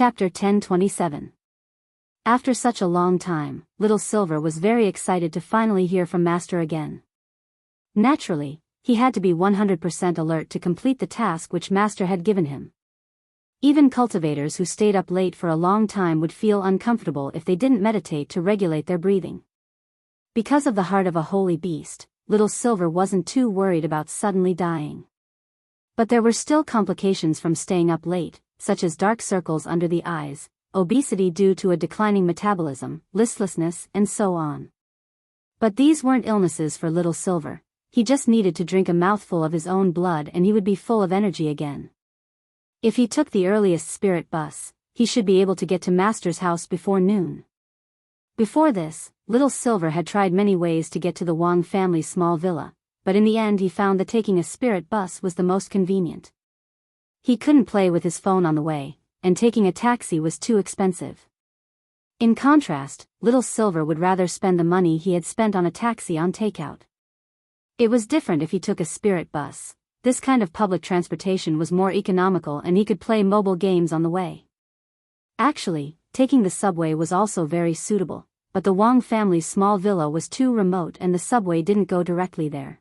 Chapter 1027. After such a long time, Little Silver was very excited to finally hear from Master again. Naturally, he had to be 100% alert to complete the task which Master had given him. Even cultivators who stayed up late for a long time would feel uncomfortable if they didn't meditate to regulate their breathing. Because of the heart of a holy beast, Little Silver wasn't too worried about suddenly dying. But there were still complications from staying up late, such as dark circles under the eyes, obesity due to a declining metabolism, listlessness, and so on. But these weren't illnesses for Little Silver. He just needed to drink a mouthful of his own blood and he would be full of energy again. If he took the earliest spirit bus, he should be able to get to Master's house before noon. Before this, Little Silver had tried many ways to get to the Wang family's small villa, but in the end he found that taking a spirit bus was the most convenient. He couldn't play with his phone on the way, and taking a taxi was too expensive. In contrast, Little Silver would rather spend the money he had spent on a taxi on takeout. It was different if he took a spirit bus. This kind of public transportation was more economical and he could play mobile games on the way. Actually, taking the subway was also very suitable, but the Wang family's small villa was too remote and the subway didn't go directly there.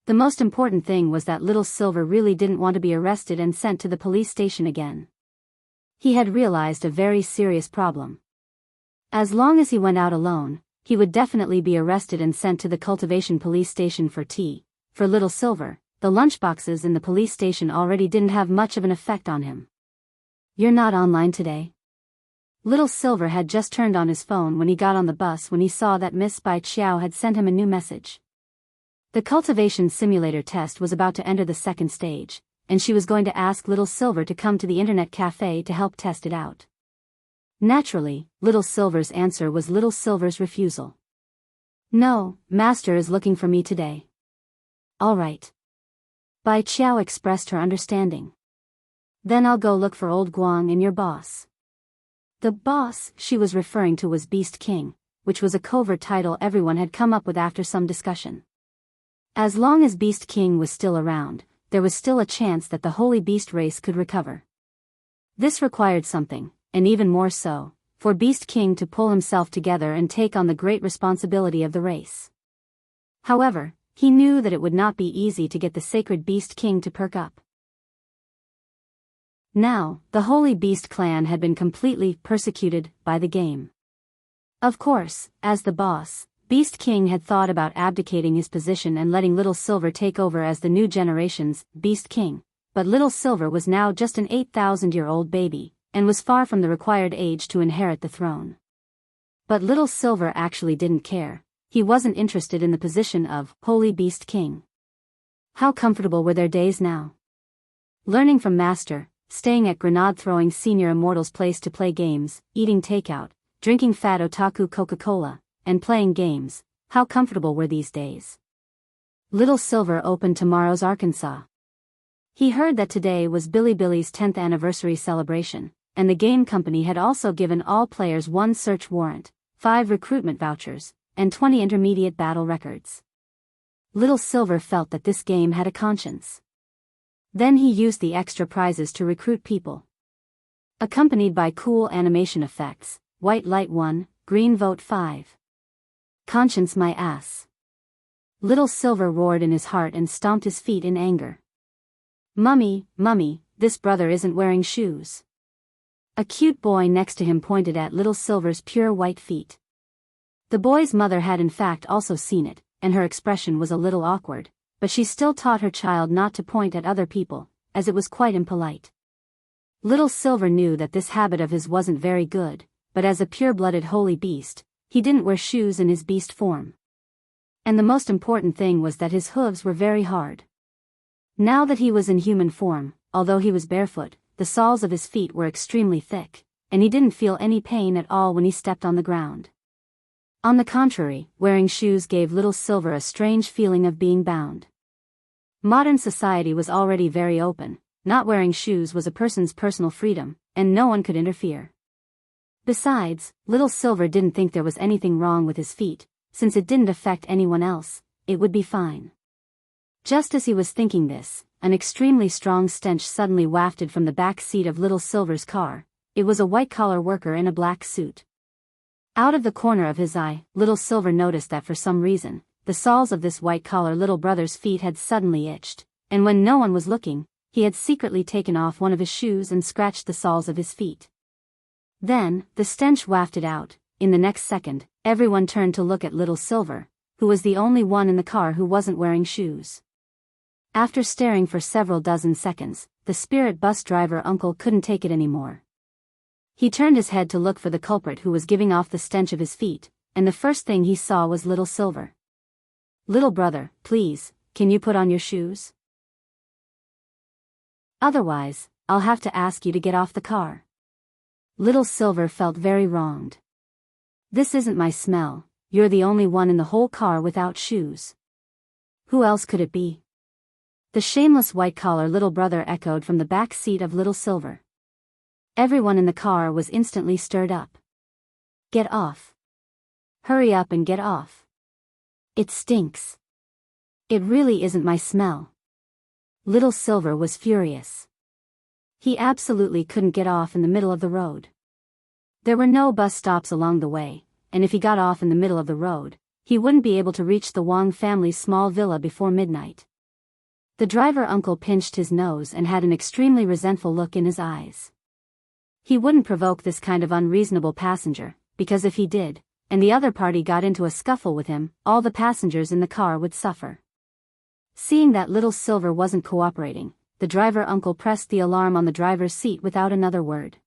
The most important thing was that Little Silver really didn't want to be arrested and sent to the police station again. He had realized a very serious problem. As long as he went out alone, he would definitely be arrested and sent to the cultivation police station for tea. For Little Silver, the lunchboxes in the police station already didn't have much of an effect on him. "You're not online today?" Little Silver had just turned on his phone when he got on the bus when he saw that Miss Bai Qiao had sent him a new message. The cultivation simulator test was about to enter the second stage, and she was going to ask Little Silver to come to the internet cafe to help test it out. Naturally, Little Silver's answer was Little Silver's refusal. "No, Master is looking for me today." "All right." Bai Qiao expressed her understanding. "Then I'll go look for old Guang and your boss." The boss she was referring to was Beast King, which was a covert title everyone had come up with after some discussion. As long as Beast King was still around, there was still a chance that the holy beast race could recover. This required something, and even more so, for Beast King to pull himself together and take on the great responsibility of the race. However, he knew that it would not be easy to get the sacred Beast King to perk up. Now, the Holy Beast clan had been completely persecuted by the game. Of course, as the boss, Beast King had thought about abdicating his position and letting Little Silver take over as the new generation's Beast King, but Little Silver was now just an 8,000-year-old baby, and was far from the required age to inherit the throne. But Little Silver actually didn't care. He wasn't interested in the position of Holy Beast King. How comfortable were their days now? Learning from Master, staying at grenade-throwing senior immortal's place to play games, eating takeout, drinking fat otaku Coca-Cola, and playing games. How comfortable were these days? Little Silver opened tomorrow's Arkansas. He heard that today was Billy's 10th anniversary celebration, and the game company had also given all players 1 search warrant, 5 recruitment vouchers, and 20 intermediate battle records. Little Silver felt that this game had a conscience. Then he used the extra prizes to recruit people. Accompanied by cool animation effects, white light 1, green vote 5. Conscience my ass. Little Silver roared in his heart and stomped his feet in anger. Mummy, this brother isn't wearing shoes." A cute boy next to him pointed at Little Silver's pure white feet. The boy's mother had in fact also seen it, and her expression was a little awkward, but she still taught her child not to point at other people, as it was quite impolite. Little Silver knew that this habit of his wasn't very good, but as a pure-blooded holy beast, he didn't wear shoes in his beast form. And the most important thing was that his hooves were very hard. Now that he was in human form, although he was barefoot, the soles of his feet were extremely thick, and he didn't feel any pain at all when he stepped on the ground. On the contrary, wearing shoes gave Little Silver a strange feeling of being bound. Modern society was already very open. Not wearing shoes was a person's personal freedom, and no one could interfere. Besides, Little Silver didn't think there was anything wrong with his feet. Since it didn't affect anyone else, it would be fine. Just as he was thinking this, an extremely strong stench suddenly wafted from the back seat of Little Silver's car, it was a white-collar worker in a black suit. Out of the corner of his eye, Little Silver noticed that for some reason, the soles of this white-collar little brother's feet had suddenly itched, and when no one was looking, he had secretly taken off one of his shoes and scratched the soles of his feet. Then, the stench wafted out. In the next second, everyone turned to look at Little Silver, who was the only one in the car who wasn't wearing shoes. After staring for several dozen seconds, the spirit bus driver uncle couldn't take it anymore. He turned his head to look for the culprit who was giving off the stench of his feet, and the first thing he saw was Little Silver. "Little brother, please, can you put on your shoes? Otherwise, I'll have to ask you to get off the car." Little Silver felt very wronged. "This isn't my smell, you're the only one in the whole car without shoes. Who else could it be?" The shameless white-collar little brother echoed from the back seat of Little Silver. Everyone in the car was instantly stirred up. "Get off. Hurry up and get off. It stinks. It really isn't my smell." Little Silver was furious. He absolutely couldn't get off in the middle of the road. There were no bus stops along the way, and if he got off in the middle of the road, he wouldn't be able to reach the Wong family's small villa before midnight. The driver uncle pinched his nose and had an extremely resentful look in his eyes. He wouldn't provoke this kind of unreasonable passenger, because if he did, and the other party got into a scuffle with him, all the passengers in the car would suffer. Seeing that Little Silver wasn't cooperating, the driver uncle pressed the alarm on the driver's seat without another word.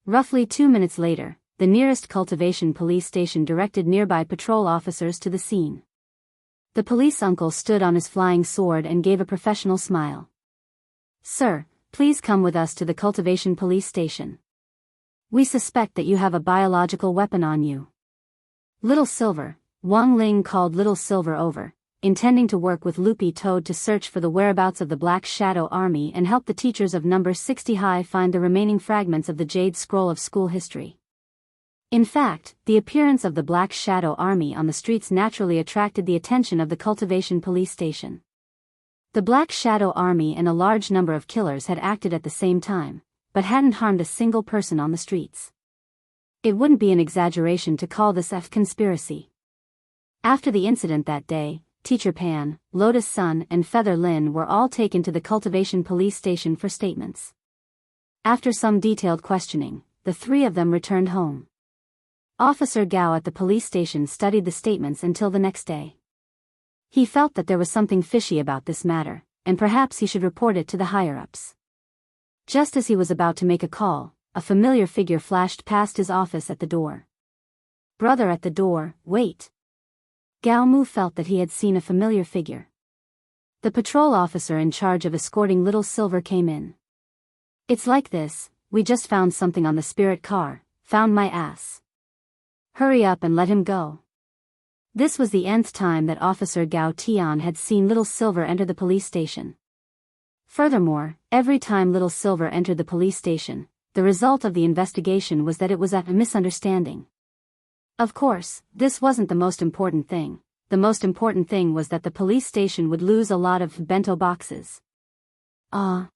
Roughly 2 minutes later, the nearest cultivation police station directed nearby patrol officers to the scene. The police uncle stood on his flying sword and gave a professional smile. "Sir, please come with us to the cultivation police station. We suspect that you have a biological weapon on you." Little Silver, Wang Ling called Little Silver over, intending to work with Loopy Toad to search for the whereabouts of the Black Shadow Army and help the teachers of number 60 High find the remaining fragments of the Jade Scroll of school history. In fact, the appearance of the Black Shadow Army on the streets naturally attracted the attention of the cultivation police station. The Black Shadow Army and a large number of killers had acted at the same time, but hadn't harmed a single person on the streets. It wouldn't be an exaggeration to call this a conspiracy. After the incident that day, Teacher Pan, Lotus Sun and Feather Lin were all taken to the cultivation police station for statements. After some detailed questioning, the three of them returned home. Officer Gao at the police station studied the statements until the next day. He felt that there was something fishy about this matter, and perhaps he should report it to the higher-ups. Just as he was about to make a call, a familiar figure flashed past his office at the door. "Brother at the door, wait." Gao Mu felt that he had seen a familiar figure. The patrol officer in charge of escorting Little Silver came in. "It's like this, we just found something on the spirit car, found my ass. Hurry up and let him go." This was the nth time that Officer Gao Tian had seen Little Silver enter the police station. Furthermore, every time Little Silver entered the police station, the result of the investigation was that it was a misunderstanding. Of course, this wasn't the most important thing. The most important thing was that the police station would lose a lot of bento boxes. The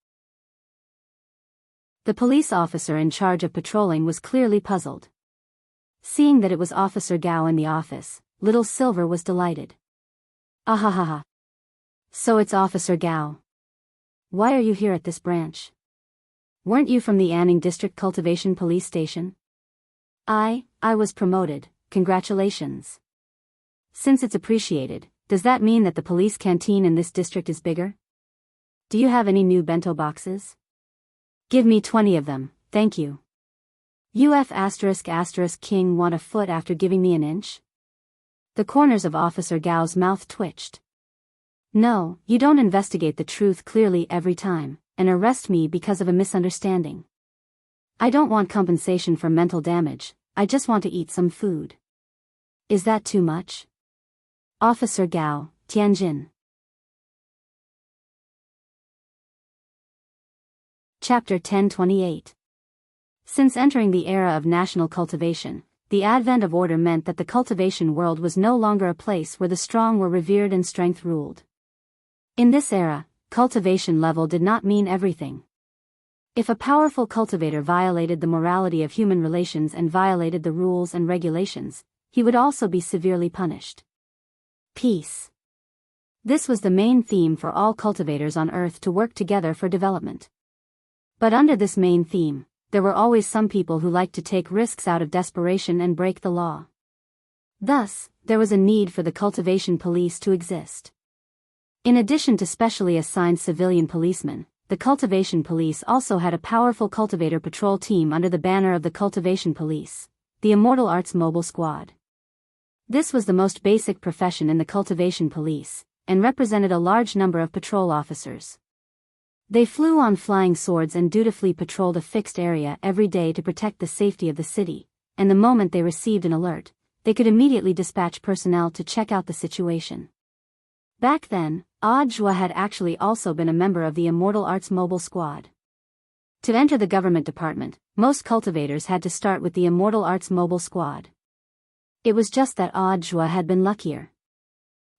police officer in charge of patrolling was clearly puzzled. Seeing that it was Officer Gao in the office, Little Silver was delighted. "Ahahaha. So it's Officer Gao. Why are you here at this branch? Weren't you from the Anning District Cultivation Police Station?" I was promoted, congratulations." "Since it's appreciated, does that mean that the police canteen in this district is bigger? Do you have any new bento boxes? Give me 20 of them, thank you. King want a foot after giving me an inch?" The corners of Officer Gao's mouth twitched. "No, you don't investigate the truth clearly every time, and arrest me because of a misunderstanding. I don't want compensation for mental damage, I just want to eat some food. Is that too much?" Officer Gao, Tianjin. Chapter 1028. Since entering the era of national cultivation, the advent of order meant that the cultivation world was no longer a place where the strong were revered and strength ruled. In this era, cultivation level did not mean everything. If a powerful cultivator violated the morality of human relations and violated the rules and regulations, he would also be severely punished. Peace. This was the main theme for all cultivators on Earth to work together for development. But under this main theme, there were always some people who liked to take risks out of desperation and break the law. Thus, there was a need for the cultivation police to exist. In addition to specially assigned civilian policemen, the cultivation police also had a powerful cultivator patrol team under the banner of the cultivation police, the Immortal Arts Mobile Squad. This was the most basic profession in the cultivation police, and represented a large number of patrol officers. They flew on flying swords and dutifully patrolled a fixed area every day to protect the safety of the city, and the moment they received an alert, they could immediately dispatch personnel to check out the situation. Back then, Audiobook had actually also been a member of the Immortal Arts Mobile Squad. To enter the government department, most cultivators had to start with the Immortal Arts Mobile Squad. It was just that Audiobook had been luckier.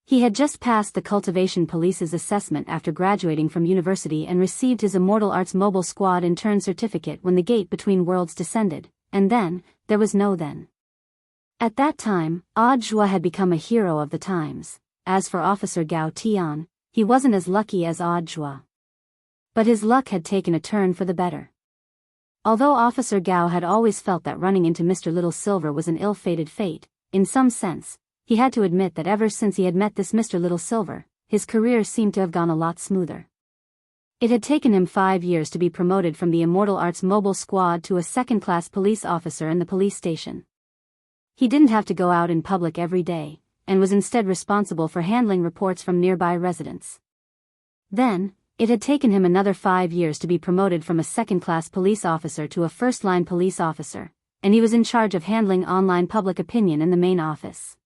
He had just passed the cultivation police's assessment after graduating from university and received his Immortal Arts Mobile Squad intern certificate when the gate between worlds descended, and then, there was no then. At that time, Audiobook had become a hero of the times. As for Officer Gao Tian, he wasn't as lucky as Audiobook. But his luck had taken a turn for the better. Although Officer Gao had always felt that running into Mr. Little Silver was an ill-fated fate, in some sense, he had to admit that ever since he had met this Mr. Little Silver, his career seemed to have gone a lot smoother. It had taken him 5 years to be promoted from the Immortal Arts Mobile Squad to a second-class police officer in the police station. He didn't have to go out in public every day, and was instead responsible for handling reports from nearby residents. Then, it had taken him another 5 years to be promoted from a second-class police officer to a first-line police officer, and he was in charge of handling online public opinion in the main office.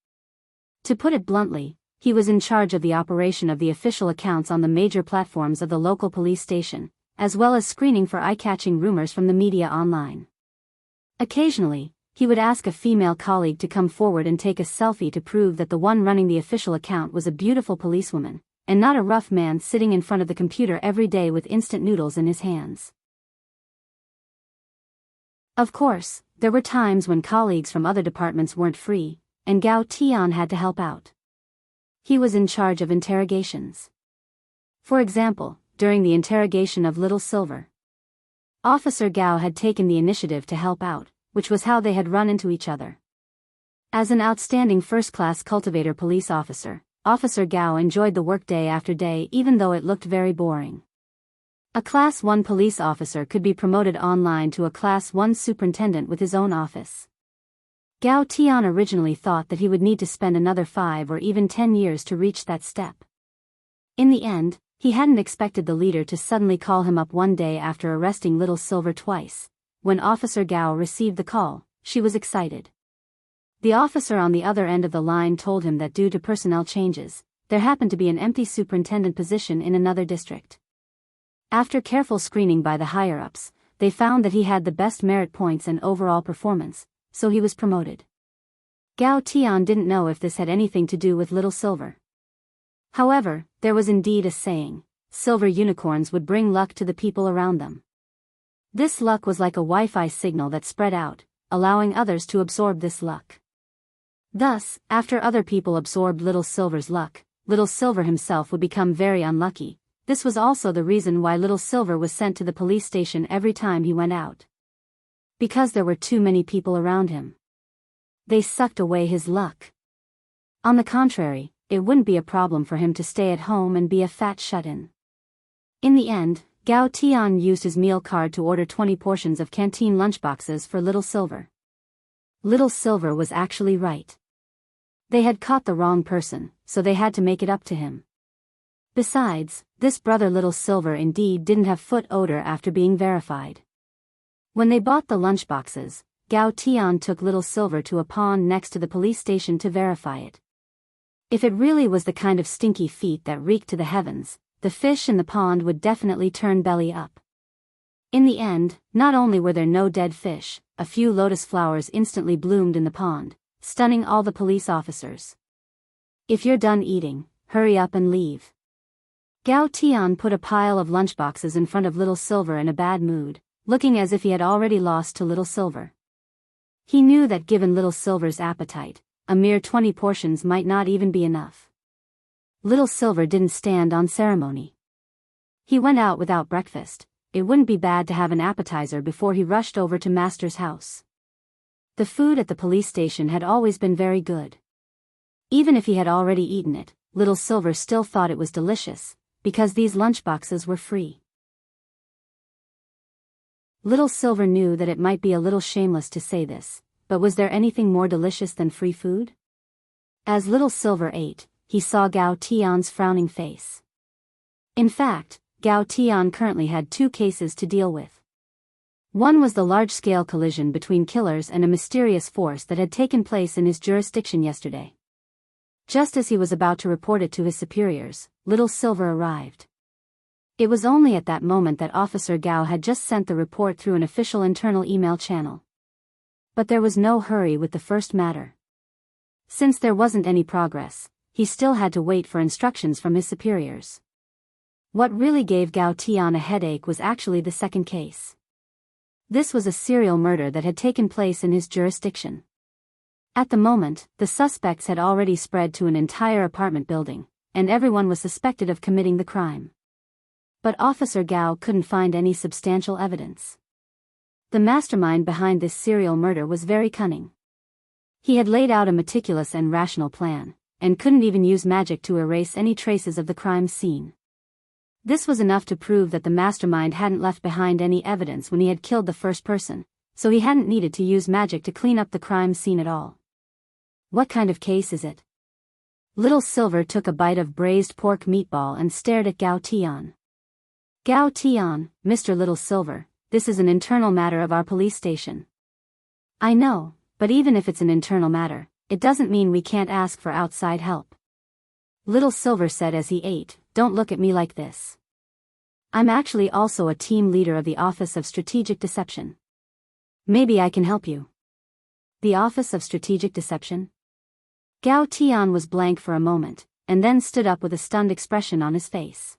To put it bluntly, he was in charge of the operation of the official accounts on the major platforms of the local police station, as well as screening for eye-catching rumors from the media online. Occasionally, he would ask a female colleague to come forward and take a selfie to prove that the one running the official account was a beautiful policewoman, and not a rough man sitting in front of the computer every day with instant noodles in his hands. Of course, there were times when colleagues from other departments weren't free, and Gao Tian had to help out. He was in charge of interrogations. For example, during the interrogation of Little Silver, Officer Gao had taken the initiative to help out, which was how they had run into each other. As an outstanding first-class cultivator police officer, Officer Gao enjoyed the work day after day even though it looked very boring. A Class 1 police officer could be promoted online to a Class 1 superintendent with his own office. Gao Tian originally thought that he would need to spend another 5 or even 10 years to reach that step. In the end, he hadn't expected the leader to suddenly call him up one day after arresting Little Silver twice. When Officer Gao received the call, she was excited. The officer on the other end of the line told him that due to personnel changes, there happened to be an empty superintendent position in another district. After careful screening by the higher-ups, they found that he had the best merit points and overall performance, so he was promoted. Gao Tian didn't know if this had anything to do with Little Silver. However, there was indeed a saying, silver unicorns would bring luck to the people around them. This luck was like a Wi-Fi signal that spread out, allowing others to absorb this luck. Thus, after other people absorbed Little Silver's luck, Little Silver himself would become very unlucky. This was also the reason why Little Silver was sent to the police station every time he went out. Because there were too many people around him. They sucked away his luck. On the contrary, it wouldn't be a problem for him to stay at home and be a fat shut-in. In the end, Gao Tian used his meal card to order 20 portions of canteen lunchboxes for Little Silver. Little Silver was actually right. They had caught the wrong person, so they had to make it up to him. Besides, this brother Little Silver indeed didn't have foot odor after being verified. When they bought the lunchboxes, Gao Tian took Little Silver to a pond next to the police station to verify it. If it really was the kind of stinky feet that reeked to the heavens, the fish in the pond would definitely turn belly up. In the end, not only were there no dead fish, a few lotus flowers instantly bloomed in the pond, stunning all the police officers. If you're done eating, hurry up and leave. Gao Tian put a pile of lunchboxes in front of Little Silver in a bad mood, looking as if he had already lost to Little Silver. He knew that given Little Silver's appetite, a mere 20 portions might not even be enough. Little Silver didn't stand on ceremony. He went out without breakfast. It wouldn't be bad to have an appetizer before he rushed over to Master's house. The food at the police station had always been very good. Even if he had already eaten it, Little Silver still thought it was delicious, because these lunchboxes were free. Little Silver knew that it might be a little shameless to say this, but was there anything more delicious than free food? As Little Silver ate, he saw Gao Tian's frowning face. In fact, Gao Tian currently had 2 cases to deal with. One was the large-scale collision between killers and a mysterious force that had taken place in his jurisdiction yesterday. Just as he was about to report it to his superiors, Little Silver arrived. It was only at that moment that Officer Gao had just sent the report through an official internal email channel. But there was no hurry with the first matter. Since there wasn't any progress, he still had to wait for instructions from his superiors. What really gave Gao Tian a headache was actually the second case. This was a serial murder that had taken place in his jurisdiction. At the moment, the suspects had already spread to an entire apartment building, and everyone was suspected of committing the crime. But Officer Gao couldn't find any substantial evidence. The mastermind behind this serial murder was very cunning. He had laid out a meticulous and rational plan, and couldn't even use magic to erase any traces of the crime scene. This was enough to prove that the mastermind hadn't left behind any evidence when he had killed the first person, so he hadn't needed to use magic to clean up the crime scene at all. What kind of case is it? Little Silver took a bite of braised pork meatball and stared at Gao Tian. Gao Tian, Mr. Little Silver, this is an internal matter of our police station. I know, but even if it's an internal matter, it doesn't mean we can't ask for outside help. Little Silver said as he ate, "Don't look at me like this. I'm actually also a team leader of the Office of Strategic Deception. Maybe I can help you." The Office of Strategic Deception? Gao Tian was blank for a moment, and then stood up with a stunned expression on his face.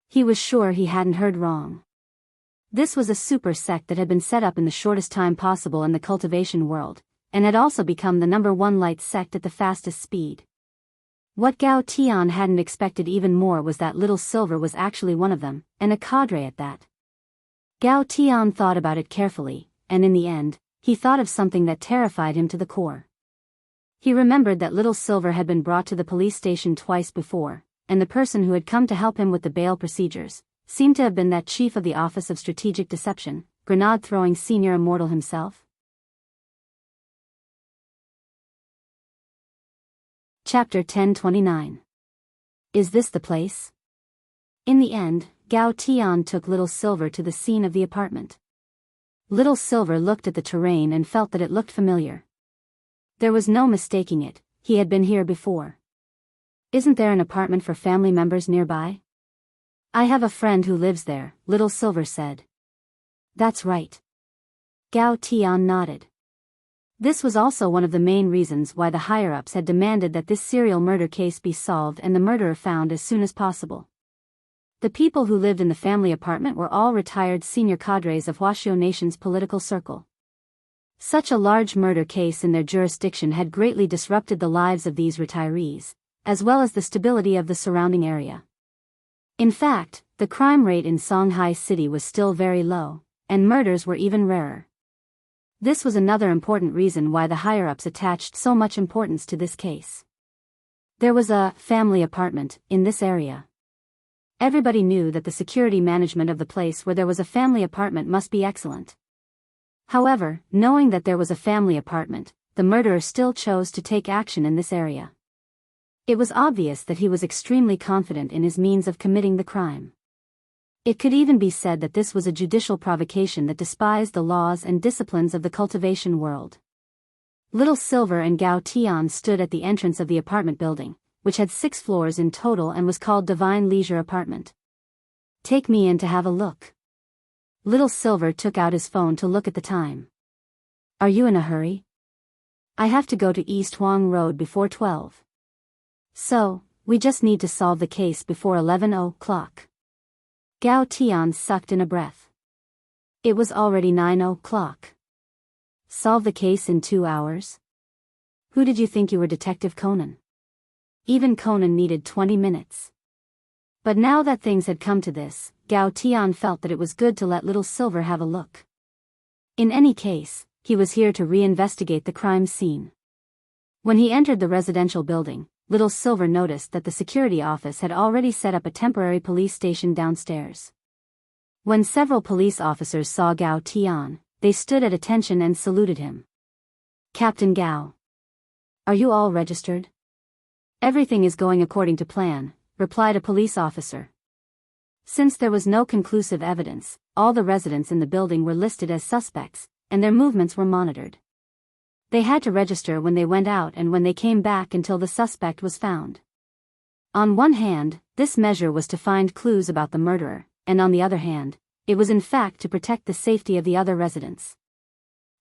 He was sure he hadn't heard wrong. This was a super sect that had been set up in the shortest time possible in the cultivation world, and had also become the #1 light sect at the fastest speed. What Gao Tian hadn't expected even more was that Little Silver was actually one of them, and a cadre at that. Gao Tian thought about it carefully, and in the end, he thought of something that terrified him to the core. He remembered that Little Silver had been brought to the police station twice before, and the person who had come to help him with the bail procedures seemed to have been that chief of the Office of Strategic Deception, grenade-throwing senior immortal himself. Chapter 1029. Is this the place? In the end, Gao Tian took Little Silver to the scene of the apartment. Little Silver looked at the terrain and felt that it looked familiar. There was no mistaking it, he had been here before. Isn't there an apartment for family members nearby? I have a friend who lives there, Little Silver said. That's right. Gao Tian nodded. This was also one of the main reasons why the higher-ups had demanded that this serial murder case be solved and the murderer found as soon as possible. The people who lived in the family apartment were all retired senior cadres of Huaxiao Nation's political circle. Such a large murder case in their jurisdiction had greatly disrupted the lives of these retirees, as well as the stability of the surrounding area. In fact, the crime rate in Songhai City was still very low, and murders were even rarer. This was another important reason why the higher-ups attached so much importance to this case. There was a family apartment in this area. Everybody knew that the security management of the place where there was a family apartment must be excellent. However, knowing that there was a family apartment, the murderer still chose to take action in this area. It was obvious that he was extremely confident in his means of committing the crime. It could even be said that this was a judicial provocation that despised the laws and disciplines of the cultivation world. Little Silver and Gao Tian stood at the entrance of the apartment building, which had 6 floors in total and was called Divine Leisure Apartment. Take me in to have a look. Little Silver took out his phone to look at the time. Are you in a hurry? I have to go to East Huang Road before 12. So, We just need to solve the case before 11 o'clock. Gao Tian sucked in a breath. It was already 9 o'clock. Solve the case in 2 hours? Who did you think you were, Detective Conan? Even Conan needed 20 minutes. But now that things had come to this, Gao Tian felt that it was good to let Little Silver have a look. In any case, he was here to reinvestigate the crime scene. When he entered the residential building, Little Silver noticed that the security office had already set up a temporary police station downstairs. When several police officers saw Gao Tian, they stood at attention and saluted him. Captain Gao. Are you all registered? Everything is going according to plan, replied a police officer. Since there was no conclusive evidence, all the residents in the building were listed as suspects, and their movements were monitored. They had to register when they went out and when they came back until the suspect was found. On one hand, this measure was to find clues about the murderer, and on the other hand, it was in fact to protect the safety of the other residents.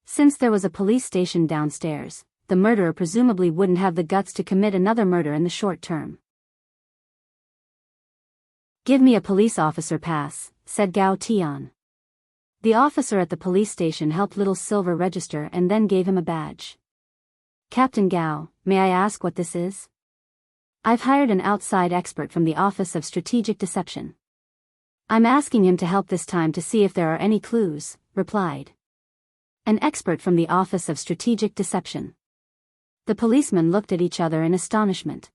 Since there was a police station downstairs, the murderer presumably wouldn't have the guts to commit another murder in the short term. Give me a police officer pass, said Gao Tian. The officer at the police station helped Little Silver register and then gave him a badge. Captain Gao, may I ask what this is? I've hired an outside expert from the Office of Strategic Deception. I'm asking him to help this time to see if there are any clues, replied. An expert from the Office of Strategic Deception. The policemen looked at each other in astonishment.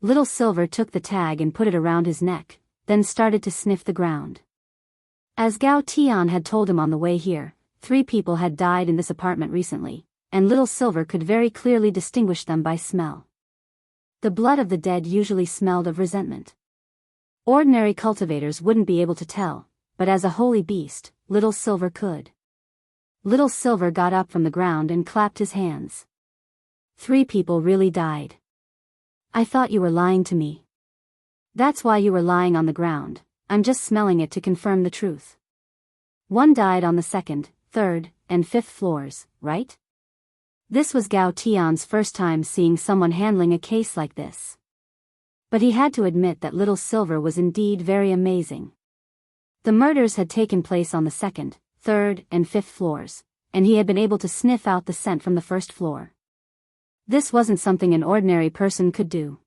Little Silver took the tag and put it around his neck, then started to sniff the ground. As Gao Tian had told him on the way here, 3 people had died in this apartment recently, and Little Silver could very clearly distinguish them by smell. The blood of the dead usually smelled of resentment. Ordinary cultivators wouldn't be able to tell, but as a holy beast, Little Silver could. Little Silver got up from the ground and clapped his hands. 3 people really died. I thought you were lying to me. That's why you were lying on the ground. I'm just smelling it to confirm the truth. 1 died on the 2nd, 3rd, and 5th floors, right? This was Gao Tian's first time seeing someone handling a case like this. But he had to admit that Little Silver was indeed very amazing. The murders had taken place on the 2nd, 3rd, and 5th floors, and he had been able to sniff out the scent from the 1st floor. This wasn't something an ordinary person could do.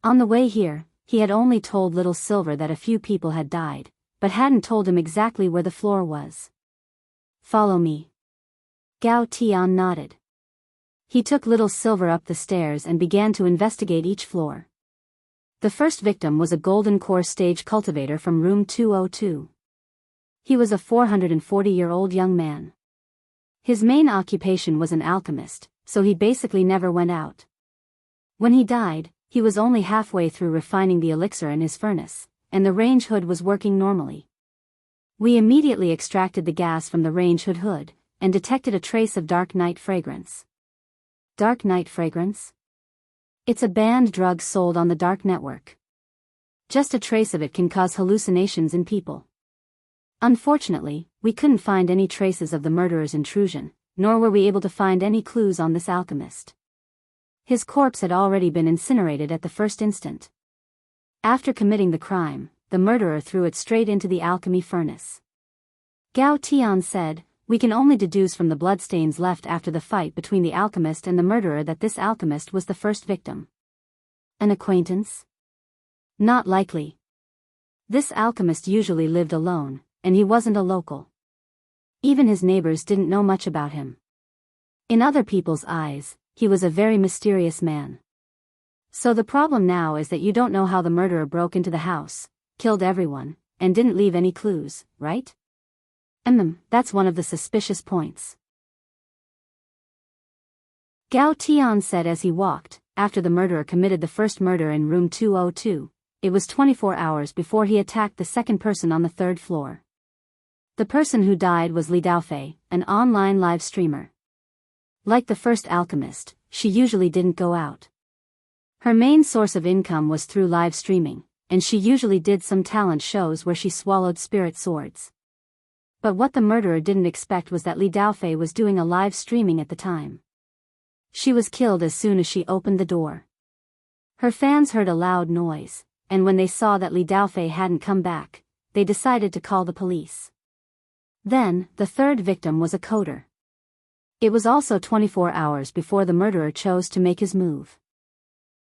On the way here, he had only told Little Silver that a few people had died, but hadn't told him exactly where the floor was. Follow me. Gao Tian nodded. He took Little Silver up the stairs and began to investigate each floor. The first victim was a golden core stage cultivator from room 202. He was a 440-year-old young man. His main occupation was an alchemist, so he basically never went out. When he died, he was only halfway through refining the elixir in his furnace, and the range hood was working normally. We immediately extracted the gas from the range hood, and detected a trace of dark night fragrance. Dark night fragrance? It's a banned drug sold on the dark network. Just a trace of it can cause hallucinations in people. Unfortunately, we couldn't find any traces of the murderer's intrusion, nor were we able to find any clues on this alchemist. His corpse had already been incinerated at the first instant. After committing the crime, the murderer threw it straight into the alchemy furnace. Gao Tian said, "We can only deduce from the bloodstains left after the fight between the alchemist and the murderer that this alchemist was the first victim." An acquaintance? Not likely. This alchemist usually lived alone, and he wasn't a local. Even his neighbors didn't know much about him. In other people's eyes, he was a very mysterious man. So the problem now is that you don't know how the murderer broke into the house, killed everyone, and didn't leave any clues, right? That's one of the suspicious points. Gao Tian said as he walked. After the murderer committed the first murder in room 202, it was 24 hours before he attacked the second person on the 3rd floor. The person who died was Li Daofei, an online live streamer. Like the first alchemist, she usually didn't go out. Her main source of income was through live streaming, and she usually did some talent shows where she swallowed spirit swords. But what the murderer didn't expect was that Li Daofei was doing a live streaming at the time. She was killed as soon as she opened the door. Her fans heard a loud noise, and when they saw that Li Daofei hadn't come back, they decided to call the police. Then, the third victim was a coder. It was also 24 hours before the murderer chose to make his move.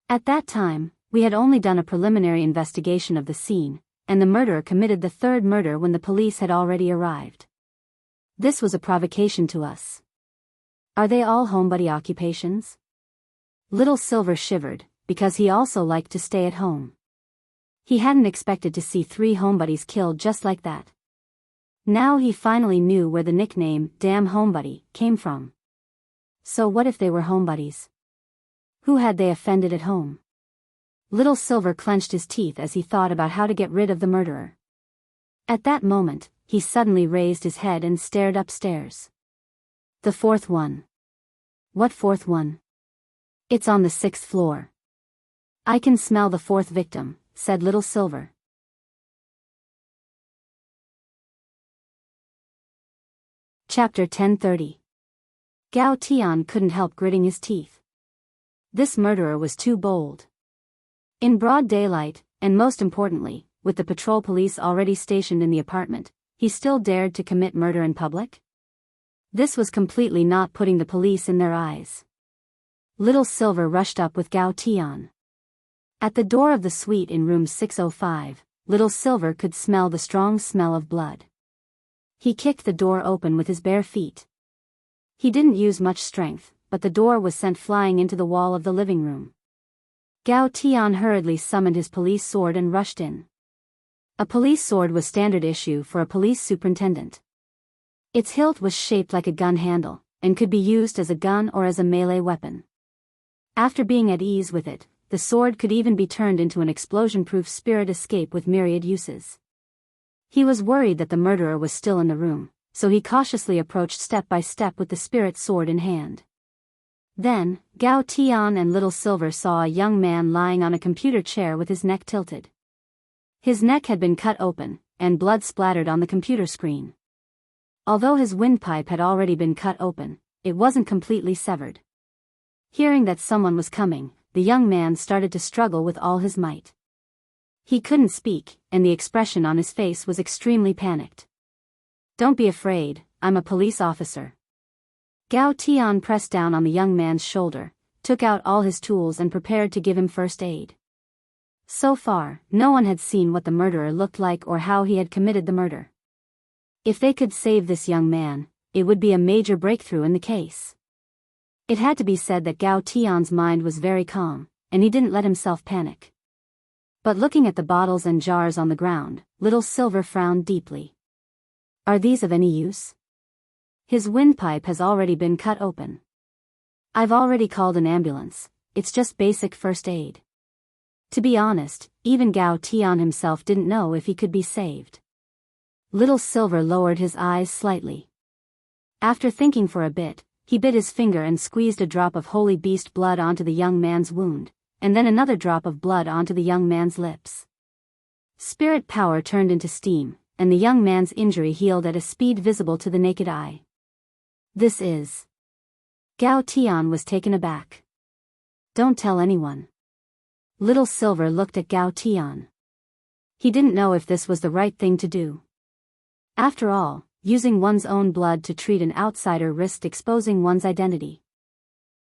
At that time, we had only done a preliminary investigation of the scene, and the murderer committed the third murder when the police had already arrived. This was a provocation to us. Are they all homebody occupations? Little Silver shivered, because he also liked to stay at home. He hadn't expected to see 3 homebodies killed just like that. Now he finally knew where the nickname, Damn Homebody, came from. So what if they were homebodies? Who had they offended at home? Little Silver clenched his teeth as he thought about how to get rid of the murderer. At that moment, he suddenly raised his head and stared upstairs. The 4th one. What 4th one? It's on the 6th floor. I can smell the 4th victim, said Little Silver. Chapter 10:30. Gao Tian couldn't help gritting his teeth. This murderer was too bold. In broad daylight, and most importantly, with the patrol police already stationed in the apartment, he still dared to commit murder in public? This was completely not putting the police in their eyes. Little Silver rushed up with Gao Tian. At the door of the suite in room 605, Little Silver could smell the strong smell of blood. He kicked the door open with his bare feet. He didn't use much strength, but the door was sent flying into the wall of the living room. Gao Tian hurriedly summoned his police sword and rushed in. A police sword was standard issue for a police superintendent. Its hilt was shaped like a gun handle, and could be used as a gun or as a melee weapon. After being at ease with it, the sword could even be turned into an explosion-proof spirit escape with myriad uses. He was worried that the murderer was still in the room, so he cautiously approached step by step with the spirit sword in hand. Then, Gao Tian and Little Silver saw a young man lying on a computer chair with his neck tilted. His neck had been cut open, and blood splattered on the computer screen. Although his windpipe had already been cut open, it wasn't completely severed. Hearing that someone was coming, the young man started to struggle with all his might. He couldn't speak, and the expression on his face was extremely panicked. Don't be afraid, I'm a police officer. Gao Tian pressed down on the young man's shoulder, took out all his tools and prepared to give him first aid. So far, no one had seen what the murderer looked like or how he had committed the murder. If they could save this young man, it would be a major breakthrough in the case. It had to be said that Gao Tian's mind was very calm, and he didn't let himself panic. But looking at the bottles and jars on the ground, Little Silver frowned deeply. Are these of any use? His windpipe has already been cut open. I've already called an ambulance, it's just basic first aid. To be honest, even Gao Tian himself didn't know if he could be saved. Little Silver lowered his eyes slightly. After thinking for a bit, he bit his finger and squeezed a drop of holy beast blood onto the young man's wound, and then another drop of blood onto the young man's lips. Spirit power turned into steam, and the young man's injury healed at a speed visible to the naked eye. This is... Gao Tian was taken aback. Don't tell anyone. Little Silver looked at Gao Tian. He didn't know if this was the right thing to do. After all, using one's own blood to treat an outsider risked exposing one's identity.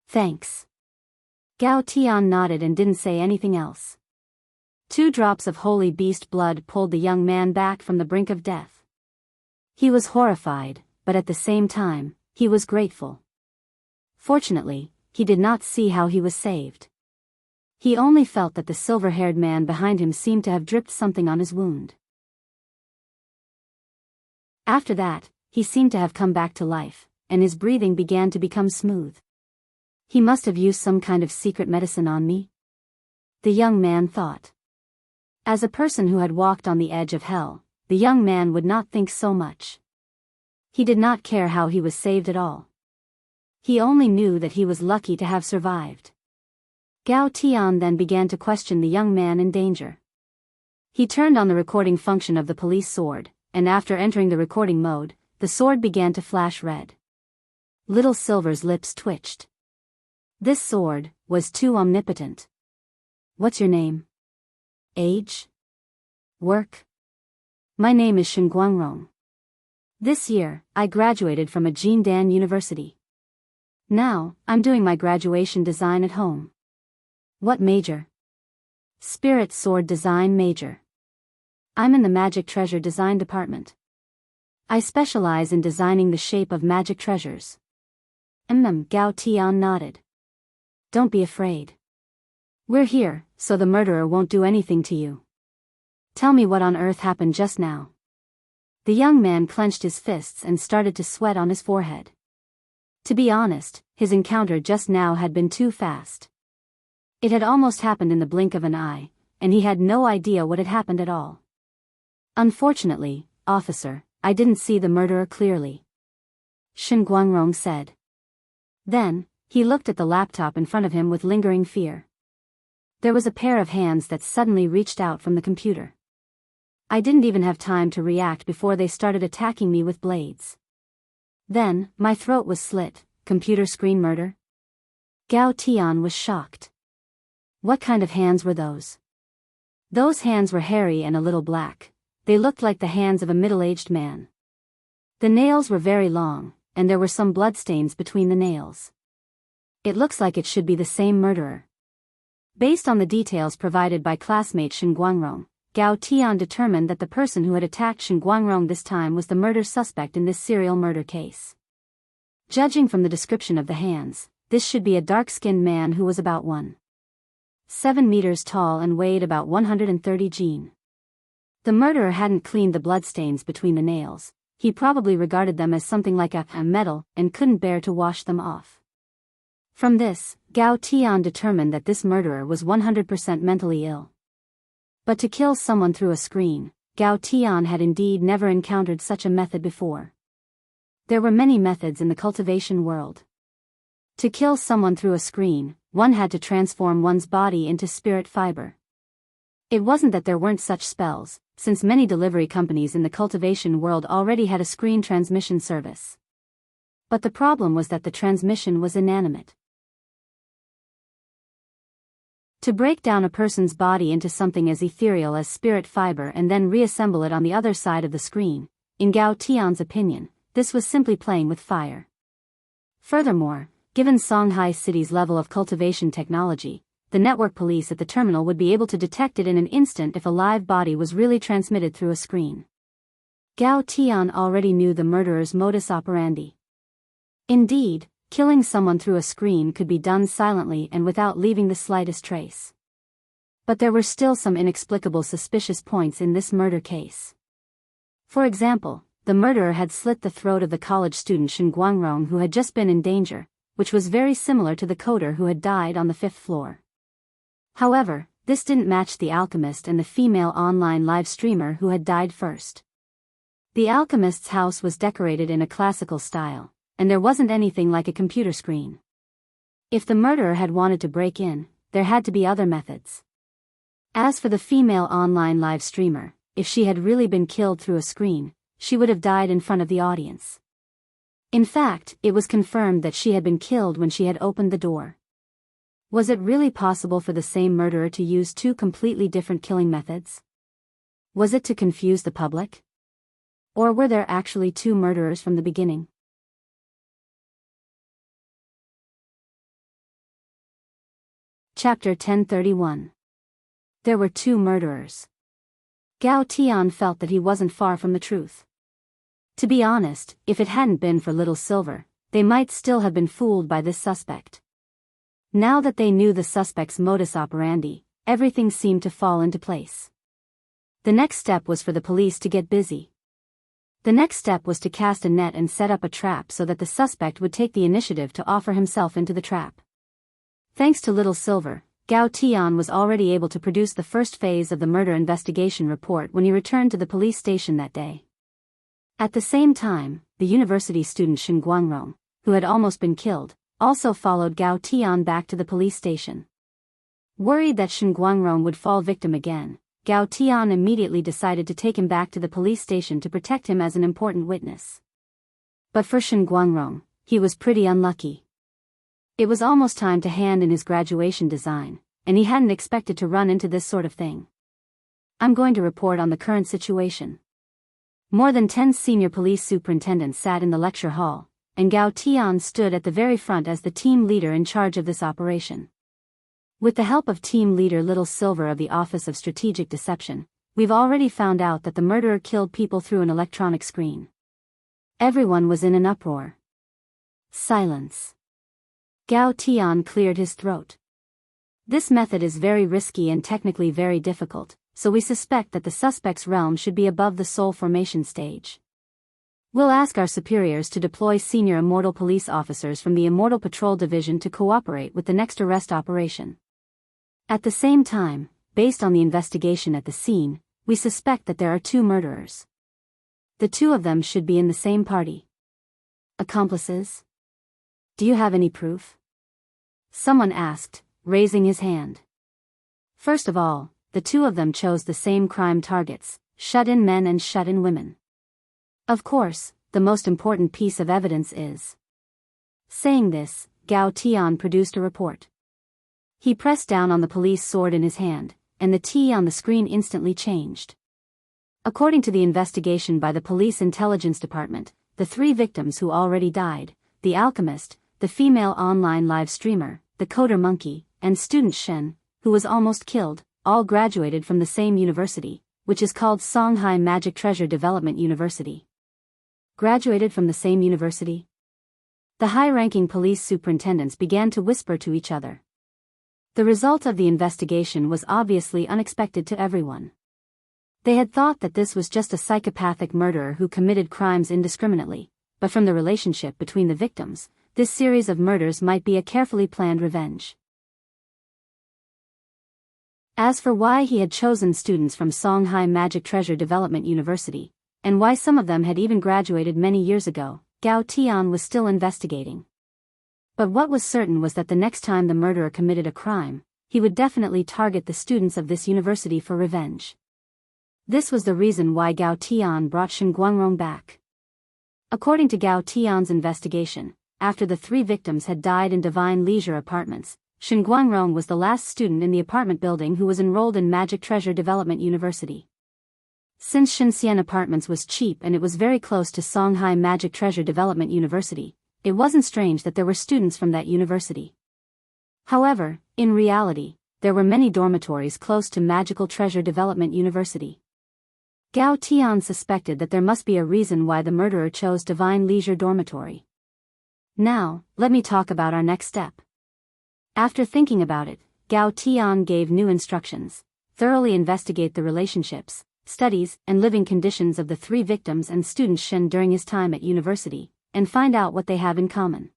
Thanks. Gao Tian nodded and didn't say anything else. 2 drops of holy beast blood pulled the young man back from the brink of death. He was horrified, but at the same time, he was grateful. Fortunately, he did not see how he was saved. He only felt that the silver-haired man behind him seemed to have dripped something on his wound. After that, he seemed to have come back to life, and his breathing began to become smooth. He must have used some kind of secret medicine on me, the young man thought. As a person who had walked on the edge of hell, the young man would not think so much. He did not care how he was saved at all. He only knew that he was lucky to have survived. Gao Tian then began to question the young man in danger. He turned on the recording function of the police sword, and after entering the recording mode, the sword began to flash red. Little Silver's lips twitched. This sword was too omnipotent. What's your name? Age? Work? My name is Shin Guangrong. This year, I graduated from a Jindan University. Now, I'm doing my graduation design at home. What major? Spirit Sword Design major. I'm in the Magic Treasure Design department. I specialize in designing the shape of magic treasures. Gao Tian nodded. Don't be afraid. We're here, so the murderer won't do anything to you. Tell me what on earth happened just now. The young man clenched his fists and started to sweat on his forehead. To be honest, his encounter just now had been too fast. It had almost happened in the blink of an eye, and he had no idea what had happened at all. Unfortunately, officer, I didn't see the murderer clearly. Shin Guangrong said. Then, he looked at the laptop in front of him with lingering fear. There was a pair of hands that suddenly reached out from the computer. I didn't even have time to react before they started attacking me with blades. Then, my throat was slit. Computer screen murder? Gao Tian was shocked. What kind of hands were those? Those hands were hairy and a little black. They looked like the hands of a middle-aged man. The nails were very long, and there were some bloodstains between the nails. It looks like it should be the same murderer. Based on the details provided by classmate Shin Guangrong, Gao Tian determined that the person who had attacked Shin Guangrong this time was the murder suspect in this serial murder case. Judging from the description of the hands, this should be a dark-skinned man who was about 1.7 meters tall and weighed about 130 kg. The murderer hadn't cleaned the bloodstains between the nails. He probably regarded them as something like a metal and couldn't bear to wash them off. From this, Gao Tian determined that this murderer was 100% mentally ill. But to kill someone through a screen, Gao Tian had indeed never encountered such a method before. There were many methods in the cultivation world. To kill someone through a screen, one had to transform one's body into spirit fiber. It wasn't that there weren't such spells, since many delivery companies in the cultivation world already had a screen transmission service. But the problem was that the transmission was inanimate. To break down a person's body into something as ethereal as spirit fiber and then reassemble it on the other side of the screen, in Gao Tian's opinion, this was simply playing with fire. Furthermore, given Shanghai City's level of cultivation technology, the network police at the terminal would be able to detect it in an instant if a live body was really transmitted through a screen. Gao Tian already knew the murderer's modus operandi. Indeed, killing someone through a screen could be done silently and without leaving the slightest trace. But there were still some inexplicable suspicious points in this murder case. For example, the murderer had slit the throat of the college student Shin Guangrong who had just been in danger, which was very similar to the coder who had died on the 5th floor. However, this didn't match the alchemist and the female online live streamer who had died first. The alchemist's house was decorated in a classical style, and there wasn't anything like a computer screen. If the murderer had wanted to break in, there had to be other methods. As for the female online live streamer, if she had really been killed through a screen, she would have died in front of the audience. In fact, it was confirmed that she had been killed when she had opened the door. Was it really possible for the same murderer to use two completely different killing methods? Was it to confuse the public? Or were there actually two murderers from the beginning? Chapter 1031. There were two murderers. Gao Tian felt that he wasn't far from the truth. To be honest, if it hadn't been for Little Silver, they might still have been fooled by this suspect. Now that they knew the suspect's modus operandi, everything seemed to fall into place. The next step was for the police to get busy. The next step was to cast a net and set up a trap so that the suspect would take the initiative to offer himself into the trap. Thanks to Little Silver, Gao Tian was already able to produce the first phase of the murder investigation report when he returned to the police station that day. At the same time, the university student Shin Guangrong, who had almost been killed, also followed Gao Tian back to the police station. Worried that Shin Guangrong would fall victim again, Gao Tian immediately decided to take him back to the police station to protect him as an important witness. But for Shin Guangrong, he was pretty unlucky. It was almost time to hand in his graduation design, and he hadn't expected to run into this sort of thing. I'm going to report on the current situation. More than 10 senior police superintendents sat in the lecture hall, and Gao Tian stood at the very front as the team leader in charge of this operation. With the help of team leader Little Silver of the Office of Strategic Deception, we've already found out that the murderer killed people through an electronic screen. Everyone was in an uproar. Silence. Gao Tian cleared his throat. This method is very risky and technically very difficult, so we suspect that the suspect's realm should be above the soul formation stage. We'll ask our superiors to deploy senior Immortal police officers from the Immortal Patrol Division to cooperate with the next arrest operation. At the same time, based on the investigation at the scene, we suspect that there are 2 murderers. The 2 of them should be in the same party. Accomplices? Do you have any proof? Someone asked, raising his hand. First of all, the 2 of them chose the same crime targets, shut-in men and shut-in women. Of course, the most important piece of evidence is. Saying this, Gao Tian produced a report. He pressed down on the police sword in his hand, and the T on the screen instantly changed. According to the investigation by the Police Intelligence Department, the 3 victims who already died, the alchemist, the female online live streamer, the coder monkey, and student Shen, who was almost killed, all graduated from the same university, which is called Songhai Magic Treasure Development University. Graduated from the same university? The high-ranking police superintendents began to whisper to each other. The result of the investigation was obviously unexpected to everyone. They had thought that this was just a psychopathic murderer who committed crimes indiscriminately, but from the relationship between the victims, this series of murders might be a carefully planned revenge. As for why he had chosen students from Songhai Magic Treasure Development University, and why some of them had even graduated many years ago, Gao Tian was still investigating. But what was certain was that the next time the murderer committed a crime, he would definitely target the students of this university for revenge. This was the reason why Gao Tian brought Shen Guangrong back. According to Gao Tian's investigation, after the 3 victims had died in Divine Leisure Apartments, Shen Guangrong was the last student in the apartment building who was enrolled in Magic Treasure Development University. Since Shenxian Apartments was cheap and it was very close to Songhai Magic Treasure Development University, it wasn't strange that there were students from that university. However, in reality, there were many dormitories close to Magical Treasure Development University. Gao Tian suspected that there must be a reason why the murderer chose Divine Leisure Dormitory. Now, let me talk about our next step. After thinking about it, Gao Tian gave new instructions: thoroughly investigate the relationships, studies, and living conditions of the 3 victims and student Shen during his time at university, and find out what they have in common.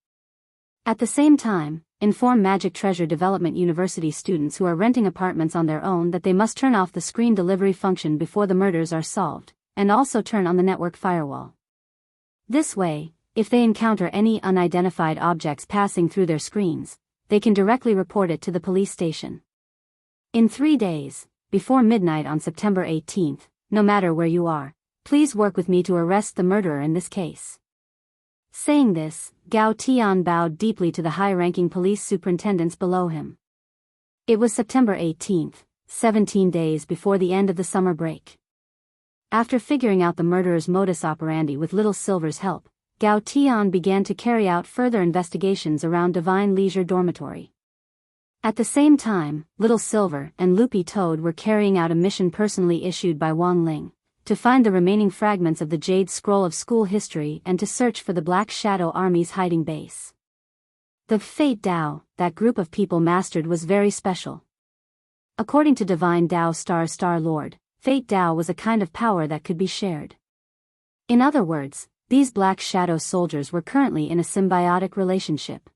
At the same time, inform Magic Treasure Development University students who are renting apartments on their own that they must turn off the screen delivery function before the murders are solved, and also turn on the network firewall. This way, if they encounter any unidentified objects passing through their screens, they can directly report it to the police station. In 3 days, before midnight on September 18th, no matter where you are, please work with me to arrest the murderer in this case. Saying this, Gao Tian bowed deeply to the high-ranking police superintendents below him. It was September 18th, 17 days before the end of the summer break. After figuring out the murderer's modus operandi with Little Silver's help, Gao Tian began to carry out further investigations around Divine Leisure Dormitory. At the same time, Little Silver and Loopy Toad were carrying out a mission personally issued by Wang Ling, to find the remaining fragments of the Jade Scroll of school history and to search for the Black Shadow Army's hiding base. The Fate Dao that group of people mastered was very special. According to Divine Dao Star Lord, Fate Dao was a kind of power that could be shared. In other words, these Black Shadow soldiers were currently in a symbiotic relationship.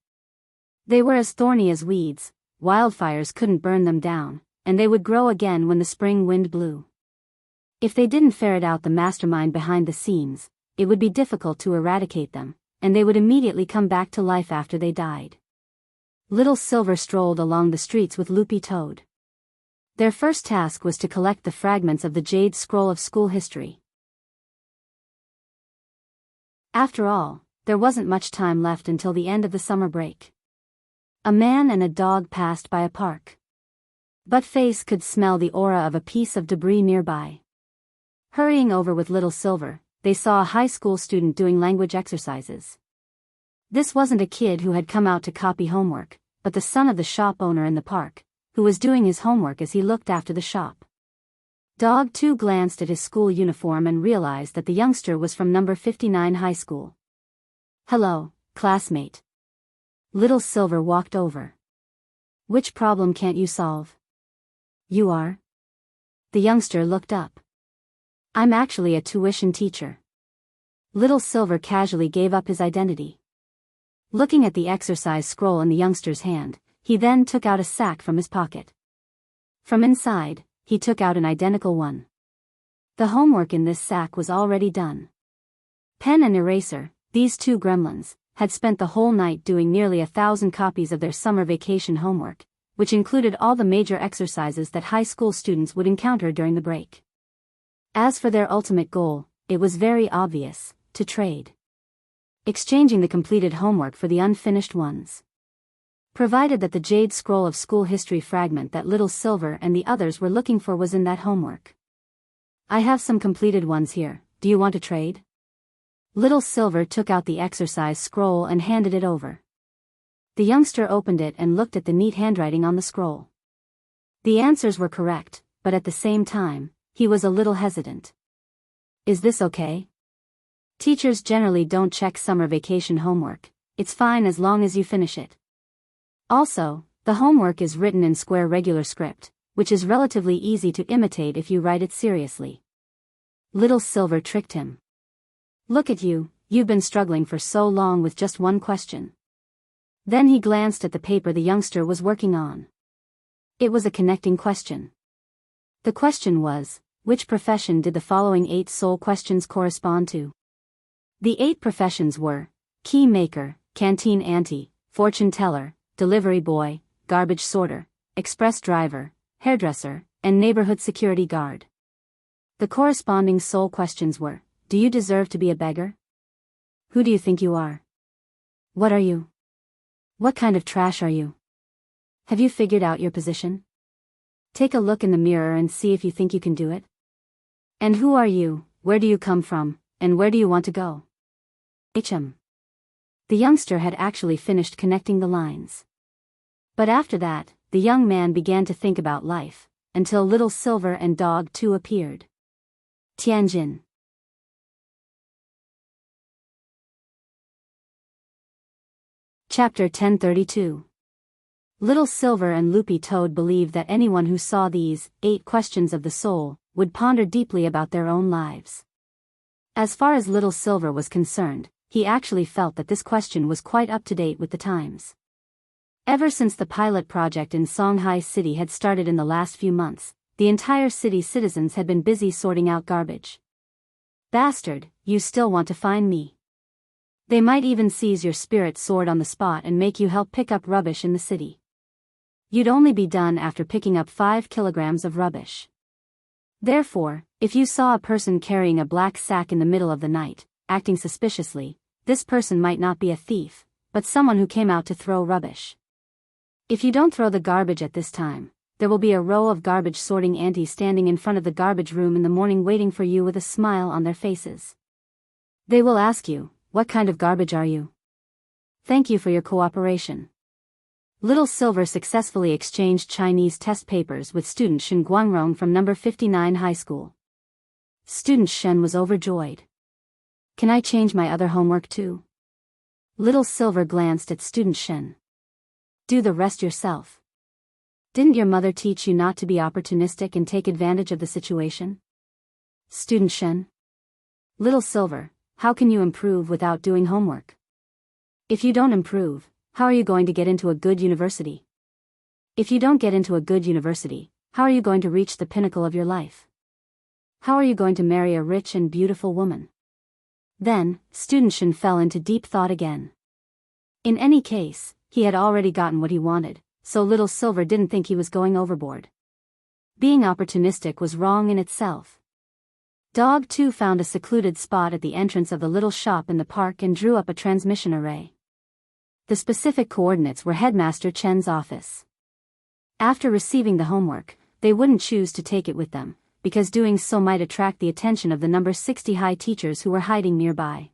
They were as thorny as weeds, wildfires couldn't burn them down, and they would grow again when the spring wind blew. If they didn't ferret out the mastermind behind the scenes, it would be difficult to eradicate them, and they would immediately come back to life after they died. Little Silver strolled along the streets with Loopy Toad. Their first task was to collect the fragments of the Jade Scroll of school history. After all, there wasn't much time left until the end of the summer break. A man and a dog passed by a park. But Face could smell the aura of a piece of debris nearby. Hurrying over with Little Silver, they saw a high school student doing language exercises. This wasn't a kid who had come out to copy homework, but the son of the shop owner in the park, who was doing his homework as he looked after the shop. Dog 2 glanced at his school uniform and realized that the youngster was from number 59 high school. "Hello, classmate." Little Silver walked over. "Which problem can't you solve?" "You are?" The youngster looked up. "I'm actually a tuition teacher." Little Silver casually gave up his identity. Looking at the exercise scroll in the youngster's hand, he then took out a sack from his pocket. From inside, he took out an identical one. The homework in this sack was already done. Pen and eraser, these two gremlins, had spent the whole night doing nearly 1,000 copies of their summer vacation homework, which included all the major exercises that high school students would encounter during the break. As for their ultimate goal, it was very obvious: to trade. Exchanging the completed homework for the unfinished ones. Provided that the jade scroll of school history fragment that Little Silver and the others were looking for was in that homework. "I have some completed ones here, do you want to trade?" Little Silver took out the exercise scroll and handed it over. The youngster opened it and looked at the neat handwriting on the scroll. The answers were correct, but at the same time, he was a little hesitant. "Is this okay?" "Teachers generally don't check summer vacation homework. It's fine as long as you finish it. Also, the homework is written in square regular script, which is relatively easy to imitate if you write it seriously." Little Silver tricked him. "Look at you, you've been struggling for so long with just one question." Then he glanced at the paper the youngster was working on. It was a connecting question. The question was, which profession did the following 8 soul questions correspond to? The 8 professions were: key maker, canteen auntie, fortune teller, delivery boy, garbage sorter, express driver, hairdresser, and neighborhood security guard. The corresponding soul questions were: do you deserve to be a beggar? Who do you think you are? What are you? What kind of trash are you? Have you figured out your position? Take a look in the mirror and see if you think you can do it. And who are you, where do you come from, and where do you want to go? HM. The youngster had actually finished connecting the lines. But after that, the young man began to think about life, until Little Silver and Dog 2 appeared. Tianjin. Chapter 1032. Little Silver and Loopy Toad believed that anyone who saw these 8 questions of the soul would ponder deeply about their own lives. As far as Little Silver was concerned, he actually felt that this question was quite up to date with the times. Ever since the pilot project in Songhai City had started in the last few months, the entire city's citizens had been busy sorting out garbage. "Bastard, you still want to find me?" They might even seize your spirit sword on the spot and make you help pick up rubbish in the city. You'd only be done after picking up 5 kilograms of rubbish. Therefore, if you saw a person carrying a black sack in the middle of the night, acting suspiciously, this person might not be a thief, but someone who came out to throw rubbish. If you don't throw the garbage at this time, there will be a row of garbage sorting aunties standing in front of the garbage room in the morning waiting for you with a smile on their faces. They will ask you, "What kind of garbage are you?" Thank you for your cooperation. Little Silver successfully exchanged Chinese test papers with student Shen Guangrong from number 59 high school. Student Shen was overjoyed. "Can I change my other homework too?" Little Silver glanced at student Shen. "Do the rest yourself. Didn't your mother teach you not to be opportunistic and take advantage of the situation?" Student Shen. "Little Silver, how can you improve without doing homework? If you don't improve, how are you going to get into a good university? If you don't get into a good university, how are you going to reach the pinnacle of your life? How are you going to marry a rich and beautiful woman?" Then, student Shen fell into deep thought again. In any case, he had already gotten what he wanted, so Little Silver didn't think he was going overboard. Being opportunistic was wrong in itself. Dog 2 found a secluded spot at the entrance of the little shop in the park and drew up a transmission array. The specific coordinates were Headmaster Chen's office. After receiving the homework, they wouldn't choose to take it with them, because doing so might attract the attention of the number 60 high teachers who were hiding nearby.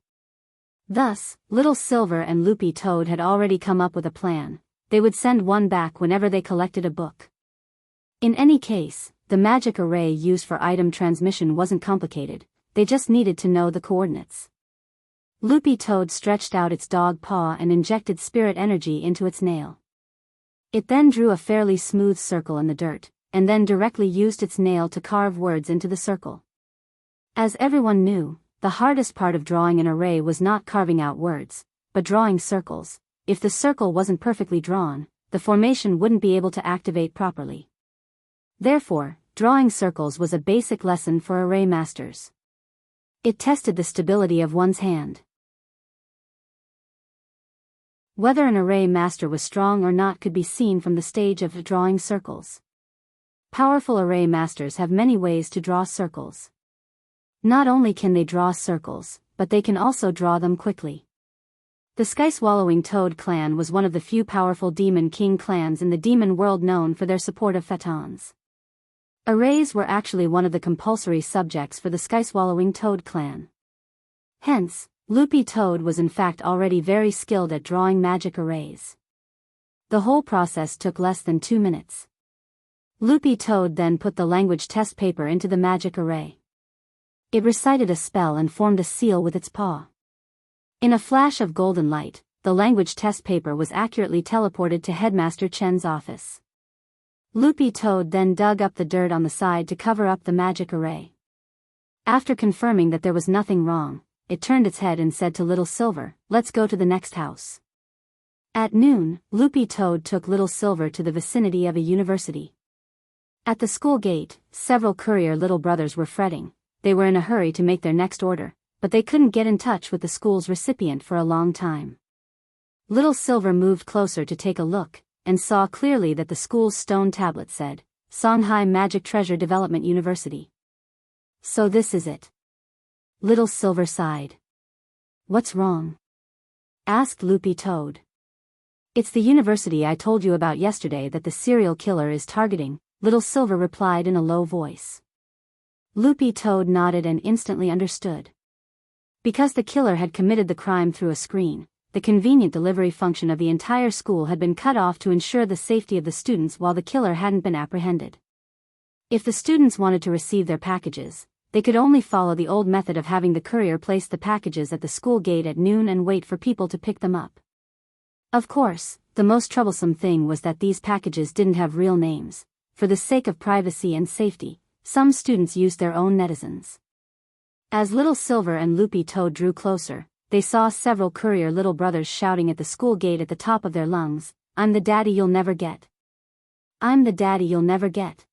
Thus, Little Silver and Loopy Toad had already come up with a plan. They would send one back whenever they collected a book. In any case, the magic array used for item transmission wasn't complicated, they just needed to know the coordinates. Loopy Toad stretched out its dog paw and injected spirit energy into its nail. It then drew a fairly smooth circle in the dirt, and then directly used its nail to carve words into the circle. As everyone knew, the hardest part of drawing an array was not carving out words, but drawing circles. If the circle wasn't perfectly drawn, the formation wouldn't be able to activate properly. Therefore, drawing circles was a basic lesson for array masters. It tested the stability of one's hand. Whether an array master was strong or not could be seen from the stage of drawing circles. Powerful array masters have many ways to draw circles. Not only can they draw circles, but they can also draw them quickly. The Sky-Swallowing Toad clan was one of the few powerful Demon King clans in the demon world known for their support of photons. Arrays were actually one of the compulsory subjects for the Sky-Swallowing Toad clan. Hence, Loopy Toad was in fact already very skilled at drawing magic arrays. The whole process took less than 2 minutes. Loopy Toad then put the language test paper into the magic array. It recited a spell and formed a seal with its paw. In a flash of golden light, the language test paper was accurately teleported to Headmaster Chen's office. Loopy Toad then dug up the dirt on the side to cover up the magic array. After confirming that there was nothing wrong, it turned its head and said to Little Silver, "Let's go to the next house." At noon, Loopy Toad took Little Silver to the vicinity of a university. At the school gate, several courier little brothers were fretting. They were in a hurry to make their next order, but they couldn't get in touch with the school's recipient for a long time. Little Silver moved closer to take a look, and saw clearly that the school's stone tablet said, Songhai Magic Treasure Development University. So this is it. Little Silver sighed. "What's wrong?" asked Loopy Toad. "It's the university I told you about yesterday that the serial killer is targeting," Little Silver replied in a low voice. Loopy Toad nodded and instantly understood. Because the killer had committed the crime through a screen, the convenient delivery function of the entire school had been cut off to ensure the safety of the students while the killer hadn't been apprehended. If the students wanted to receive their packages, they could only follow the old method of having the courier place the packages at the school gate at noon and wait for people to pick them up. Of course, the most troublesome thing was that these packages didn't have real names. For the sake of privacy and safety, some students used their own netizens. As Little Silver and Loopy Toad drew closer, they saw several courier little brothers shouting at the school gate at the top of their lungs, "I'm the daddy you'll never get. I'm the daddy you'll never get.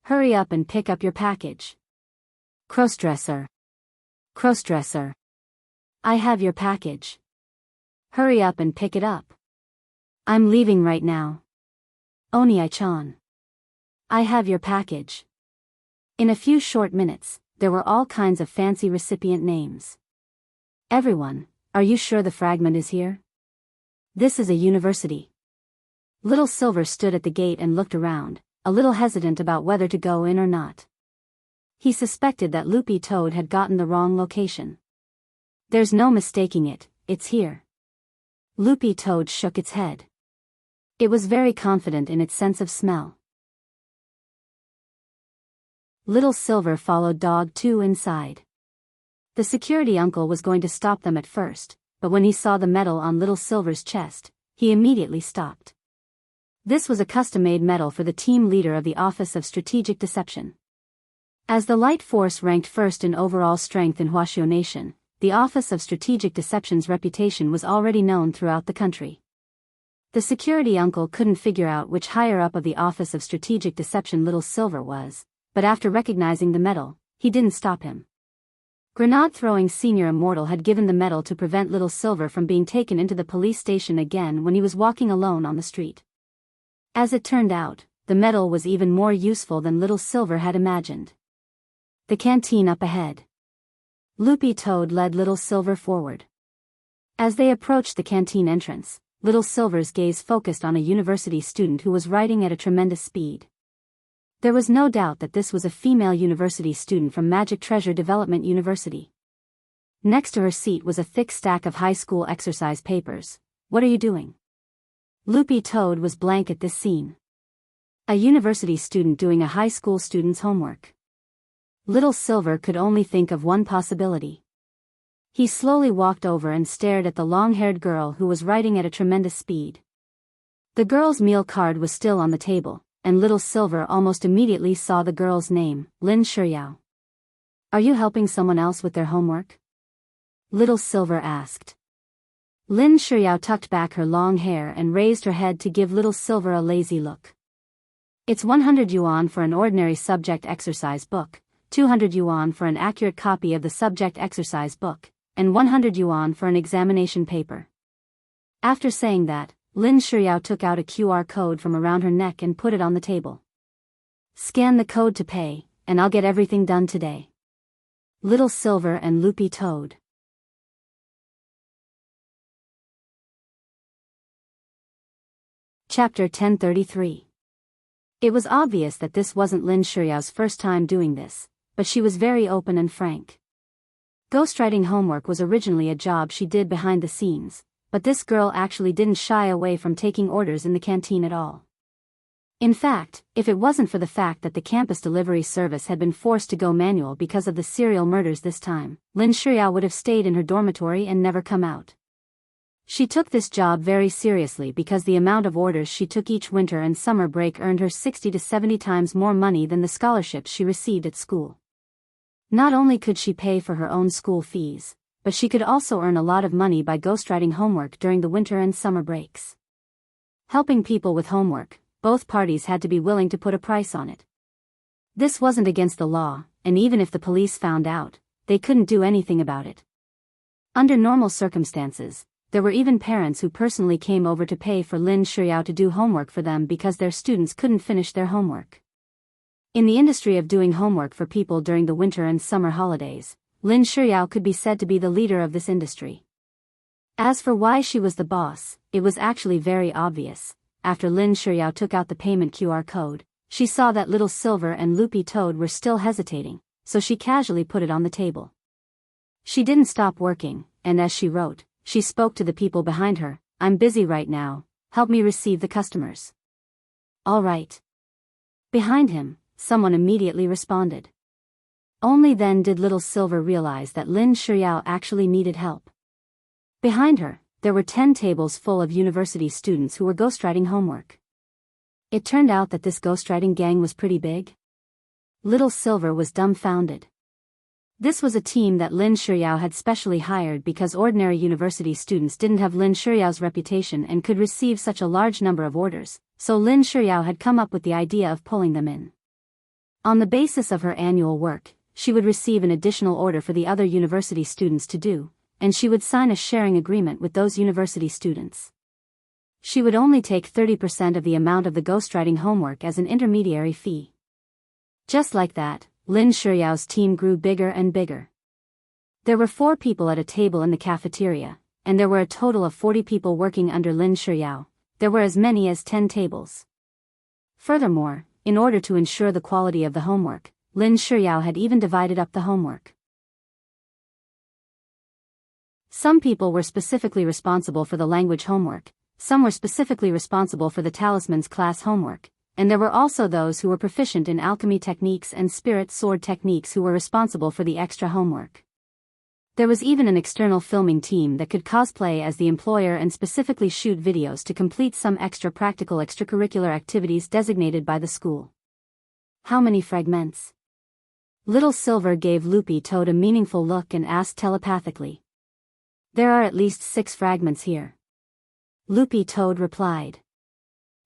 Hurry up and pick up your package. Crossdresser. Crossdresser. I have your package. Hurry up and pick it up. I'm leaving right now. Oni-chan. I have your package." In a few short minutes, there were all kinds of fancy recipient names. "Everyone, are you sure the fragment is here? This is a university." Little Silver stood at the gate and looked around, a little hesitant about whether to go in or not. He suspected that Loopy Toad had gotten the wrong location. "There's no mistaking it, it's here." Loopy Toad shook its head. It was very confident in its sense of smell. Little Silver followed Dog 2 inside. The security uncle was going to stop them at first, but when he saw the medal on Little Silver's chest, he immediately stopped. This was a custom-made medal for the team leader of the Office of Strategic Deception. As the Light Force ranked first in overall strength in Huaxiao Nation, the Office of Strategic Deception's reputation was already known throughout the country. The security uncle couldn't figure out which higher up of the Office of Strategic Deception Little Silver was, but after recognizing the medal, he didn't stop him. Grenade-throwing Senior Immortal had given the medal to prevent Little Silver from being taken into the police station again when he was walking alone on the street. As it turned out, the medal was even more useful than Little Silver had imagined. The canteen up ahead. Loopy Toad led Little Silver forward. As they approached the canteen entrance, Little Silver's gaze focused on a university student who was writing at a tremendous speed. There was no doubt that this was a female university student from Magic Treasure Development University. Next to her seat was a thick stack of high school exercise papers. "What are you doing?" Loopy Toad was blank at this scene. A university student doing a high school student's homework. Little Silver could only think of one possibility. He slowly walked over and stared at the long-haired girl who was writing at a tremendous speed. The girl's meal card was still on the table, and Little Silver almost immediately saw the girl's name, Lin Shuyao. "Are you helping someone else with their homework?" Little Silver asked. Lin Shuyao tucked back her long hair and raised her head to give Little Silver a lazy look. "It's 100 yuan for an ordinary subject exercise book, 200 yuan for an accurate copy of the subject exercise book, and 100 yuan for an examination paper." After saying that, Lin Shuyao took out a QR code from around her neck and put it on the table. "Scan the code to pay, and I'll get everything done today." Little Silver and Loopy Toad. Chapter 1033. It was obvious that this wasn't Lin Shuyao's first time doing this, but she was very open and frank. Ghostwriting homework was originally a job she did behind the scenes, but this girl actually didn't shy away from taking orders in the canteen at all. In fact, if it wasn't for the fact that the campus delivery service had been forced to go manual because of the serial murders this time, Lin Shuyao would have stayed in her dormitory and never come out. She took this job very seriously because the amount of orders she took each winter and summer break earned her 60 to 70 times more money than the scholarships she received at school. Not only could she pay for her own school fees, but she could also earn a lot of money by ghostwriting homework during the winter and summer breaks. Helping people with homework, both parties had to be willing to put a price on it. This wasn't against the law, and even if the police found out, they couldn't do anything about it. Under normal circumstances, there were even parents who personally came over to pay for Lin Shuyao to do homework for them because their students couldn't finish their homework. In the industry of doing homework for people during the winter and summer holidays, Lin Shuyao could be said to be the leader of this industry. As for why she was the boss, it was actually very obvious. After Lin Shuyao took out the payment QR code, she saw that Little Silver and Loopy Toad were still hesitating, so she casually put it on the table. She didn't stop working, and as she wrote, she spoke to the people behind her. "I'm busy right now, help me receive the customers." "All right." Behind him, someone immediately responded. Only then did Little Silver realize that Lin Shuyao actually needed help. Behind her, there were 10 tables full of university students who were ghostwriting homework. It turned out that this ghostwriting gang was pretty big. Little Silver was dumbfounded. This was a team that Lin Shuyao had specially hired because ordinary university students didn't have Lin Shuyao's reputation and could receive such a large number of orders, so Lin Shuyao had come up with the idea of pulling them in. On the basis of her annual work, she would receive an additional order for the other university students to do, and she would sign a sharing agreement with those university students. She would only take 30% of the amount of the ghostwriting homework as an intermediary fee. Just like that, Lin Shuyao's team grew bigger and bigger. There were 4 people at a table in the cafeteria, and there were a total of 40 people working under Lin Shuyao. There were as many as 10 tables. Furthermore, in order to ensure the quality of the homework, Lin Shuyao had even divided up the homework. Some people were specifically responsible for the language homework, some were specifically responsible for the talisman's class homework, and there were also those who were proficient in alchemy techniques and spirit sword techniques who were responsible for the extra homework. There was even an external filming team that could cosplay as the employer and specifically shoot videos to complete some extra practical extracurricular activities designated by the school. How many fragments? Little Silver gave Loopy Toad a meaningful look and asked telepathically. "There are at least 6 fragments here." Loopy Toad replied.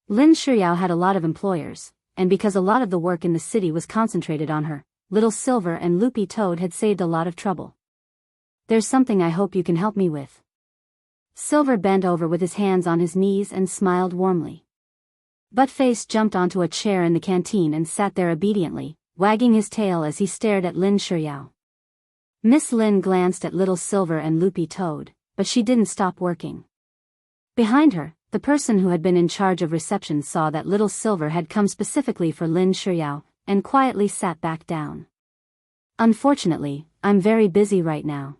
Lin Shuyao had a lot of employers, and because a lot of the work in the city was concentrated on her, Little Silver and Loopy Toad had saved a lot of trouble. "There's something I hope you can help me with." Silver bent over with his hands on his knees and smiled warmly. Buttface jumped onto a chair in the canteen and sat there obediently, wagging his tail as he stared at Lin Shuyao. Miss Lin glanced at Little Silver and Loopy Toad, but she didn't stop working. Behind her, the person who had been in charge of reception saw that little Silver had come specifically for Lin Shuyao, and quietly sat back down. Unfortunately, I'm very busy right now.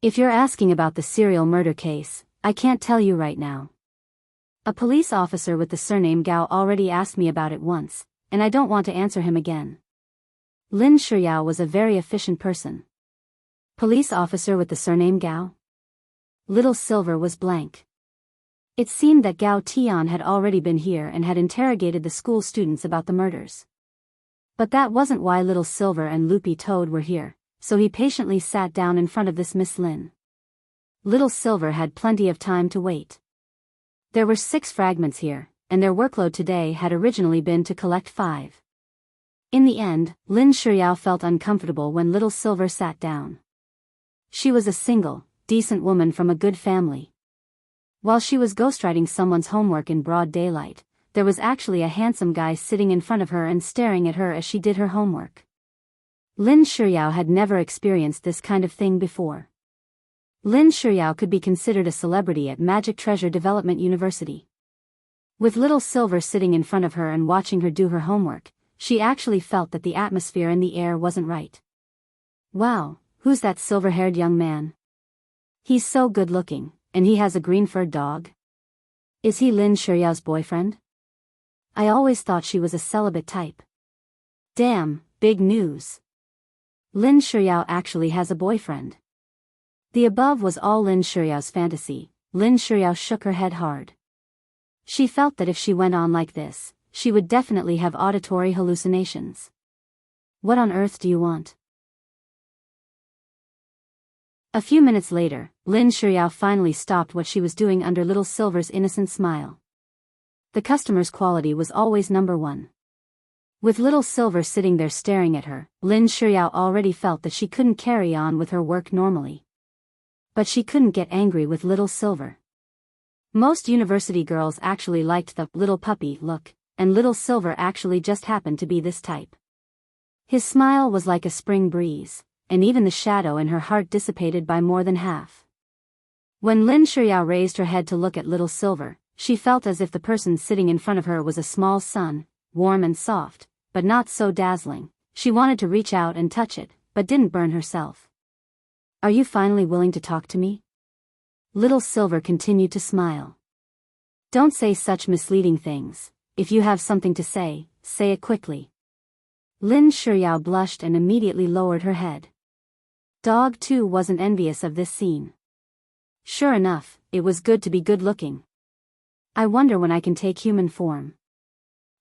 If you're asking about the serial murder case, I can't tell you right now. A police officer with the surname Gao already asked me about it once, and I don't want to answer him again. Lin Shuyao was a very efficient person. Police officer with the surname Gao? Little Silver was blank. It seemed that Gao Tian had already been here and had interrogated the school students about the murders. But that wasn't why Little Silver and Loopy Toad were here, so he patiently sat down in front of this Miss Lin. Little Silver had plenty of time to wait. There were 6 fragments here, and their workload today had originally been to collect 5. In the end, Lin Shuyao felt uncomfortable when Little Silver sat down. She was a single, decent woman from a good family. While she was ghostwriting someone's homework in broad daylight, there was actually a handsome guy sitting in front of her and staring at her as she did her homework. Lin Shuyao had never experienced this kind of thing before. Lin Shuyao could be considered a celebrity at Magic Treasure Development University. With Little Silver sitting in front of her and watching her do her homework, she actually felt that the atmosphere in the air wasn't right. Wow, who's that silver-haired young man? He's so good-looking, and he has a green-furred dog. Is he Lin Shuyao's boyfriend? I always thought she was a celibate type. Damn, big news. Lin Shuyao actually has a boyfriend. The above was all Lin Shuyao's fantasy. Lin Shuyao shook her head hard. She felt that if she went on like this, she would definitely have auditory hallucinations. What on earth do you want? A few minutes later, Lin Shuyao finally stopped what she was doing under Little Silver's innocent smile. The customer's quality was always number one. With Little Silver sitting there staring at her, Lin Shuyao already felt that she couldn't carry on with her work normally. But she couldn't get angry with Little Silver. Most university girls actually liked the little puppy look, and Little Silver actually just happened to be this type. His smile was like a spring breeze, and even the shadow in her heart dissipated by more than half. When Lin Shuyao raised her head to look at Little Silver, she felt as if the person sitting in front of her was a small sun, warm and soft, but not so dazzling. She wanted to reach out and touch it, but didn't burn herself. Are you finally willing to talk to me? Little Silver continued to smile. Don't say such misleading things. If you have something to say it quickly. Lin Shuyao blushed and immediately lowered her head. Dog too wasn't envious of this scene. Sure enough, it was good to be good-looking. I wonder when I can take human form.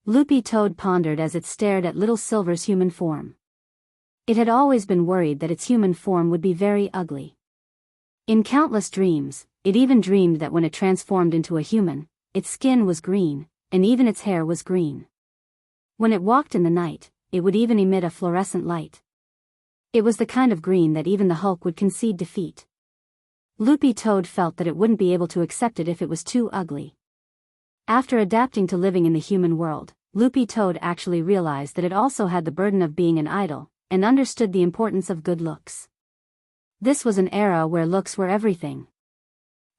Loopy Toad pondered as it stared at Little Silver's human form. It had always been worried that its human form would be very ugly. In countless dreams, it even dreamed that when it transformed into a human, its skin was green, and even its hair was green. When it walked in the night, it would even emit a fluorescent light. It was the kind of green that even the Hulk would concede defeat. Loopy Toad felt that it wouldn't be able to accept it if it was too ugly. After adapting to living in the human world, Loopy Toad actually realized that it also had the burden of being an idol, and understood the importance of good looks. This was an era where looks were everything.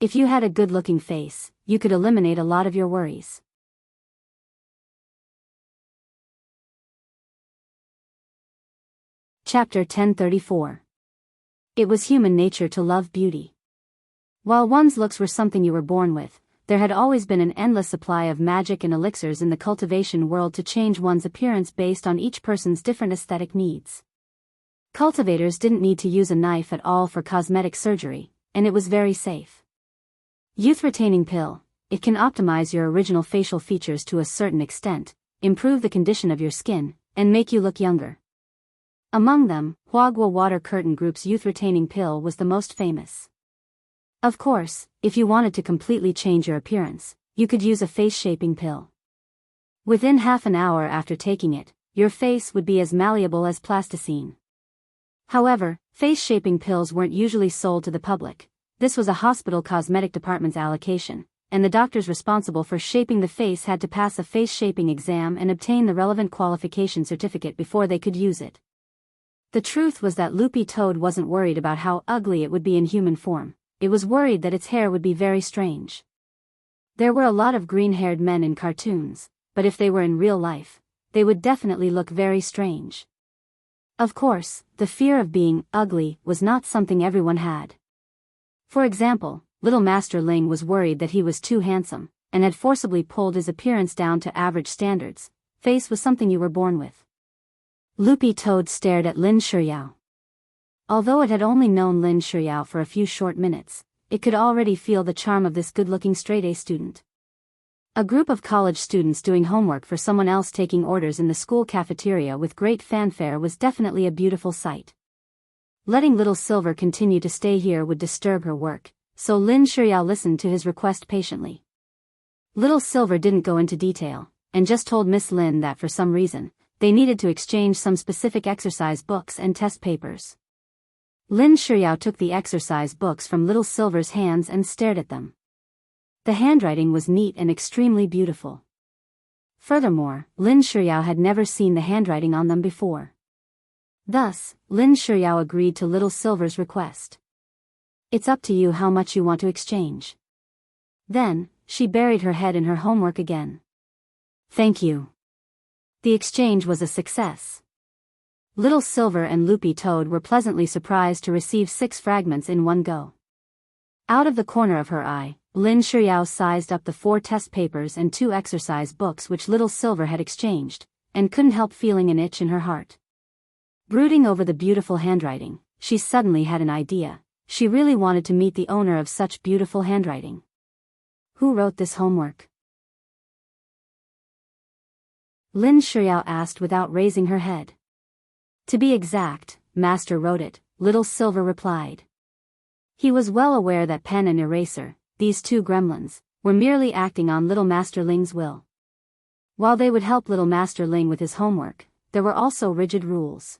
If you had a good-looking face, you could eliminate a lot of your worries. Chapter 1034. It was human nature to love beauty. While one's looks were something you were born with, there had always been an endless supply of magic and elixirs in the cultivation world to change one's appearance based on each person's different aesthetic needs. Cultivators didn't need to use a knife at all for cosmetic surgery, and it was very safe. Youth-retaining pill. It can optimize your original facial features to a certain extent, improve the condition of your skin, and make you look younger. Among them, Huagua Water Curtain Group's youth-retaining pill was the most famous. Of course, if you wanted to completely change your appearance, you could use a face-shaping pill. Within half an hour after taking it, your face would be as malleable as plasticine. However, face-shaping pills weren't usually sold to the public. This was a hospital cosmetic department's allocation, and the doctors responsible for shaping the face had to pass a face-shaping exam and obtain the relevant qualification certificate before they could use it. The truth was that Loopy Toad wasn't worried about how ugly it would be in human form. It was worried that its hair would be very strange. There were a lot of green-haired men in cartoons, but if they were in real life, they would definitely look very strange. Of course, the fear of being ugly was not something everyone had. For example, little Master Ling was worried that he was too handsome, and had forcibly pulled his appearance down to average standards. Face was something you were born with. Loopy Toad stared at Lin Shuyao. Although it had only known Lin Shuyao for a few short minutes, it could already feel the charm of this good-looking straight-A student. A group of college students doing homework for someone else taking orders in the school cafeteria with great fanfare was definitely a beautiful sight. Letting little Silver continue to stay here would disturb her work, so Lin Shuyao listened to his request patiently. Little Silver didn't go into detail, and just told Miss Lin that for some reason, they needed to exchange some specific exercise books and test papers. Lin Shuyao took the exercise books from little Silver's hands and stared at them. The handwriting was neat and extremely beautiful. Furthermore, Lin Shuyao had never seen the handwriting on them before. Thus, Lin Shuyao agreed to little Silver's request. It's up to you how much you want to exchange. Then, she buried her head in her homework again. Thank you. The exchange was a success. Little Silver and Loopy Toad were pleasantly surprised to receive 6 fragments in one go. Out of the corner of her eye, Lin Shuyao sized up the 4 test papers and 2 exercise books which Little Silver had exchanged, and couldn't help feeling an itch in her heart. Brooding over the beautiful handwriting, she suddenly had an idea. She really wanted to meet the owner of such beautiful handwriting. Who wrote this homework? Lin Shuyao asked without raising her head. To be exact, Master wrote it, Little Silver replied. He was well aware that pen and eraser, these 2 gremlins, were merely acting on little Master Ling's will. While they would help little Master Ling with his homework, there were also rigid rules.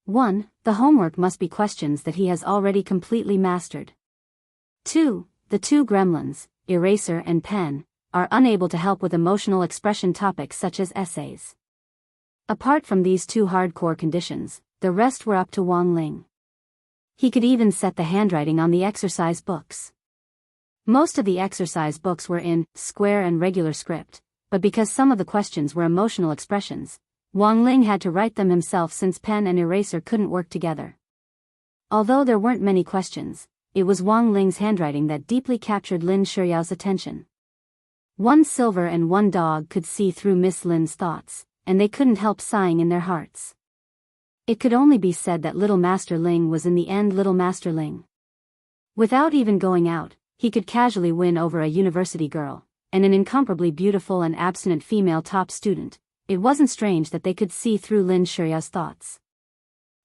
1. The homework must be questions that he has already completely mastered. 2. The 2 gremlins, eraser and pen, are unable to help with emotional expression topics such as essays. Apart from these 2 hardcore conditions, the rest were up to Wang Ling. He could even set the handwriting on the exercise books. Most of the exercise books were in square and regular script, but because some of the questions were emotional expressions, Wang Ling had to write them himself since pen and eraser couldn't work together. Although there weren't many questions, it was Wang Ling's handwriting that deeply captured Lin Shuyao's attention. 1 Silver and 1 Dog could see through Miss Lin's thoughts, and they couldn't help sighing in their hearts. It could only be said that little Master Ling was in the end little Master Ling. Without even going out, he could casually win over a university girl, and an incomparably beautiful and abstinent female top student. It wasn't strange that they could see through Lin Shuyao's thoughts.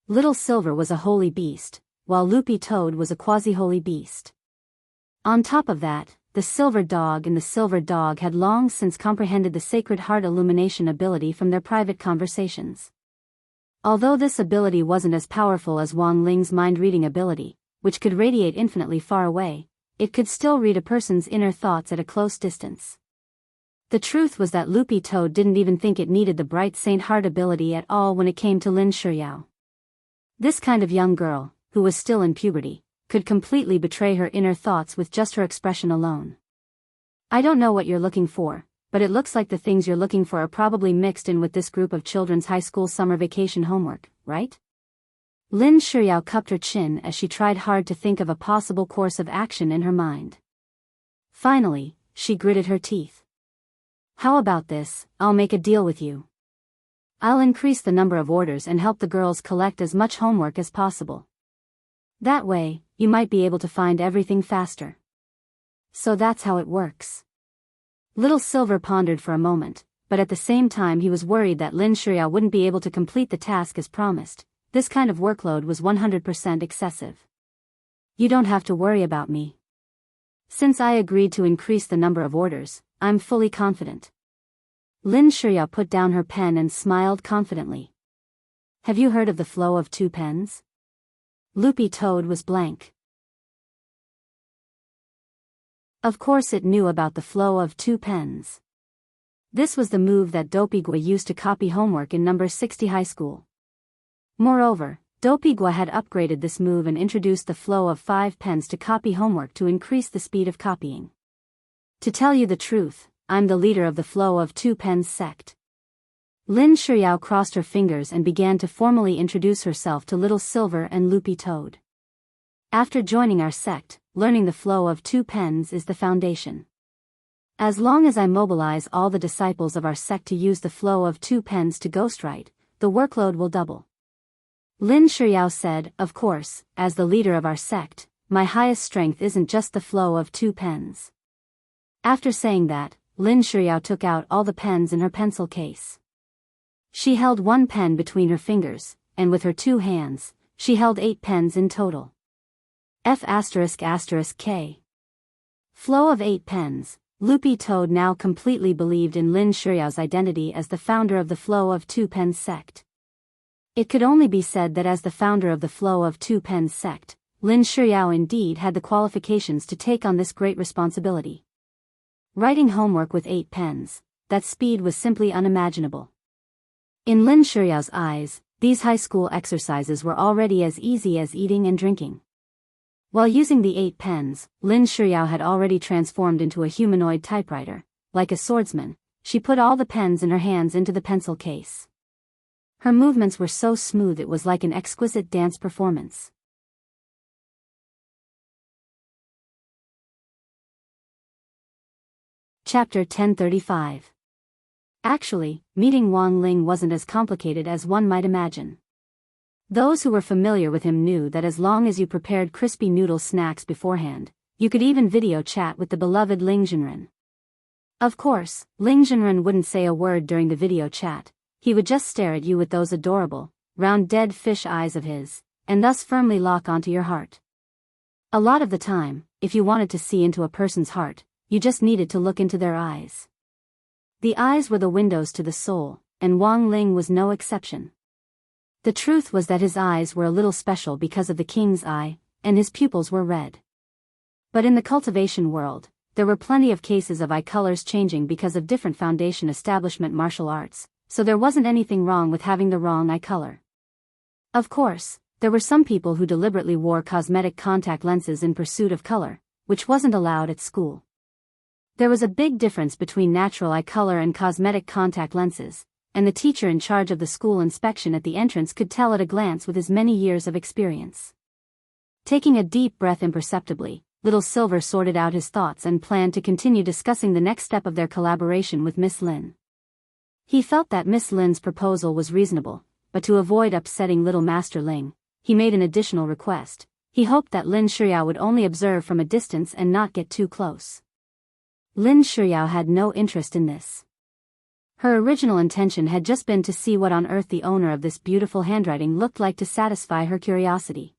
Little Silver was a holy beast, while Loopy Toad was a quasi-holy beast. On top of that, the Silver Dog and the Silver Dog had long since comprehended the Sacred Heart illumination ability from their private conversations. Although this ability wasn't as powerful as Wang Ling's mind-reading ability, which could radiate infinitely far away, it could still read a person's inner thoughts at a close distance. The truth was that Loopy Toad didn't even think it needed the Bright Saint Heart ability at all when it came to Lin Shuyao. This kind of young girl, who was still in puberty, could completely betray her inner thoughts with just her expression alone. I don't know what you're looking for, but it looks like the things you're looking for are probably mixed in with this group of children's high school summer vacation homework, right? Lin Shuyao cupped her chin as she tried hard to think of a possible course of action in her mind. Finally, she gritted her teeth. How about this? I'll make a deal with you. I'll increase the number of orders and help the girls collect as much homework as possible. That way, you might be able to find everything faster. So that's how it works. Little Silver pondered for a moment, but at the same time he was worried that Lin Shuyao wouldn't be able to complete the task as promised. This kind of workload was 100% excessive. You don't have to worry about me. Since I agreed to increase the number of orders, I'm fully confident. Lin Shuyao put down her pen and smiled confidently. Have you heard of the flow of 2 pens? Loopy Toad was blank. Of course it knew about the flow of 2 pens. This was the move that Dopigua used to copy homework in number 60 high school. Moreover, Dopigua had upgraded this move and introduced the flow of 5 pens to copy homework to increase the speed of copying. To tell you the truth, I'm the leader of the Flow of Two Pens sect. Lin Shiryao crossed her fingers and began to formally introduce herself to Little Silver and Loopy Toad. After joining our sect, learning the Flow of Two Pens is the foundation. As long as I mobilize all the disciples of our sect to use the Flow of Two Pens to ghostwrite, the workload will double. Lin Shiryao said, of course, as the leader of our sect, my highest strength isn't just the Flow of Two Pens. After saying that, Lin Shiryao took out all the pens in her pencil case. She held one pen between her fingers, and with her two hands, she held 8 pens in total. F***K. Flow of 8 pens. Loopy Toad now completely believed in Lin Shiryao's identity as the founder of the Flow of Two Pens sect. It could only be said that as the founder of the Flow of Two Pens sect, Lin Shiryao indeed had the qualifications to take on this great responsibility. Writing homework with 8 pens, that speed was simply unimaginable. In Lin Shiryao's eyes, these high school exercises were already as easy as eating and drinking. While using the 8 pens, Lin Shiryao had already transformed into a humanoid typewriter. Like a swordsman, she put all the pens in her hands into the pencil case. Her movements were so smooth it was like an exquisite dance performance. Chapter 1035. Actually, meeting Wang Ling wasn't as complicated as one might imagine. Those who were familiar with him knew that as long as you prepared crispy noodle snacks beforehand, you could even video chat with the beloved Ling Zhenren. Of course, Ling Zhenren wouldn't say a word during the video chat. He would just stare at you with those adorable, round dead fish eyes of his, and thus firmly lock onto your heart. A lot of the time, if you wanted to see into a person's heart, you just needed to look into their eyes. The eyes were the windows to the soul, and Wang Ling was no exception. The truth was that his eyes were a little special because of the king's eye, and his pupils were red. But in the cultivation world, there were plenty of cases of eye colors changing because of different foundation establishment martial arts, so there wasn't anything wrong with having the wrong eye color. Of course, there were some people who deliberately wore cosmetic contact lenses in pursuit of color, which wasn't allowed at school. There was a big difference between natural eye color and cosmetic contact lenses, and the teacher in charge of the school inspection at the entrance could tell at a glance with his many years of experience. Taking a deep breath imperceptibly, Little Silver sorted out his thoughts and planned to continue discussing the next step of their collaboration with Miss Lin. He felt that Miss Lin's proposal was reasonable, but to avoid upsetting Little Master Ling, he made an additional request. He hoped that Lin Shiryao would only observe from a distance and not get too close. Lin Shiryao had no interest in this. Her original intention had just been to see what on earth the owner of this beautiful handwriting looked like to satisfy her curiosity.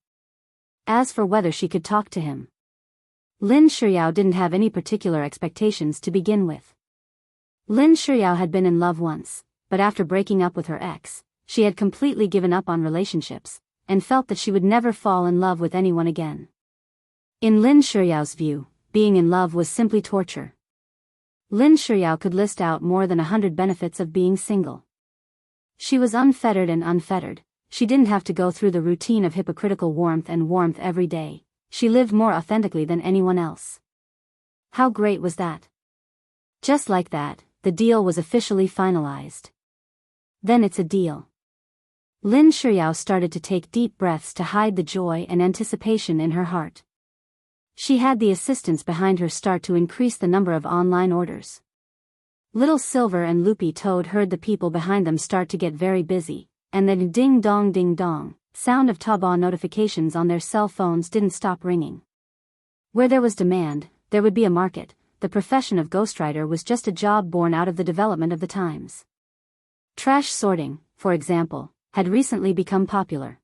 As for whether she could talk to him, Lin Shiryao didn't have any particular expectations to begin with. Lin Shiryao had been in love once, but after breaking up with her ex, she had completely given up on relationships, and felt that she would never fall in love with anyone again. In Lin Shiryao's view, being in love was simply torture. Lin Shiryao could list out more than 100 benefits of being single. She was unfettered and unfettered. She didn't have to go through the routine of hypocritical warmth every day. She lived more authentically than anyone else. How great was that? Just like that, the deal was officially finalized. Then it's a deal. Lin Shiryao started to take deep breaths to hide the joy and anticipation in her heart. She had the assistants behind her start to increase the number of online orders. Little Silver and Loopy Toad heard the people behind them start to get very busy, and the ding dong sound of Taobao notifications on their cell phones didn't stop ringing. Where there was demand, there would be a market. The profession of ghostwriter was just a job born out of the development of the times. Trash sorting, for example, had recently become popular.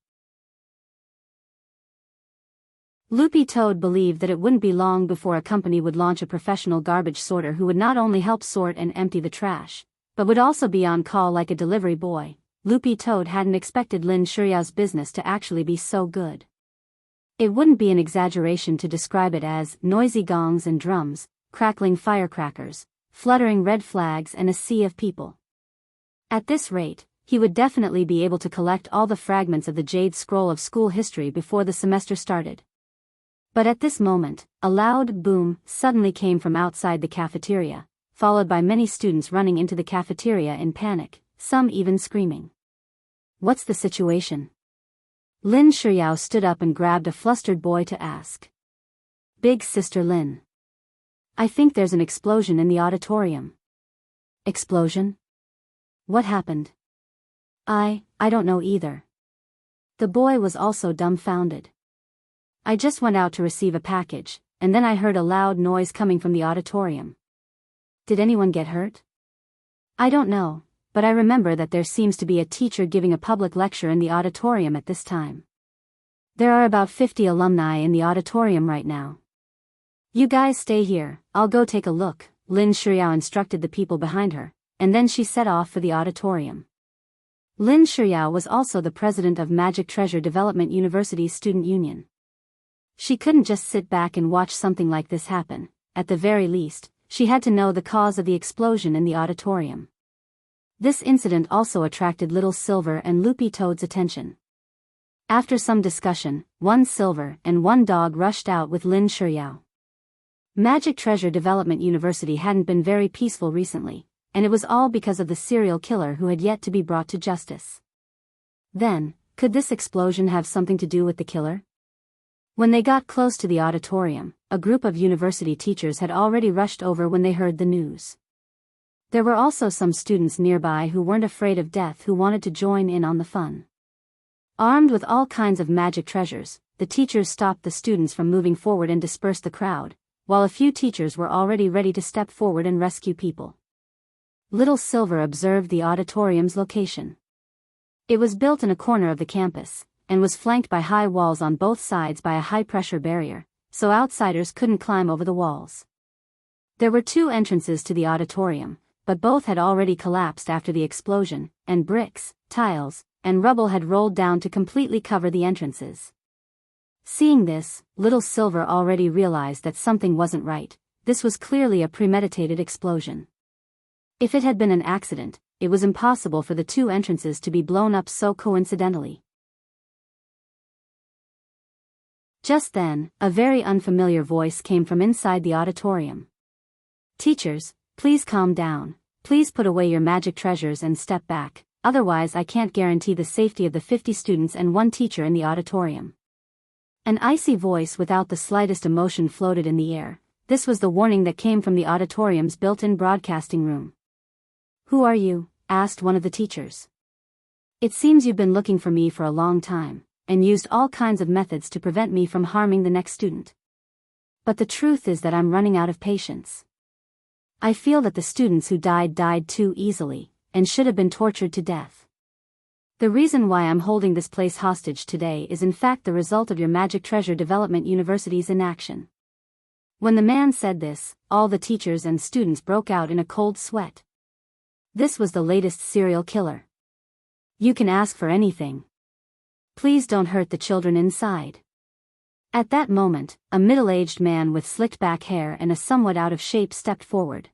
Loopy Toad believed that it wouldn't be long before a company would launch a professional garbage sorter who would not only help sort and empty the trash, but would also be on call like a delivery boy. Loopy Toad hadn't expected Lin Shiryao's business to actually be so good. It wouldn't be an exaggeration to describe it as noisy gongs and drums, crackling firecrackers, fluttering red flags and a sea of people. At this rate, he would definitely be able to collect all the fragments of the Jade Scroll of school history before the semester started. But at this moment, a loud boom suddenly came from outside the cafeteria, followed by many students running into the cafeteria in panic, some even screaming. "What's the situation?" Lin Shuyao stood up and grabbed a flustered boy to ask. "Big Sister Lin. I think there's an explosion in the auditorium." "Explosion? What happened?" I don't know either." The boy was also dumbfounded. "I just went out to receive a package, and then I heard a loud noise coming from the auditorium." "Did anyone get hurt?" "I don't know, but I remember that there seems to be a teacher giving a public lecture in the auditorium at this time. There are about 50 alumni in the auditorium right now. You guys stay here, I'll go take a look," Lin Shuyao instructed the people behind her, and then she set off for the auditorium. Lin Shuyao was also the president of Magic Treasure Development University's student union. She couldn't just sit back and watch something like this happen. At the very least, she had to know the cause of the explosion in the auditorium. This incident also attracted Little Silver and Loopy Toad's attention. After some discussion, one Silver and one Dog rushed out with Lin Shuyao. Magic Treasure Development University hadn't been very peaceful recently, and it was all because of the serial killer who had yet to be brought to justice. Then, could this explosion have something to do with the killer? When they got close to the auditorium, a group of university teachers had already rushed over when they heard the news. There were also some students nearby who weren't afraid of death who wanted to join in on the fun. Armed with all kinds of magic treasures, the teachers stopped the students from moving forward and dispersed the crowd, while a few teachers were already ready to step forward and rescue people. Little Silver observed the auditorium's location. It was built in a corner of the campus, and was flanked by high walls on both sides by a high-pressure barrier, so outsiders couldn't climb over the walls. There were 2 entrances to the auditorium, but both had already collapsed after the explosion, and bricks, tiles, and rubble had rolled down to completely cover the entrances. Seeing this, Little Silver already realized that something wasn't right. This was clearly a premeditated explosion. If it had been an accident, it was impossible for the 2 entrances to be blown up so coincidentally. Just then, a very unfamiliar voice came from inside the auditorium. "Teachers, please calm down. Please put away your magic treasures and step back, otherwise I can't guarantee the safety of the 50 students and 1 teacher in the auditorium." An icy voice without the slightest emotion floated in the air. This was the warning that came from the auditorium's built-in broadcasting room. "Who are you?" asked one of the teachers. "It seems you've been looking for me for a long time, and used all kinds of methods to prevent me from harming the next student. But the truth is that I'm running out of patience. I feel that the students who died too easily, and should have been tortured to death. The reason why I'm holding this place hostage today is in fact the result of your Magic Treasure Development University's inaction." When the man said this, all the teachers and students broke out in a cold sweat. This was the latest serial killer. "You can ask for anything. Please don't hurt the children inside." At that moment, a middle-aged man with slicked back hair and a somewhat out-of-shape stepped forward.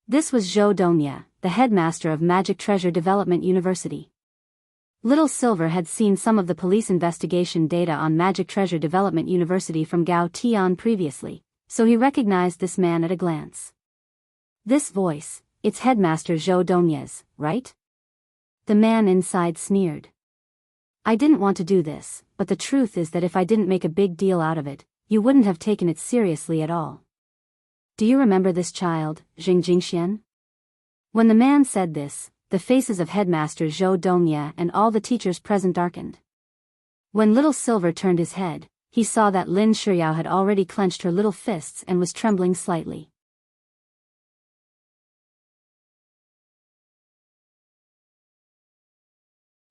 This was Zhou Donya, the headmaster of Magic Treasure Development University. Little Silver had seen some of the police investigation data on Magic Treasure Development University from Gao Tian previously, so he recognized this man at a glance. This voice, it's Headmaster Zhou Donya's, right? The man inside sneered. "I didn't want to do this, but the truth is that if I didn't make a big deal out of it, you wouldn't have taken it seriously at all. Do you remember this child, Jing Jingxian?" When the man said this, the faces of Headmaster Zhou Donya and all the teachers present darkened. When Little Silver turned his head, he saw that Lin Shuyao had already clenched her little fists and was trembling slightly.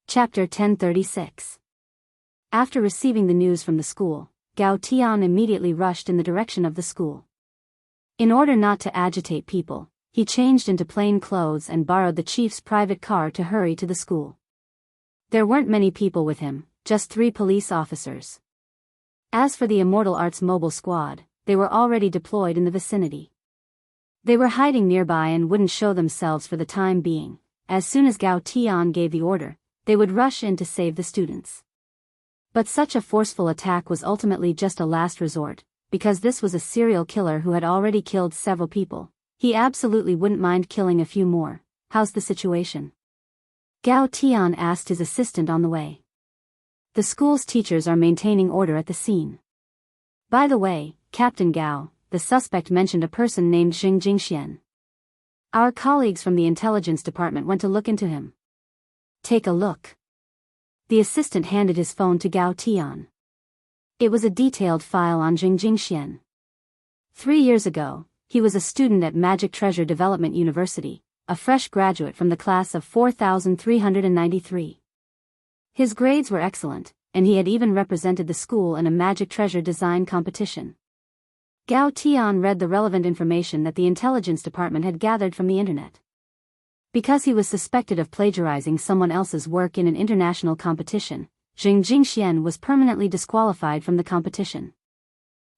Chapter 1036. After receiving the news from the school, Gao Tian immediately rushed in the direction of the school. In order not to agitate people, he changed into plain clothes and borrowed the chief's private car to hurry to the school. There weren't many people with him, just 3 police officers. As for the Immortal Arts mobile squad, they were already deployed in the vicinity. They were hiding nearby and wouldn't show themselves for the time being. As soon as Gao Tian gave the order, they would rush in to save the students. But such a forceful attack was ultimately just a last resort, because this was a serial killer who had already killed several people. He absolutely wouldn't mind killing a few more. How's the situation? Gao Tian asked his assistant on the way. The school's teachers are maintaining order at the scene. By the way, Captain Gao, the suspect mentioned a person named Xing Jingxian. Our colleagues from the intelligence department went to look into him. Take a look. The assistant handed his phone to Gao Tian. It was a detailed file on Xing Jingxian. 3 years ago, he was a student at Magic Treasure Development University, a fresh graduate from the class of 4,393. His grades were excellent, and he had even represented the school in a Magic Treasure design competition. Gao Tian read the relevant information that the intelligence department had gathered from the internet. Because he was suspected of plagiarizing someone else's work in an international competition, Xing Jingxian was permanently disqualified from the competition.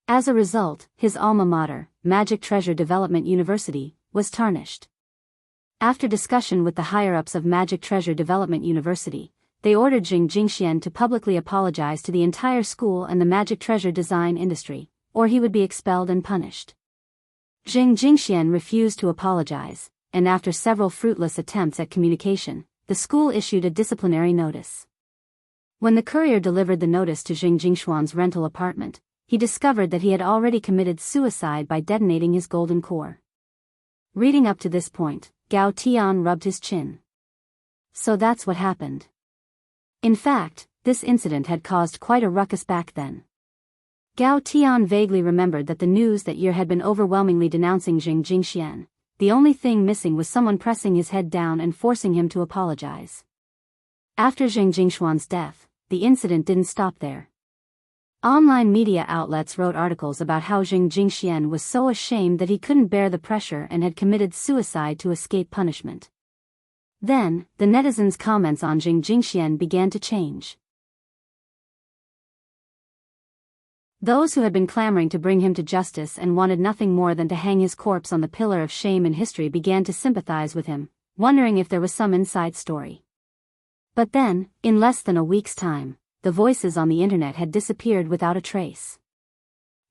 As a result, his alma mater, Magic Treasure Development University, was tarnished. After discussion with the higher-ups of Magic Treasure Development University, they ordered Xing Jingxian to publicly apologize to the entire school and the Magic Treasure design industry, or he would be expelled and punished. Xing Jingxian refused to apologize, and after several fruitless attempts at communication, the school issued a disciplinary notice. When the courier delivered the notice to Xing Jingxian's rental apartment, he discovered that he had already committed suicide by detonating his golden core. Reading up to this point, Gao Tian rubbed his chin. So that's what happened. In fact, this incident had caused quite a ruckus back then. Gao Tian vaguely remembered that the news that year had been overwhelmingly denouncing Xing Jingxian. The only thing missing was someone pressing his head down and forcing him to apologize. After Xing Jingxian's death, the incident didn't stop there. Online media outlets wrote articles about how Xing Jingxian was so ashamed that he couldn't bear the pressure and had committed suicide to escape punishment. Then, the netizens' comments on Xing Jingxian began to change. Those who had been clamoring to bring him to justice and wanted nothing more than to hang his corpse on the pillar of shame in history began to sympathize with him, wondering if there was some inside story. But then, in less than a week's time, the voices on the internet had disappeared without a trace.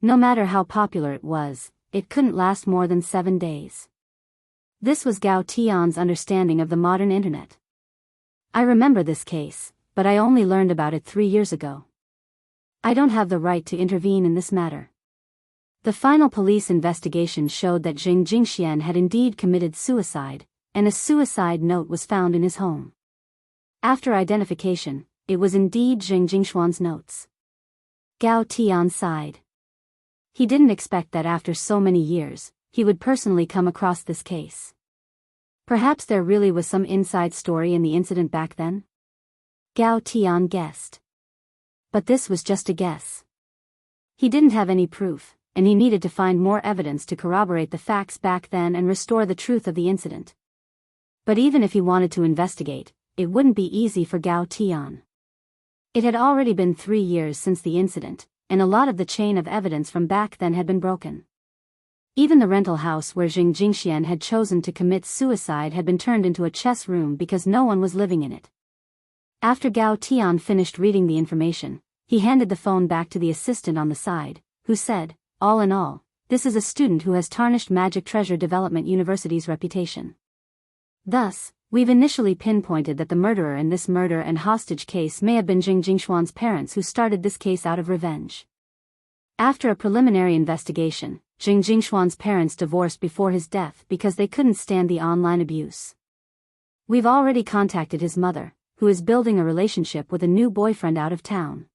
No matter how popular it was, it couldn't last more than 7 days. This was Gao Tian's understanding of the modern internet. I remember this case, but I only learned about it 3 years ago. I don't have the right to intervene in this matter. The final police investigation showed that Xing Jingxian had indeed committed suicide, and a suicide note was found in his home. After identification, it was indeed Xing Jingxian's notes. Gao Tian sighed. He didn't expect that after so many years, he would personally come across this case. Perhaps there really was some inside story in the incident back then? Gao Tian guessed. But this was just a guess. He didn't have any proof, and he needed to find more evidence to corroborate the facts back then and restore the truth of the incident. But even if he wanted to investigate, it wouldn't be easy for Gao Tian. It had already been 3 years since the incident, and a lot of the chain of evidence from back then had been broken. Even the rental house where Xing Jingxian had chosen to commit suicide had been turned into a chess room because no one was living in it. After Gao Tian finished reading the information, he handed the phone back to the assistant on the side, who said, all in all, this is a student who has tarnished Magic Treasure Development University's reputation. Thus, we've initially pinpointed that the murderer in this murder and hostage case may have been Xing Jingxian's parents who started this case out of revenge. After a preliminary investigation, Xing Jingxian's parents divorced before his death because they couldn't stand the online abuse. We've already contacted his mother, who is building a relationship with a new boyfriend out of town.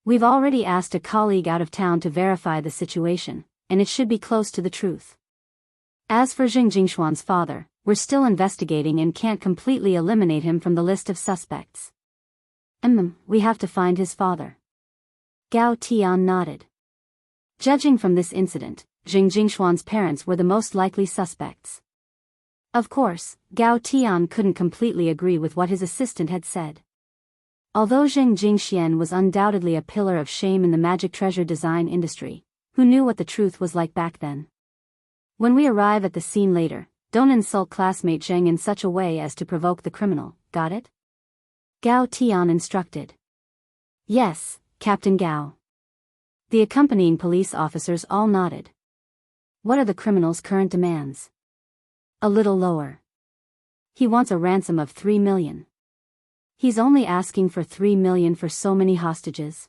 We've already asked a colleague out of town to verify the situation, and it should be close to the truth. As for Xing Jingxian's father, we're still investigating and can't completely eliminate him from the list of suspects. We have to find his father. Gao Tian nodded. Judging from this incident, Xing Jingxian's parents were the most likely suspects. Of course, Gao Tian couldn't completely agree with what his assistant had said. Although Xing Jingxian was undoubtedly a pillar of shame in the Magic Treasure design industry, who knew what the truth was like back then? When we arrive at the scene later, don't insult classmate Zheng in such a way as to provoke the criminal, got it? Gao Tian instructed. Yes, Captain Gao. The accompanying police officers all nodded. What are the criminal's current demands? A little lower. He wants a ransom of 3 million. He's only asking for 3 million for so many hostages.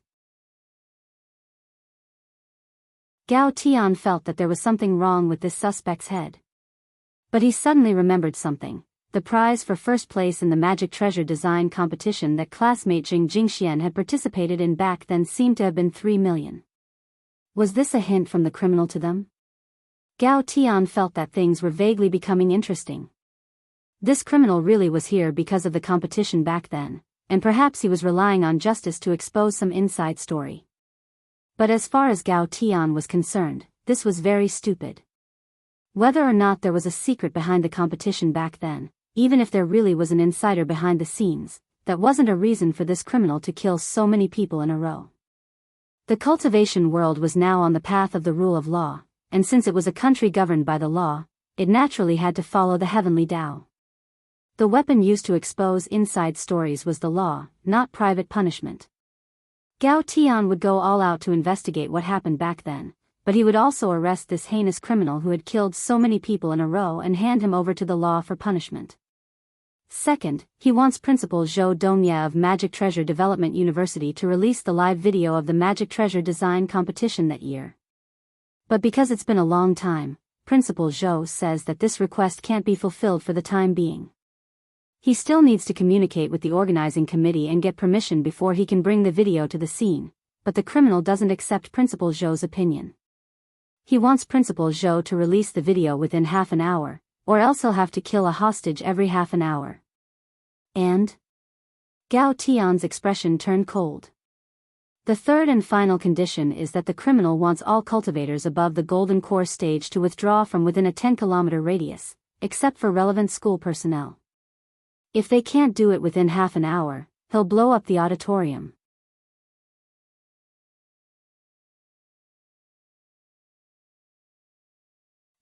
Gao Tian felt that there was something wrong with this suspect's head. But he suddenly remembered something. The prize for first place in the magic treasure design competition that classmate Jing Jingxian had participated in back then seemed to have been 3 million. Was this a hint from the criminal to them? Gao Tian felt that things were vaguely becoming interesting. This criminal really was here because of the competition back then, and perhaps he was relying on justice to expose some inside story. But as far as Gao Tian was concerned, this was very stupid. Whether or not there was a secret behind the competition back then, even if there really was an insider behind the scenes, that wasn't a reason for this criminal to kill so many people in a row. The cultivation world was now on the path of the rule of law, and since it was a country governed by the law, it naturally had to follow the heavenly Tao. The weapon used to expose inside stories was the law, not private punishment. Gao Tian would go all out to investigate what happened back then, but he would also arrest this heinous criminal who had killed so many people in a row and hand him over to the law for punishment. Second, he wants Principal Zhou Dongye of Magic Treasure Development University to release the live video of the Magic Treasure Design competition that year. But because it's been a long time, Principal Zhou says that this request can't be fulfilled for the time being. He still needs to communicate with the organizing committee and get permission before he can bring the video to the scene, but the criminal doesn't accept Principal Zhou's opinion. He wants Principal Zhou to release the video within half an hour, or else he'll have to kill a hostage every half an hour. And? Gao Tian's expression turned cold. The third and final condition is that the criminal wants all cultivators above the Golden Core stage to withdraw from within a 10-kilometer radius, except for relevant school personnel. If they can't do it within half an hour, he'll blow up the auditorium.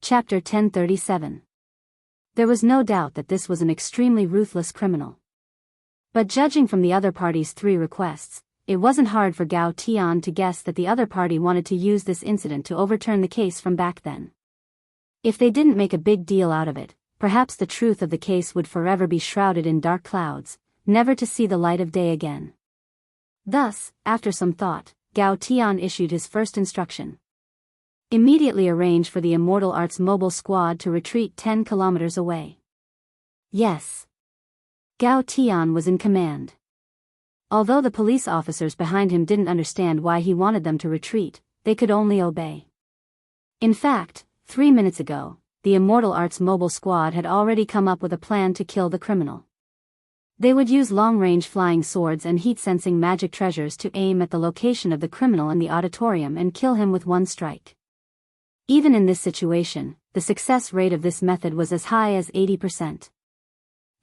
Chapter 1037. There was no doubt that this was an extremely ruthless criminal. But judging from the other party's 3 requests, it wasn't hard for Gao Tian to guess that the other party wanted to use this incident to overturn the case from back then. If they didn't make a big deal out of it, perhaps the truth of the case would forever be shrouded in dark clouds, never to see the light of day again. Thus, after some thought, Gao Tian issued his first instruction. Immediately arrange for the Immortal Arts mobile squad to retreat 10 kilometers away. Yes. Gao Tian was in command. Although the police officers behind him didn't understand why he wanted them to retreat, they could only obey. In fact, 3 minutes ago, the Immortal Arts mobile squad had already come up with a plan to kill the criminal. They would use long-range flying swords and heat-sensing magic treasures to aim at the location of the criminal in the auditorium and kill him with one strike. Even in this situation, the success rate of this method was as high as 80%.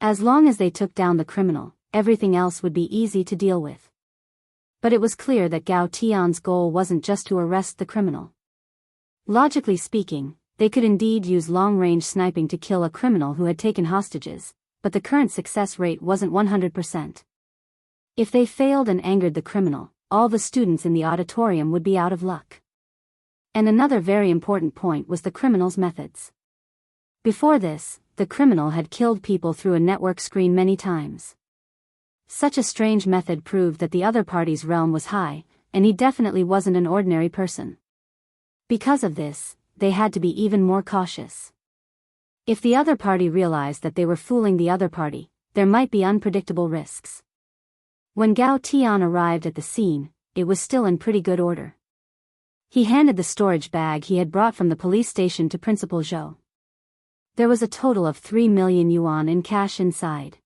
As long as they took down the criminal, everything else would be easy to deal with. But it was clear that Gao Tian's goal wasn't just to arrest the criminal. Logically speaking, they could indeed use long-range sniping to kill a criminal who had taken hostages, but the current success rate wasn't 100%. If they failed and angered the criminal, all the students in the auditorium would be out of luck. And another very important point was the criminal's methods. Before this, the criminal had killed people through a network screen many times. Such a strange method proved that the other party's realm was high, and he definitely wasn't an ordinary person. Because of this, they had to be even more cautious. If the other party realized that they were fooling the other party, there might be unpredictable risks. When Gao Tian arrived at the scene, it was still in pretty good order. He handed the storage bag he had brought from the police station to Principal Zhou. There was a total of 3 million yuan in cash inside.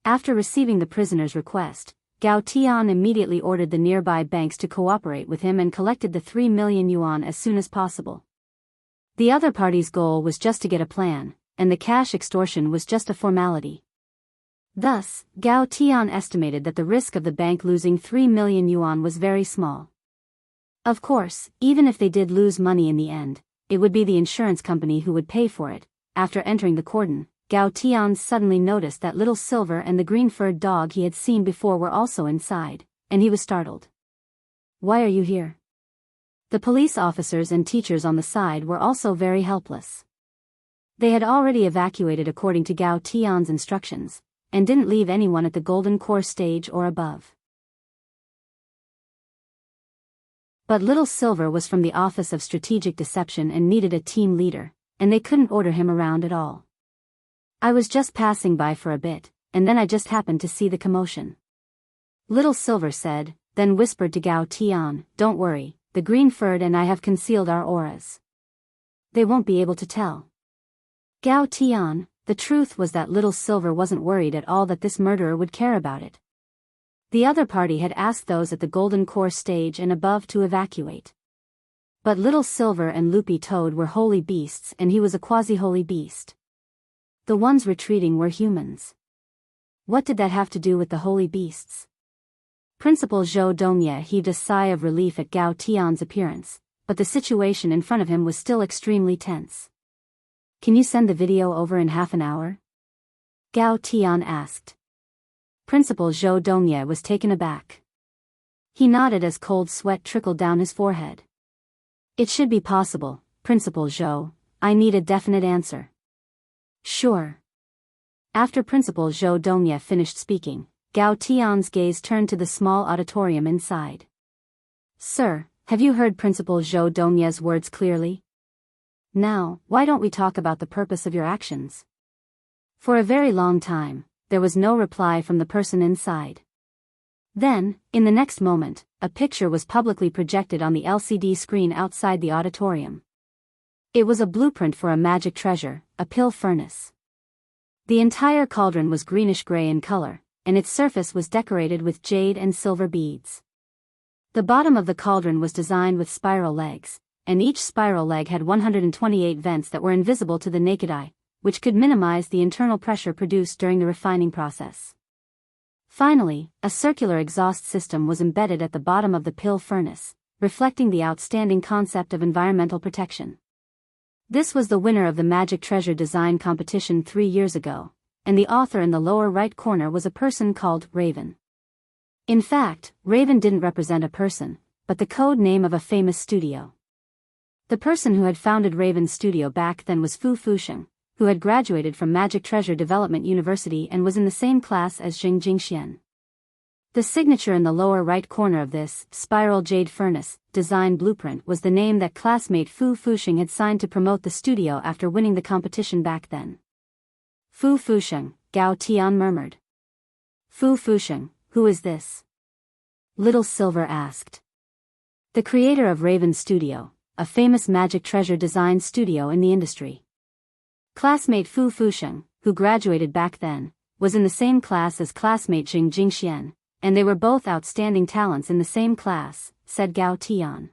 After receiving the prisoner's request, Gao Tian immediately ordered the nearby banks to cooperate with him and collected the 3 million yuan as soon as possible. The other party's goal was just to get a plan, and the cash extortion was just a formality. Thus, Gao Tian estimated that the risk of the bank losing 3 million yuan was very small. Of course, even if they did lose money in the end, it would be the insurance company who would pay for it. After entering the cordon, Gao Tian suddenly noticed that Little Silver and the green-furred dog he had seen before were also inside, and he was startled. "Why are you here?" The police officers and teachers on the side were also very helpless. They had already evacuated according to Gao Tian's instructions, and didn't leave anyone at the Golden Core stage or above. But Little Silver was from the Office of Strategic Deception and needed a team leader, and they couldn't order him around at all. "I was just passing by for a bit, and then I just happened to see the commotion," Little Silver said, then whispered to Gao Tian, "Don't worry, the green-furred and I have concealed our auras. They won't be able to tell." Gao Tian, the truth was that Little Silver wasn't worried at all that this murderer would care about it. The other party had asked those at the Golden Core stage and above to evacuate. But Little Silver and Loopy Toad were holy beasts and he was a quasi-holy beast. The ones retreating were humans. What did that have to do with the holy beasts? Principal Zhou Dongye heaved a sigh of relief at Gao Tian's appearance, but the situation in front of him was still extremely tense. "Can you send the video over in half an hour?" Gao Tian asked. Principal Zhou Dongye was taken aback. He nodded as cold sweat trickled down his forehead. "It should be possible, Principal Zhou. I need a definite answer." "Sure." After Principal Zhou Dongye finished speaking, Gao Tian's gaze turned to the small auditorium inside. "Sir, have you heard Principal Zhou Dongye's words clearly? Now, why don't we talk about the purpose of your actions?" For a very long time, there was no reply from the person inside. Then, in the next moment, a picture was publicly projected on the LCD screen outside the auditorium. It was a blueprint for a magic treasure, a pill furnace. The entire cauldron was greenish-gray in color, and its surface was decorated with jade and silver beads. The bottom of the cauldron was designed with spiral legs, and each spiral leg had 128 vents that were invisible to the naked eye, which could minimize the internal pressure produced during the refining process. Finally, a circular exhaust system was embedded at the bottom of the pill furnace, reflecting the outstanding concept of environmental protection. This was the winner of the Magic Treasure Design competition 3 years ago, and the author in the lower right corner was a person called Raven. In fact, Raven didn't represent a person, but the code name of a famous studio. The person who had founded Raven's studio back then was Fu Fusheng, who had graduated from Magic Treasure Development University and was in the same class as Jing Jingxian. The signature in the lower right corner of this spiral jade furnace design blueprint was the name that classmate Fu Fusheng had signed to promote the studio after winning the competition back then. "Fu Fusheng," Gao Tian murmured. "Fu Fusheng, who is this?" Little Silver asked. "The creator of Raven Studio, a famous Magic Treasure Design studio in the industry." Classmate Fu Fusheng, who graduated back then, was in the same class as classmate Jing Jingxian, and they were both outstanding talents in the same class, said Gao Tian.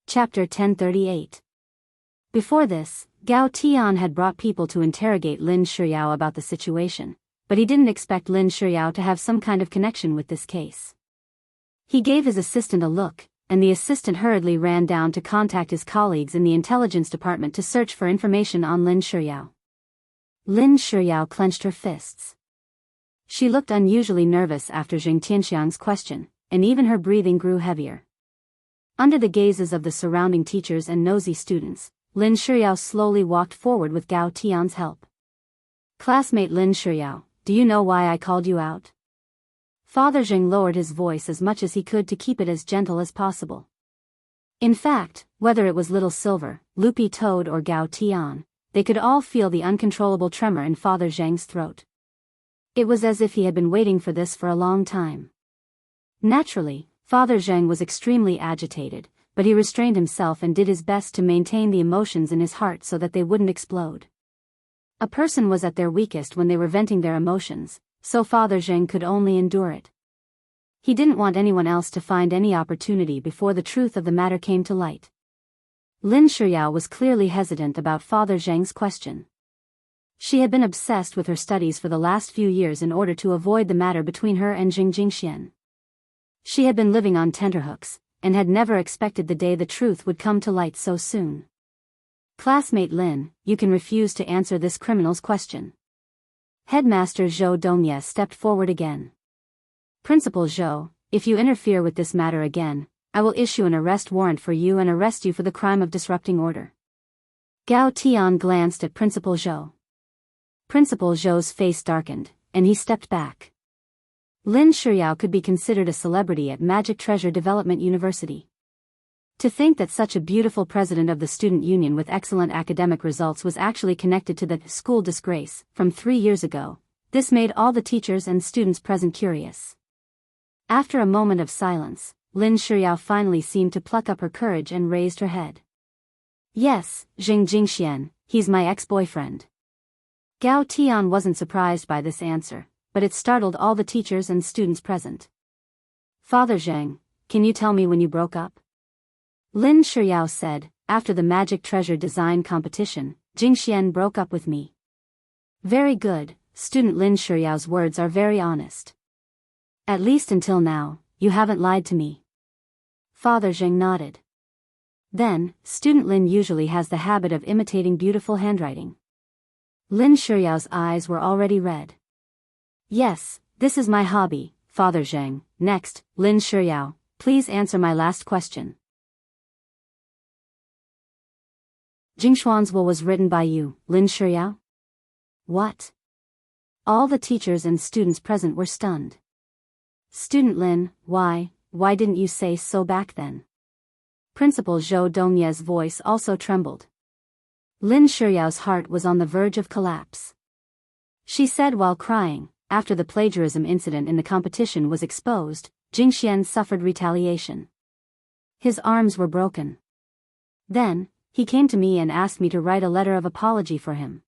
Chapter 1038. Before this, Gao Tian had brought people to interrogate Lin Shiyao about the situation, but he didn't expect Lin Shiyao to have some kind of connection with this case. He gave his assistant a look, and the assistant hurriedly ran down to contact his colleagues in the intelligence department to search for information on Lin Shiyao. Lin Shiyao clenched her fists. She looked unusually nervous after Jing Tianxiang's question, and even her breathing grew heavier. Under the gazes of the surrounding teachers and nosy students, Lin Shiyao slowly walked forward with Gao Tian's help. "Classmate Lin Shiyao, do you know why I called you out?" Father Zheng lowered his voice as much as he could to keep it as gentle as possible. In fact, whether it was Little Silver, Loopy Toad or Gao Tian, they could all feel the uncontrollable tremor in Father Zheng's throat. It was as if he had been waiting for this for a long time. Naturally, Father Zheng was extremely agitated, but he restrained himself and did his best to maintain the emotions in his heart so that they wouldn't explode. A person was at their weakest when they were venting their emotions, so Father Zheng could only endure it. He didn't want anyone else to find any opportunity before the truth of the matter came to light. Lin Shiyao was clearly hesitant about Father Zheng's question. She had been obsessed with her studies for the last few years in order to avoid the matter between her and Jing Jingxian. She had been living on tenterhooks, and had never expected the day the truth would come to light so soon. Classmate Lin, you can refuse to answer this criminal's question. Headmaster Zhou Dongye stepped forward again. Principal Zhou, if you interfere with this matter again, I will issue an arrest warrant for you and arrest you for the crime of disrupting order. Gao Tian glanced at Principal Zhou. Principal Zhou's face darkened, and he stepped back. Lin Shuyao could be considered a celebrity at Magic Treasure Development University. To think that such a beautiful president of the student union with excellent academic results was actually connected to the school disgrace from 3 years ago, this made all the teachers and students present curious. After a moment of silence, Lin Shuyao finally seemed to pluck up her courage and raised her head. Yes, Jing Jingxian, he's my ex-boyfriend. Gao Tian wasn't surprised by this answer, but it startled all the teachers and students present. Father Zheng, can you tell me when you broke up? Lin Shuyao said, after the Magic Treasure Design competition, Jingxian broke up with me. Very good, student Lin Shuyao's words are very honest. At least until now, you haven't lied to me. Father Zheng nodded. Then, student Lin usually has the habit of imitating beautiful handwriting. Lin Shuyao's eyes were already red. Yes, this is my hobby, Father Zheng. Next, Lin Shuyao, please answer my last question. Jingshuan's will was written by you, Lin Shuyao? What? All the teachers and students present were stunned. Student Lin, why didn't you say so back then? Principal Zhou Dongye's voice also trembled. Lin Shuyao's heart was on the verge of collapse. She said while crying, after the plagiarism incident in the competition was exposed, Jingxian suffered retaliation. His arms were broken. Then, he came to me and asked me to write a letter of apology for him.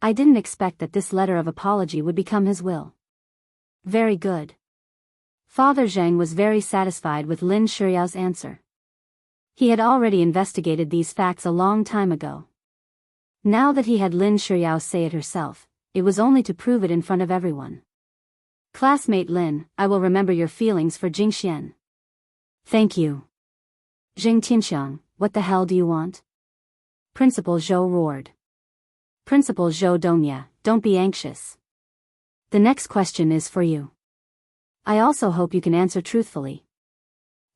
I didn't expect that this letter of apology would become his will. Very good. Father Zheng was very satisfied with Lin Shuyao's answer. He had already investigated these facts a long time ago. Now that he had Lin Shuyao say it herself, it was only to prove it in front of everyone. Classmate Lin, I will remember your feelings for Jingxian. Thank you. Jing Tianxiang, what the hell do you want? Principal Zhou roared. Principal Zhou Dongye, don't be anxious. The next question is for you. I also hope you can answer truthfully.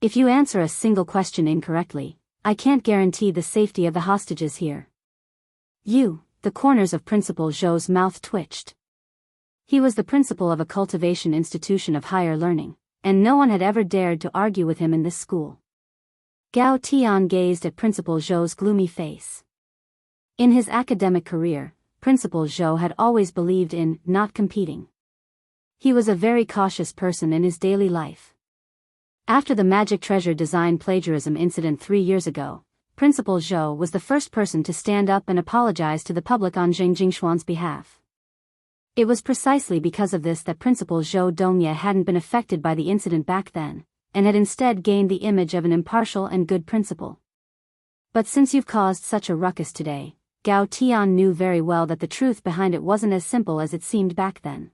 If you answer a single question incorrectly, I can't guarantee the safety of the hostages here. The corners of Principal Zhou's mouth twitched. He was the principal of a cultivation institution of higher learning, and no one had ever dared to argue with him in this school. Gao Tian gazed at Principal Zhou's gloomy face. In his academic career, Principal Zhou had always believed in not competing. He was a very cautious person in his daily life. After the Magic Treasure Design plagiarism incident 3 years ago, Principal Zhou was the first person to stand up and apologize to the public on Zheng Jingshuan's behalf. It was precisely because of this that Principal Zhou Dongye hadn't been affected by the incident back then, and had instead gained the image of an impartial and good principal. But since you've caused such a ruckus today, Gao Tian knew very well that the truth behind it wasn't as simple as it seemed back then.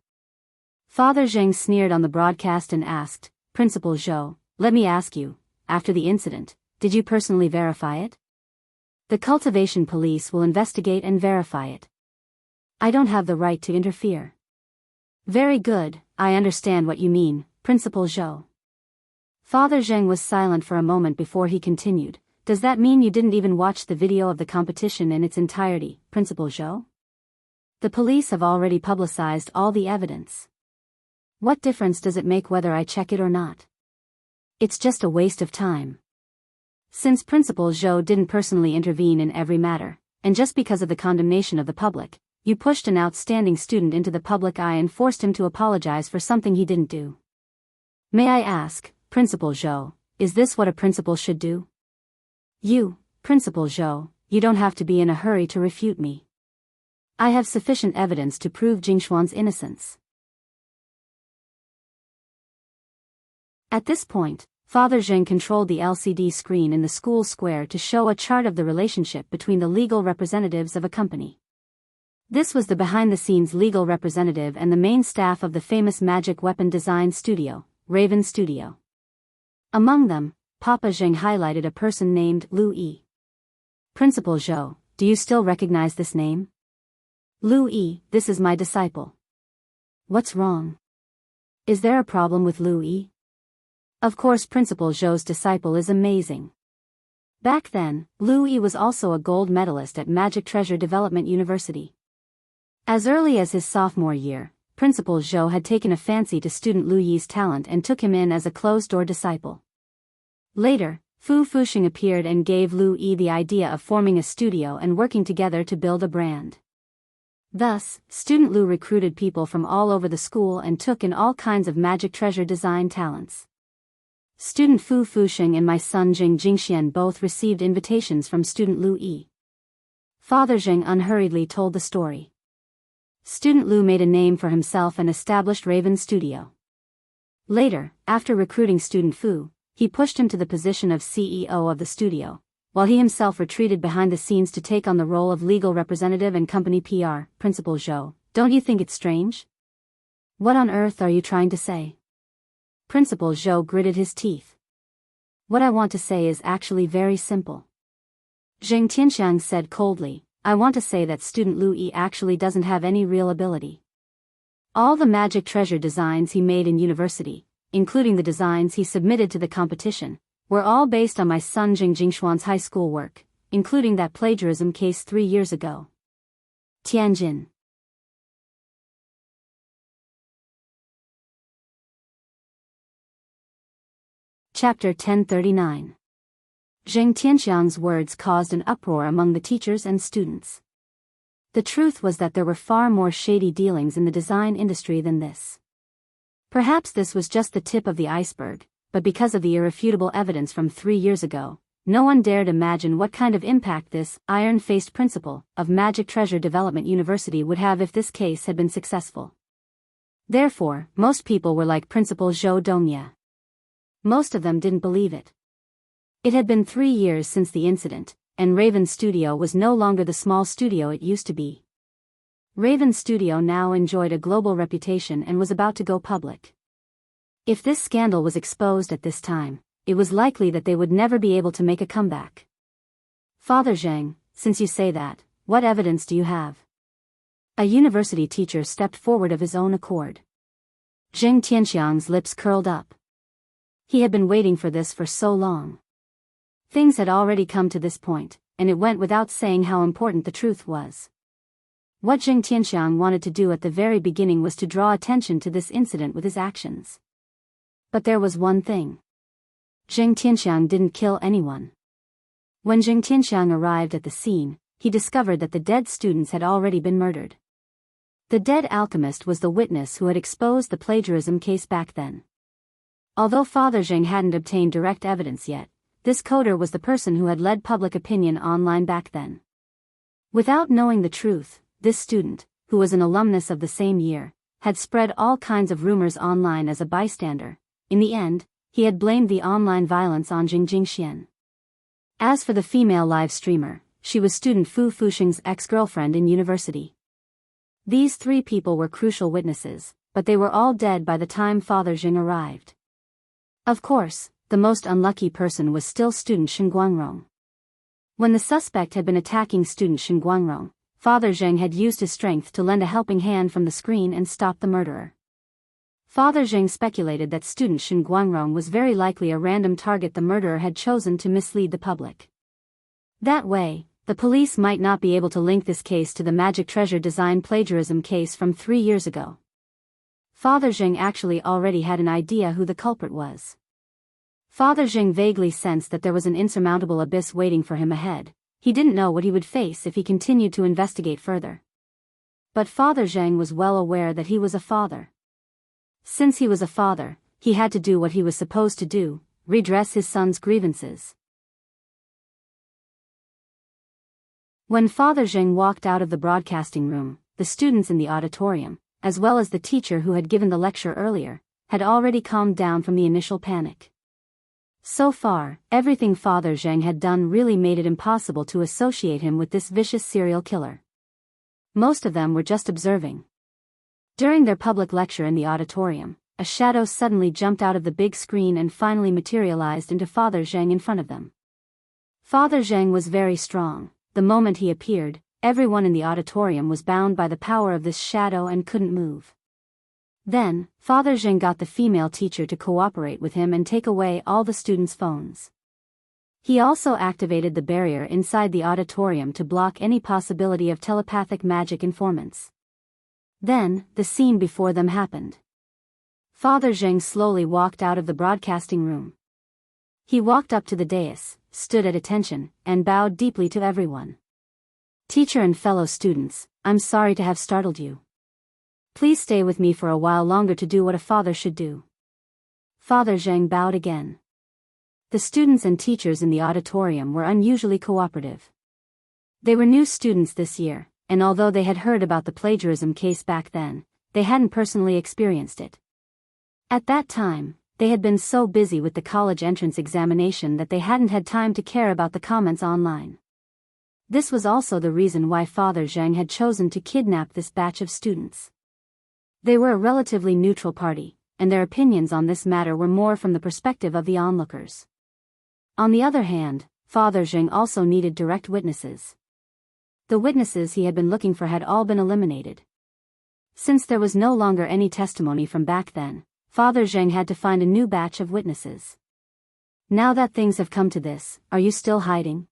Father Zheng sneered on the broadcast and asked, Principal Zhou, let me ask you, after the incident, did you personally verify it? The cultivation police will investigate and verify it. I don't have the right to interfere. Very good, I understand what you mean, Principal Zhou. Father Zheng was silent for a moment before he continued. Does that mean you didn't even watch the video of the competition in its entirety, Principal Zhou? The police have already publicized all the evidence. What difference does it make whether I check it or not? It's just a waste of time. Since Principal Zhou didn't personally intervene in every matter, and just because of the condemnation of the public, you pushed an outstanding student into the public eye and forced him to apologize for something he didn't do. May I ask, Principal Zhou, is this what a principal should do? Principal Zhou, you don't have to be in a hurry to refute me. I have sufficient evidence to prove Jingshuan's innocence. At this point, Father Zheng controlled the LCD screen in the school square to show a chart of the relationship between the legal representatives of a company. This was the behind-the-scenes legal representative and the main staff of the famous magic weapon design studio, Raven Studio. Among them, Papa Zheng highlighted a person named Lu Yi. Principal Zhou, do you still recognize this name? Lu Yi, this is my disciple. What's wrong? Is there a problem with Lu Yi? Of course, Principal Zhou's disciple is amazing. Back then, Lu Yi was also a gold medalist at Magic Treasure Development University. As early as his sophomore year, Principal Zhou had taken a fancy to student Lu Yi's talent and took him in as a closed-door disciple. Later, Fu Fuxing appeared and gave Lu Yi the idea of forming a studio and working together to build a brand. Thus, student Lu recruited people from all over the school and took in all kinds of magic treasure design talents. Student Fu Fuxing and my son Jing Jingxian both received invitations from student Lu Yi. Father Jing unhurriedly told the story. Student Lu made a name for himself and established Raven Studio. Later, after recruiting student Fu, he pushed him to the position of CEO of the studio, while he himself retreated behind the scenes to take on the role of legal representative and company PR. Principal Zhou, don't you think it's strange? What on earth are you trying to say? Principal Zhou gritted his teeth. What I want to say is actually very simple. Zheng Tianxiang said coldly, I want to say that student Lu Yi actually doesn't have any real ability. All the magic treasure designs he made in university, including the designs he submitted to the competition, were all based on my son Jing Jingshuan's high school work, including that plagiarism case 3 years ago. Tianjin. Chapter 1039. Zheng Tianxiang's words caused an uproar among the teachers and students. The truth was that there were far more shady dealings in the design industry than this. Perhaps this was just the tip of the iceberg, but because of the irrefutable evidence from 3 years ago, no one dared imagine what kind of impact this iron-faced principal of Magic Treasure Development University would have if this case had been successful. Therefore, most people were like Principal Zhou Dongye. Most of them didn't believe it. It had been 3 years since the incident, and Raven Studio was no longer the small studio it used to be. Raven Studio now enjoyed a global reputation and was about to go public. If this scandal was exposed at this time, it was likely that they would never be able to make a comeback. Father Zheng, since you say that, what evidence do you have? A university teacher stepped forward of his own accord. Zheng Tianxiang's lips curled up. He had been waiting for this for so long. Things had already come to this point, and it went without saying how important the truth was. What Zheng Tianxiang wanted to do at the very beginning was to draw attention to this incident with his actions. But there was one thing. Zheng Tianxiang didn't kill anyone. When Zheng Tianxiang arrived at the scene, he discovered that the dead students had already been murdered. The dead alchemist was the witness who had exposed the plagiarism case back then. Although Father Zheng hadn't obtained direct evidence yet, this coder was the person who had led public opinion online back then. Without knowing the truth, this student, who was an alumnus of the same year, had spread all kinds of rumors online as a bystander. In the end, he had blamed the online violence on Jing Jingxian. As for the female live streamer, she was student Fu Fuxing's ex-girlfriend in university. These 3 people were crucial witnesses, but they were all dead by the time Father Jing arrived. Of course, the most unlucky person was still student Shen Guangrong. When the suspect had been attacking student Shen Guangrong, Father Zheng had used his strength to lend a helping hand from the screen and stop the murderer. Father Zheng speculated that student Shen Guangrong was very likely a random target the murderer had chosen to mislead the public. That way, the police might not be able to link this case to the Magic Treasure design plagiarism case from 3 years ago. Father Zheng actually already had an idea who the culprit was. Father Zheng vaguely sensed that there was an insurmountable abyss waiting for him ahead. He didn't know what he would face if he continued to investigate further. But Father Zheng was well aware that he was a father. Since he was a father, he had to do what he was supposed to do, redress his son's grievances. When Father Zheng walked out of the broadcasting room, the students in the auditorium, as well as the teacher who had given the lecture earlier, had already calmed down from the initial panic. So far, everything Father Zheng had done really made it impossible to associate him with this vicious serial killer. Most of them were just observing. During their public lecture in the auditorium, a shadow suddenly jumped out of the big screen and finally materialized into Father Zheng in front of them. Father Zheng was very strong, the moment he appeared, everyone in the auditorium was bound by the power of this shadow and couldn't move. Then, Father Zheng got the female teacher to cooperate with him and take away all the students' phones. He also activated the barrier inside the auditorium to block any possibility of telepathic magic informants. Then, the scene before them happened. Father Zheng slowly walked out of the broadcasting room. He walked up to the dais, stood at attention, and bowed deeply to everyone. "Teacher and fellow students, I'm sorry to have startled you. Please stay with me for a while longer to do what a father should do." Father Zheng bowed again. The students and teachers in the auditorium were unusually cooperative. They were new students this year, and although they had heard about the plagiarism case back then, they hadn't personally experienced it. At that time, they had been so busy with the college entrance examination that they hadn't had time to care about the comments online. This was also the reason why Father Zheng had chosen to kidnap this batch of students. They were a relatively neutral party, and their opinions on this matter were more from the perspective of the onlookers. On the other hand, Father Zheng also needed direct witnesses. The witnesses he had been looking for had all been eliminated. Since there was no longer any testimony from back then, Father Zheng had to find a new batch of witnesses. "Now that things have come to this, are you still hiding?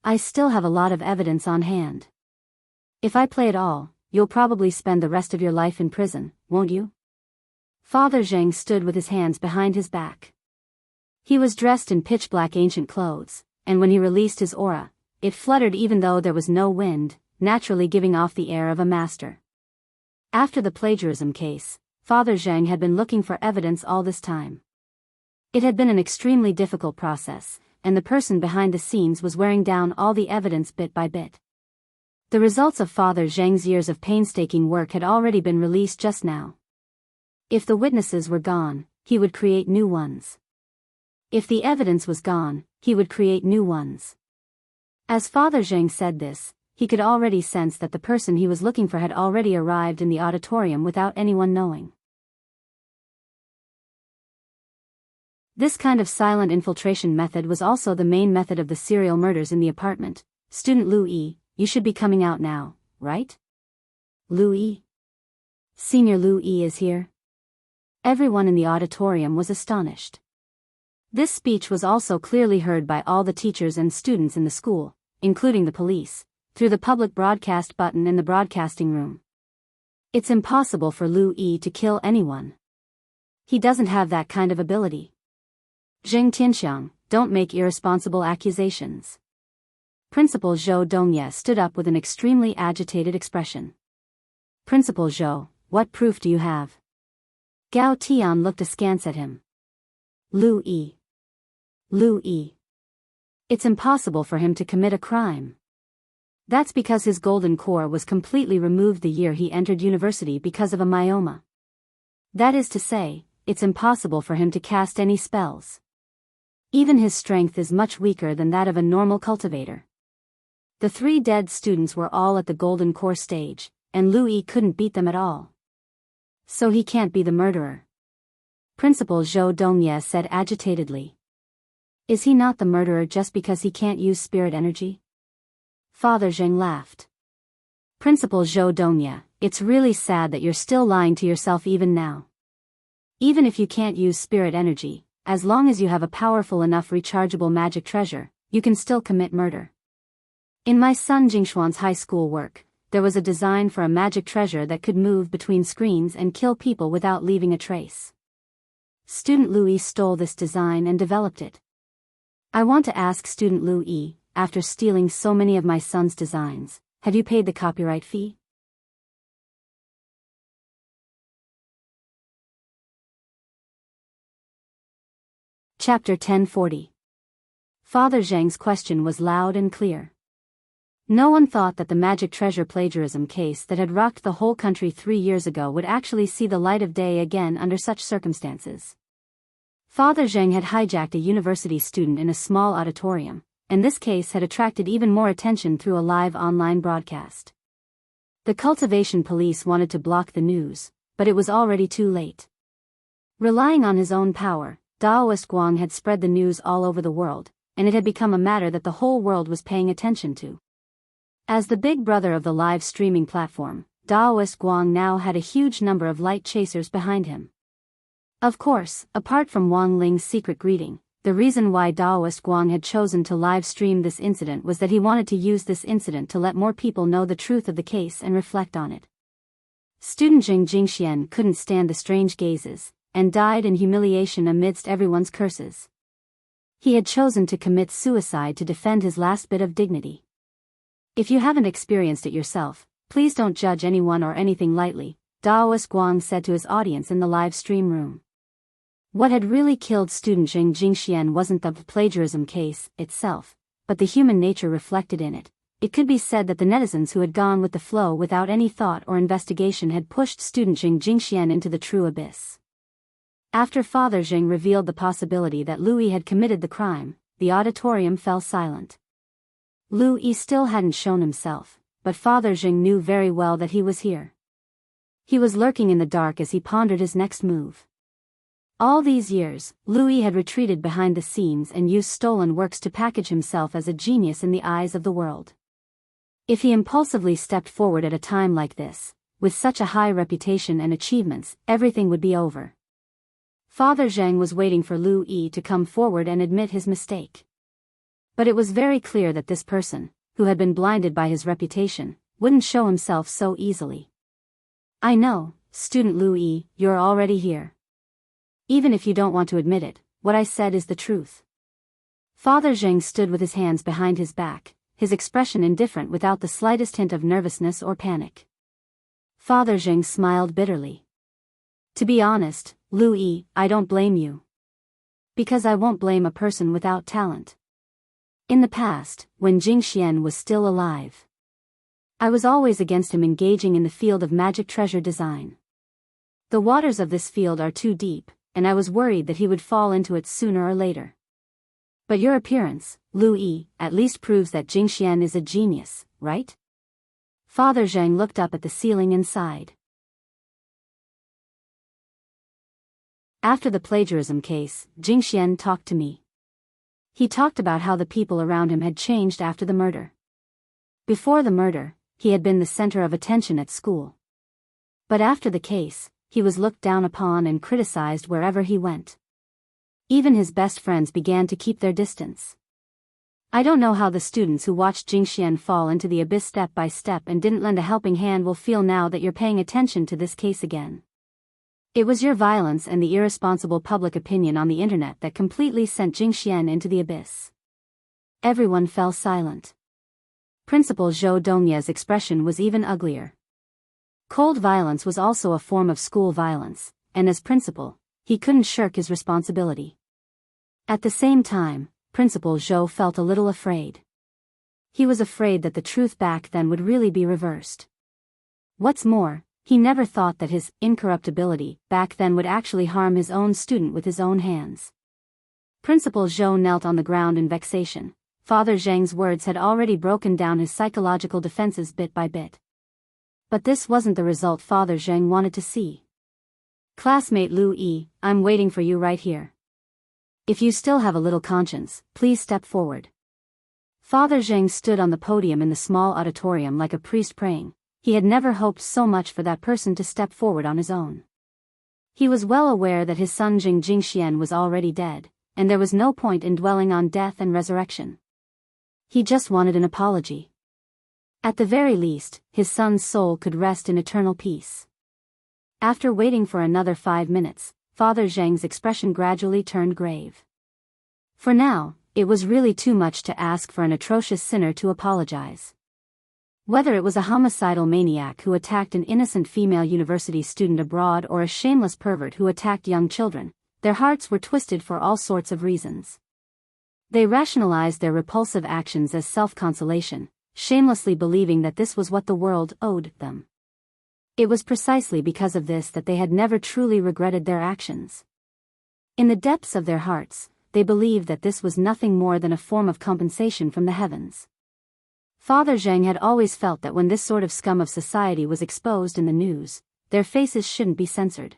I still have a lot of evidence on hand. If I play it all, you'll probably spend the rest of your life in prison, won't you?" Father Zheng stood with his hands behind his back. He was dressed in pitch-black ancient clothes, and when he released his aura, it fluttered even though there was no wind, naturally giving off the air of a master. After the plagiarism case, Father Zheng had been looking for evidence all this time. It had been an extremely difficult process, and the person behind the scenes was wearing down all the evidence bit by bit. The results of Father Zheng's years of painstaking work had already been released just now. If the witnesses were gone, he would create new ones. If the evidence was gone, he would create new ones. As Father Zheng said this, he could already sense that the person he was looking for had already arrived in the auditorium without anyone knowing. This kind of silent infiltration method was also the main method of the serial murders in the apartment. "Student Lu Yi, you should be coming out now, right?" "Lu Yi? Senior Lu Yi is here?" Everyone in the auditorium was astonished. This speech was also clearly heard by all the teachers and students in the school, including the police, through the public broadcast button in the broadcasting room. "It's impossible for Lu Yi to kill anyone. He doesn't have that kind of ability. Zheng Tianxiang, don't make irresponsible accusations." Principal Zhou Dongye stood up with an extremely agitated expression. "Principal Zhou, what proof do you have?" Gao Tian looked askance at him. Lu Yi. Lu Yi. It's impossible for him to commit a crime. That's because his golden core was completely removed the year he entered university because of a myoma. That is to say, it's impossible for him to cast any spells. Even his strength is much weaker than that of a normal cultivator. The 3 dead students were all at the golden core stage, and Lu Yi couldn't beat them at all. So he can't be the murderer. Principal Zhou Dongye said agitatedly. "Is he not the murderer just because he can't use spirit energy?" Father Zheng laughed. "Principal Zhou Dongye, it's really sad that you're still lying to yourself even now. Even if you can't use spirit energy, as long as you have a powerful enough rechargeable magic treasure, you can still commit murder. In my son Jingshuan's high school work, there was a design for a magic treasure that could move between screens and kill people without leaving a trace. Student Lu Yi stole this design and developed it. I want to ask Student Lu Yi, after stealing so many of my son's designs, have you paid the copyright fee?" Chapter 1040. Father Zheng's question was loud and clear. No one thought that the magic treasure plagiarism case that had rocked the whole country 3 years ago would actually see the light of day again under such circumstances. Father Zheng had hijacked a university student in a small auditorium, and this case had attracted even more attention through a live online broadcast. The cultivation police wanted to block the news, but it was already too late. Relying on his own power, Daoist Guang had spread the news all over the world, and it had become a matter that the whole world was paying attention to. As the big brother of the live streaming platform, Daoist Guang now had a huge number of light chasers behind him. Of course, apart from Wang Ling's secret greeting, the reason why Daoist Guang had chosen to live stream this incident was that he wanted to use this incident to let more people know the truth of the case and reflect on it. Student Jing Jingxian couldn't stand the strange gazes, and died in humiliation amidst everyone's curses. He had chosen to commit suicide to defend his last bit of dignity. If you haven't experienced it yourself, please don't judge anyone or anything lightly, Daoist Guang said to his audience in the live stream room. What had really killed student Jing Jingxian wasn't the plagiarism case itself, but the human nature reflected in it. It could be said that the netizens who had gone with the flow without any thought or investigation had pushed student Jing Jingxian into the true abyss. After Father Jing revealed the possibility that Lu Yi had committed the crime, the auditorium fell silent. Lu Yi still hadn't shown himself, but Father Jing knew very well that he was here. He was lurking in the dark as he pondered his next move. All these years, Lu Yi had retreated behind the scenes and used stolen works to package himself as a genius in the eyes of the world. If he impulsively stepped forward at a time like this, with such a high reputation and achievements, everything would be over. Father Zhang was waiting for Lu Yi to come forward and admit his mistake. But it was very clear that this person, who had been blinded by his reputation, wouldn't show himself so easily. I know, student Lu Yi, you're already here. Even if you don't want to admit it, what I said is the truth. Father Zhang stood with his hands behind his back, his expression indifferent without the slightest hint of nervousness or panic. Father Zhang smiled bitterly. To be honest, Lu Yi, I don't blame you. Because I won't blame a person without talent. In the past, when Jing Xian was still alive, I was always against him engaging in the field of magic treasure design. The waters of this field are too deep, and I was worried that he would fall into it sooner or later. But your appearance, Lu Yi, at least proves that Jing Xian is a genius, right? Father Zhang looked up at the ceiling and sighed. After the plagiarism case, Jing Xian talked to me. He talked about how the people around him had changed after the murder. Before the murder, he had been the center of attention at school. But after the case, he was looked down upon and criticized wherever he went. Even his best friends began to keep their distance. I don't know how the students who watched Jing Xian fall into the abyss step by step and didn't lend a helping hand will feel now that you're paying attention to this case again. It was your violence and the irresponsible public opinion on the internet that completely sent Jing Xian into the abyss. Everyone fell silent. Principal Zhou Dongya's expression was even uglier. Cold violence was also a form of school violence, and as principal, he couldn't shirk his responsibility. At the same time, Principal Zhou felt a little afraid. He was afraid that the truth back then would really be reversed. What's more, he never thought that his incorruptibility back then would actually harm his own student with his own hands. Principal Zhou knelt on the ground in vexation. Father Zhang's words had already broken down his psychological defenses bit by bit. But this wasn't the result Father Zhang wanted to see. Classmate Lu Yi, I'm waiting for you right here. If you still have a little conscience, please step forward. Father Zhang stood on the podium in the small auditorium like a priest praying. He had never hoped so much for that person to step forward on his own. He was well aware that his son Jing Jingxian was already dead, and there was no point in dwelling on death and resurrection. He just wanted an apology. At the very least, his son's soul could rest in eternal peace. After waiting for another 5 minutes, Father Zhang's expression gradually turned grave. For now, it was really too much to ask for an atrocious sinner to apologize. Whether it was a homicidal maniac who attacked an innocent female university student abroad or a shameless pervert who attacked young children, their hearts were twisted for all sorts of reasons. They rationalized their repulsive actions as self-consolation, shamelessly believing that this was what the world owed them. It was precisely because of this that they had never truly regretted their actions. In the depths of their hearts, they believed that this was nothing more than a form of compensation from the heavens. Father Zhang had always felt that when this sort of scum of society was exposed in the news, their faces shouldn't be censored.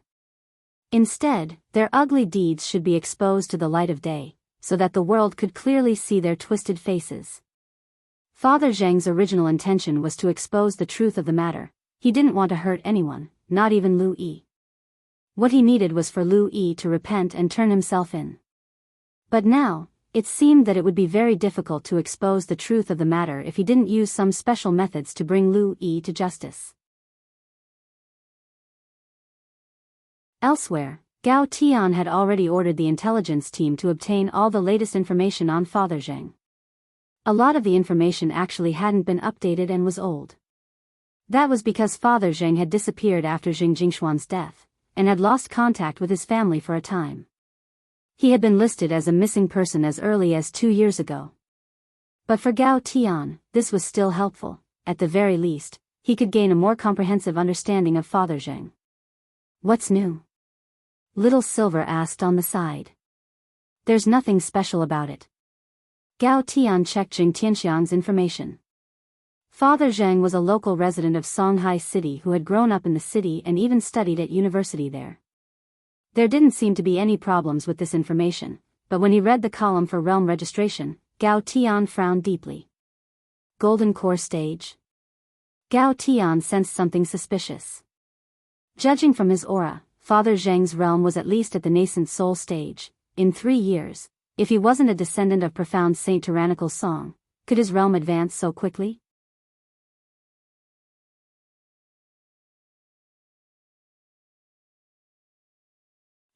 Instead, their ugly deeds should be exposed to the light of day, so that the world could clearly see their twisted faces. Father Zhang's original intention was to expose the truth of the matter. He didn't want to hurt anyone, not even Lu Yi. What he needed was for Lu Yi to repent and turn himself in. But now, it seemed that it would be very difficult to expose the truth of the matter if he didn't use some special methods to bring Lu Yi to justice. Elsewhere, Gao Tian had already ordered the intelligence team to obtain all the latest information on Father Zhang. A lot of the information actually hadn't been updated and was old. That was because Father Zhang had disappeared after Jing Jingshuan's death, and had lost contact with his family for a time. He had been listed as a missing person as early as 2 years ago. But for Gao Tian, this was still helpful. At the very least, he could gain a more comprehensive understanding of Father Zhang. What's new? Little Silver asked on the side. There's nothing special about it. Gao Tian checked Jing Tianxiang's information. Father Zhang was a local resident of Songhai City who had grown up in the city and even studied at university there. There didn't seem to be any problems with this information, but when he read the column for realm registration, Gao Tian frowned deeply. Golden Core Stage? Gao Tian sensed something suspicious. Judging from his aura, Father Zhang's realm was at least at the nascent soul stage. In 3 years, if he wasn't a descendant of profound Saint Tyrannical Song, could his realm advance so quickly?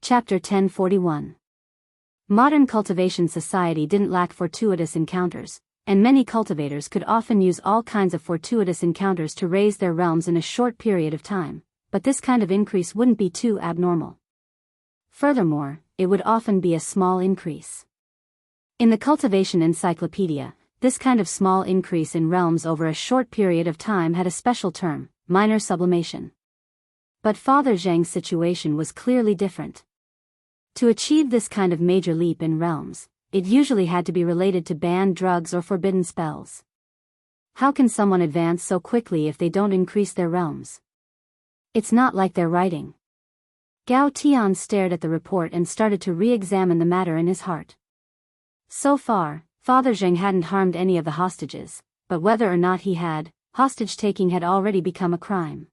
Chapter 1041. Modern cultivation society didn't lack fortuitous encounters, and many cultivators could often use all kinds of fortuitous encounters to raise their realms in a short period of time, but this kind of increase wouldn't be too abnormal. Furthermore, it would often be a small increase. In the Cultivation Encyclopedia, this kind of small increase in realms over a short period of time had a special term, minor sublimation. But Father Zhang's situation was clearly different. To achieve this kind of major leap in realms, it usually had to be related to banned drugs or forbidden spells. How can someone advance so quickly if they don't increase their realms? It's not like they're writing. Gao Tian stared at the report and started to re-examine the matter in his heart. So far, Father Zhang hadn't harmed any of the hostages, but whether or not he had, hostage-taking had already become a crime.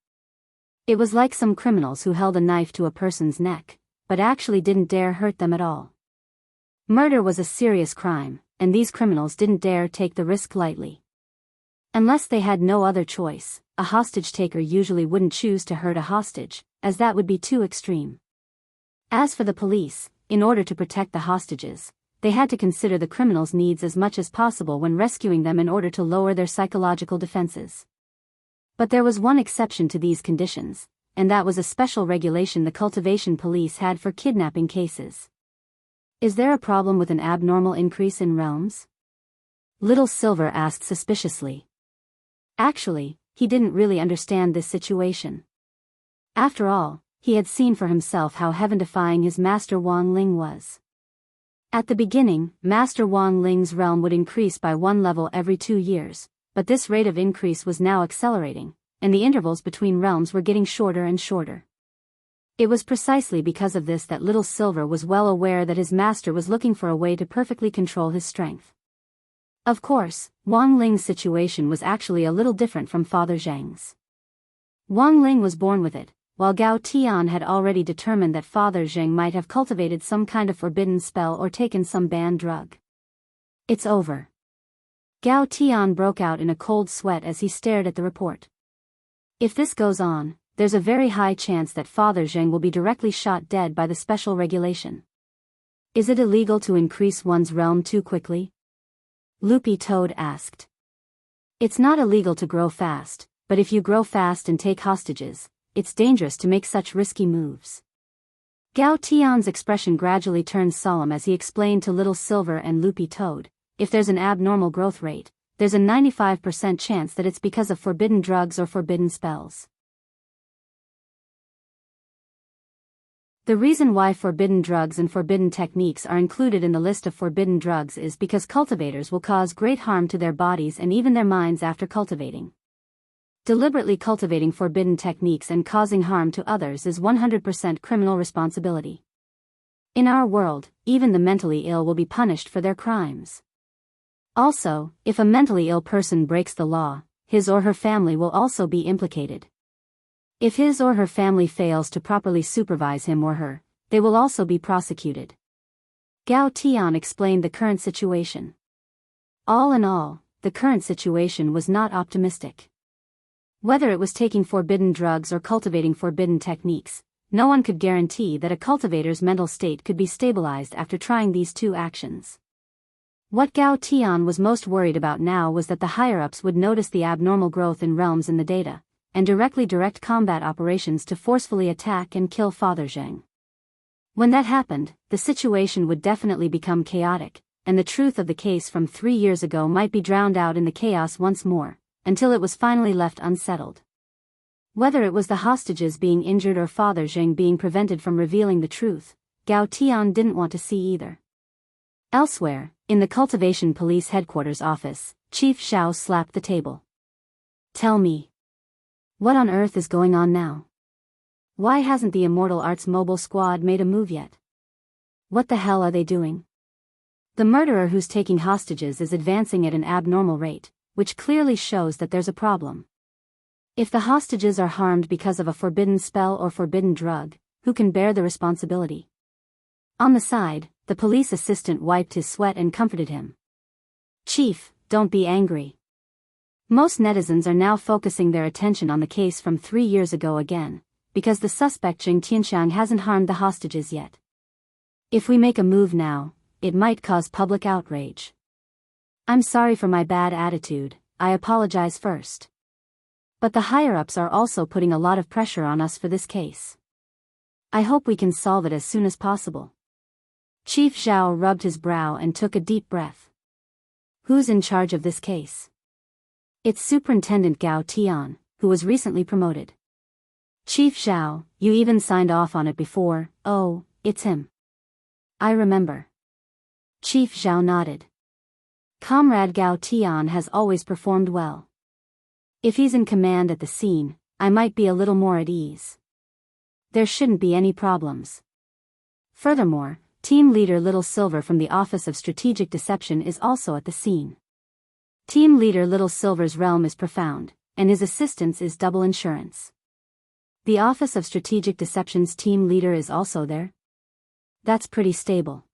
It was like some criminals who held a knife to a person's neck, but actually didn't dare hurt them at all. Murder was a serious crime, and these criminals didn't dare take the risk lightly. Unless they had no other choice, a hostage-taker usually wouldn't choose to hurt a hostage, as that would be too extreme. As for the police, in order to protect the hostages, they had to consider the criminals' needs as much as possible when rescuing them in order to lower their psychological defenses. But there was one exception to these conditions, and that was a special regulation the cultivation police had for kidnapping cases. Is there a problem with an abnormal increase in realms? Little Silver asked suspiciously. Actually, he didn't really understand this situation. After all, he had seen for himself how heaven-defying his master Wang Ling was. At the beginning, Master Wang Ling's realm would increase by 1 level every 2 years, but this rate of increase was now accelerating, and the intervals between realms were getting shorter and shorter. It was precisely because of this that Little Silver was well aware that his master was looking for a way to perfectly control his strength. Of course, Wang Ling's situation was actually a little different from Father Zhang's. Wang Ling was born with it, while Gao Tian had already determined that Father Zhang might have cultivated some kind of forbidden spell or taken some banned drug. It's over. Gao Tian broke out in a cold sweat as he stared at the report. If this goes on, there's a very high chance that Father Zhang will be directly shot dead by the special regulation. Is it illegal to increase one's realm too quickly? Loopy Toad asked. It's not illegal to grow fast, but if you grow fast and take hostages, it's dangerous to make such risky moves. Gao Tian's expression gradually turned solemn as he explained to Little Silver and Loopy Toad, if there's an abnormal growth rate, there's a 95% chance that it's because of forbidden drugs or forbidden spells. The reason why forbidden drugs and forbidden techniques are included in the list of forbidden drugs is because cultivators will cause great harm to their bodies and even their minds after cultivating. Deliberately cultivating forbidden techniques and causing harm to others is 100% criminal responsibility. In our world, even the mentally ill will be punished for their crimes. Also, if a mentally ill person breaks the law, his or her family will also be implicated. If his or her family fails to properly supervise him or her, they will also be prosecuted. Gao Tian explained the current situation. All in all, the current situation was not optimistic. Whether it was taking forbidden drugs or cultivating forbidden techniques, no one could guarantee that a cultivator's mental state could be stabilized after trying these two actions. What Gao Tian was most worried about now was that the higher-ups would notice the abnormal growth in realms in the data, and directly direct combat operations to forcefully attack and kill Father Zheng. When that happened, the situation would definitely become chaotic, and the truth of the case from 3 years ago might be drowned out in the chaos once more, until it was finally left unsettled. Whether it was the hostages being injured or Father Zheng being prevented from revealing the truth, Gao Tian didn't want to see either. Elsewhere, in the Cultivation Police Headquarters office, Chief Xiao slapped the table. "Tell me. What on earth is going on now? Why hasn't the Immortal Arts mobile squad made a move yet? What the hell are they doing? The murderer who's taking hostages is advancing at an abnormal rate, which clearly shows that there's a problem. If the hostages are harmed because of a forbidden spell or forbidden drug, who can bear the responsibility?" On the side, the police assistant wiped his sweat and comforted him. "Chief, don't be angry. Most netizens are now focusing their attention on the case from 3 years ago again, because the suspect Jing Tianxiang hasn't harmed the hostages yet. If we make a move now, it might cause public outrage. I'm sorry for my bad attitude, I apologize first. But the higher-ups are also putting a lot of pressure on us for this case. I hope we can solve it as soon as possible." Chief Zhao rubbed his brow and took a deep breath. "Who's in charge of this case?" "It's Superintendent Gao Tian, who was recently promoted." "Chief Zhao, you even signed off on it before." "Oh, it's him. I remember." Chief Zhao nodded. "Comrade Gao Tian has always performed well. If he's in command at the scene, I might be a little more at ease. There shouldn't be any problems. Furthermore, Team Leader Little Silver from the Office of Strategic Deception is also at the scene. Team Leader Little Silver's realm is profound, and his assistance is double insurance. The Office of Strategic Deception's team leader is also there? That's pretty stable."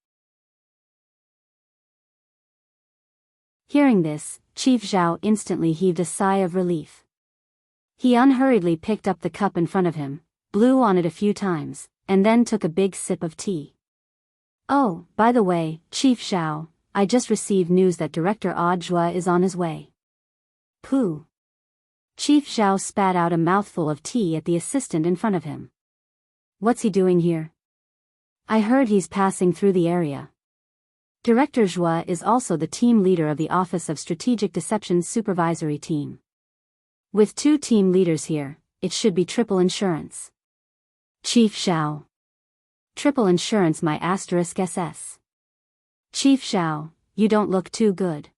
Hearing this, Chief Zhao instantly heaved a sigh of relief. He unhurriedly picked up the cup in front of him, blew on it a few times, and then took a big sip of tea. "Oh, by the way, Chief Zhao, I just received news that Director Audiobook is on his way." "Pooh." Chief Zhao spat out a mouthful of tea at the assistant in front of him. "What's he doing here?" "I heard he's passing through the area." Director Zhua is also the team leader of the Office of Strategic Deception's supervisory team. With 2 team leaders here, it should be triple insurance. Chief Zhao. Triple insurance my *SS. Chief Zhao, you don't look too good.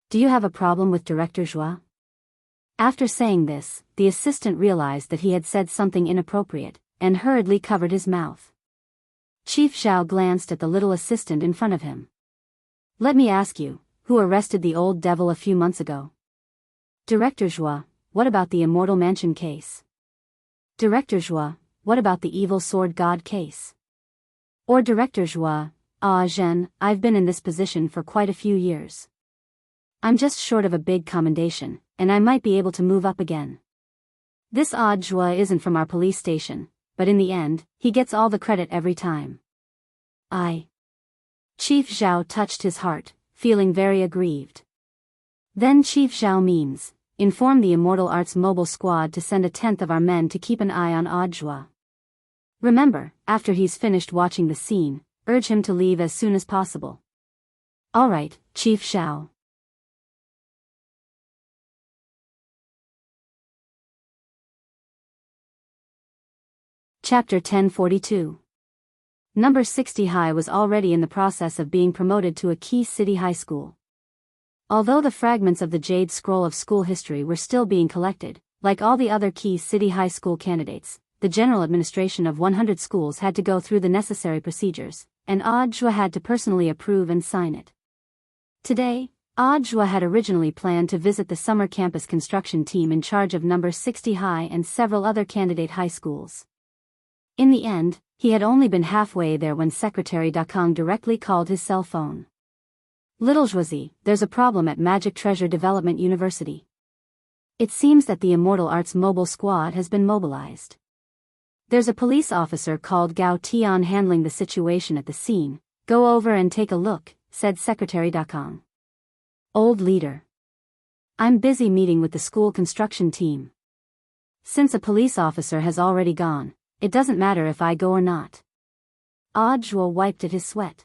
Do you have a problem with Director Zhua? After saying this, the assistant realized that he had said something inappropriate, and hurriedly covered his mouth. Chief Zhao glanced at the little assistant in front of him. "Let me ask you, who arrested the old devil a few months ago?" "Director Zhua, what about the Immortal Mansion case?" "Director Zhua, what about the Evil Sword God case?" Or Director Zhua, Zhen, I've been in this position for quite a few years. I'm just short of a big commendation, and I might be able to move up again. This Zhua isn't from our police station, but in the end, he gets all the credit every time." Chief Zhao touched his heart, feeling very aggrieved. "Then Chief Zhao means, inform the Immortal Arts mobile squad to send 1/10 of our men to keep an eye on Zhua. Remember, after he's finished watching the scene, urge him to leave as soon as possible." "All right, Chief Zhao." Chapter 1042. Number 60 High was already in the process of being promoted to a key city high school. Although the fragments of the Jade Scroll of school history were still being collected, like all the other key city high school candidates, the general administration of 100 schools had to go through the necessary procedures, and Zhua had to personally approve and sign it. Today, Audiobook had originally planned to visit the summer campus construction team in charge of number 60 High and several other candidate high schools. In the end, he had only been halfway there when Secretary Dakong directly called his cell phone. Little Josie, there's a problem at Magic Treasure Development University. It seems that the Immortal Arts Mobile Squad has been mobilized. There's a police officer called Gao Tian handling the situation at the scene. Go over and take a look, said Secretary Dakong. Old leader. I'm busy meeting with the school construction team. Since a police officer has already gone, it doesn't matter if I go or not. Audiobook wiped at his sweat.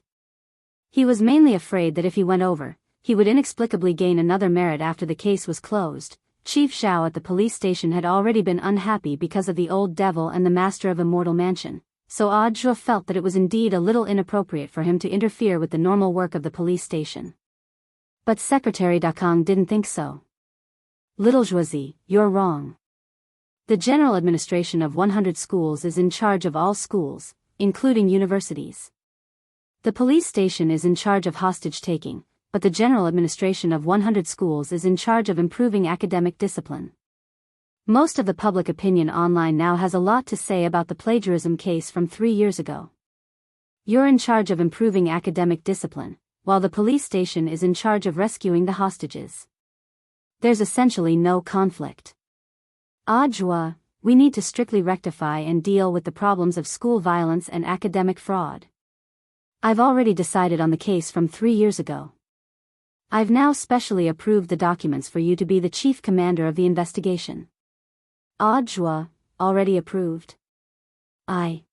He was mainly afraid that if he went over, he would inexplicably gain another merit after the case was closed. Chief Zhao at the police station had already been unhappy because of the old devil and the master of Immortal Mansion, so Audiobook felt that it was indeed a little inappropriate for him to interfere with the normal work of the police station. But Secretary Dakong didn't think so. Little Josie, you're wrong. The general administration of 100 schools is in charge of all schools, including universities. The police station is in charge of hostage-taking, but the general administration of 100 schools is in charge of improving academic discipline. Most of the public opinion online now has a lot to say about the plagiarism case from 3 years ago. You're in charge of improving academic discipline, while the police station is in charge of rescuing the hostages. There's essentially no conflict. Audiobook, we need to strictly rectify and deal with the problems of school violence and academic fraud. I've already decided on the case from 3 years ago. I've now specially approved the documents for you to be the chief commander of the investigation. Audiobook, already approved? I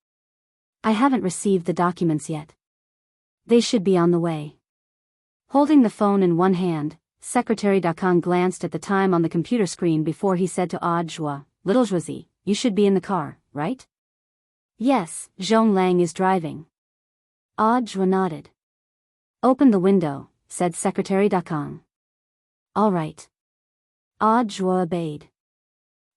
haven't received the documents yet. They should be on the way. Holding the phone in one hand, Secretary Dakong glanced at the time on the computer screen before he said to Audiobook, Little Josie, you should be in the car, right? Yes, Zhong Lang is driving. Audiobook nodded. Open the window, said Secretary Dakong. All right. Audiobook obeyed.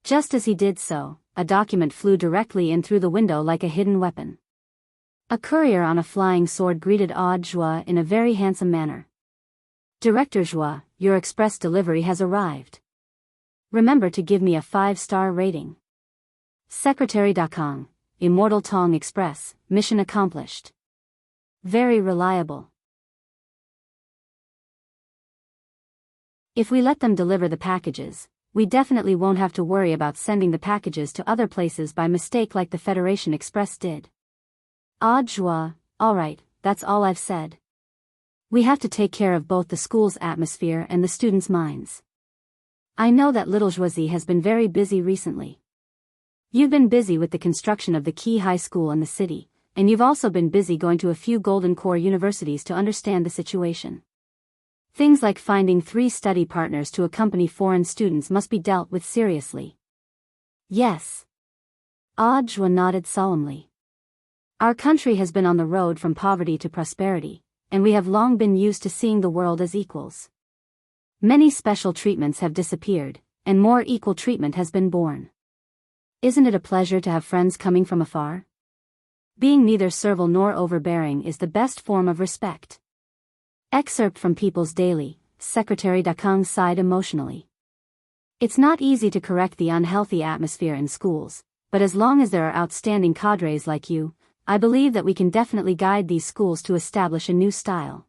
Just as he did so, a document flew directly in through the window like a hidden weapon. A courier on a flying sword greeted Audiobook in a very handsome manner. Director Zhua, your express delivery has arrived. Remember to give me a 5-star rating. Secretary Dakong, Immortal Tong Express, mission accomplished. Very reliable. If we let them deliver the packages, we definitely won't have to worry about sending the packages to other places by mistake like the Federation Express did. Audiobook, alright, that's all I've said. We have to take care of both the school's atmosphere and the students' minds. I know that Little Josie has been very busy recently. You've been busy with the construction of the key high school in the city, and you've also been busy going to a few Golden Core universities to understand the situation. Things like finding 3 study partners to accompany foreign students must be dealt with seriously. Yes. Audiobook nodded solemnly. Our country has been on the road from poverty to prosperity, and we have long been used to seeing the world as equals. Many special treatments have disappeared, and more equal treatment has been born. Isn't it a pleasure to have friends coming from afar? Being neither servile nor overbearing is the best form of respect. Excerpt from People's Daily, Secretary Dakong sighed emotionally. It's not easy to correct the unhealthy atmosphere in schools, but as long as there are outstanding cadres like you, I believe that we can definitely guide these schools to establish a new style.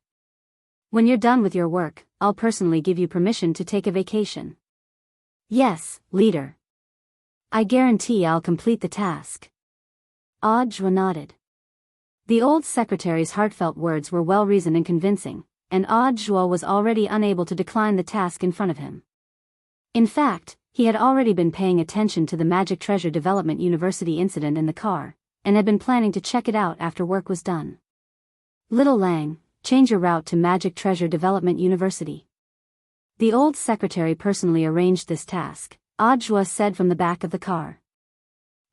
When you're done with your work, I'll personally give you permission to take a vacation. Yes, leader. I guarantee I'll complete the task. Audiobook nodded. The old secretary's heartfelt words were well-reasoned and convincing, and Audiobook was already unable to decline the task in front of him. In fact, he had already been paying attention to the Magic Treasure Development University incident in the car, and had been planning to check it out after work was done. Little Lang, change your route to Magic Treasure Development University. The old secretary personally arranged this task, Audiobook said from the back of the car.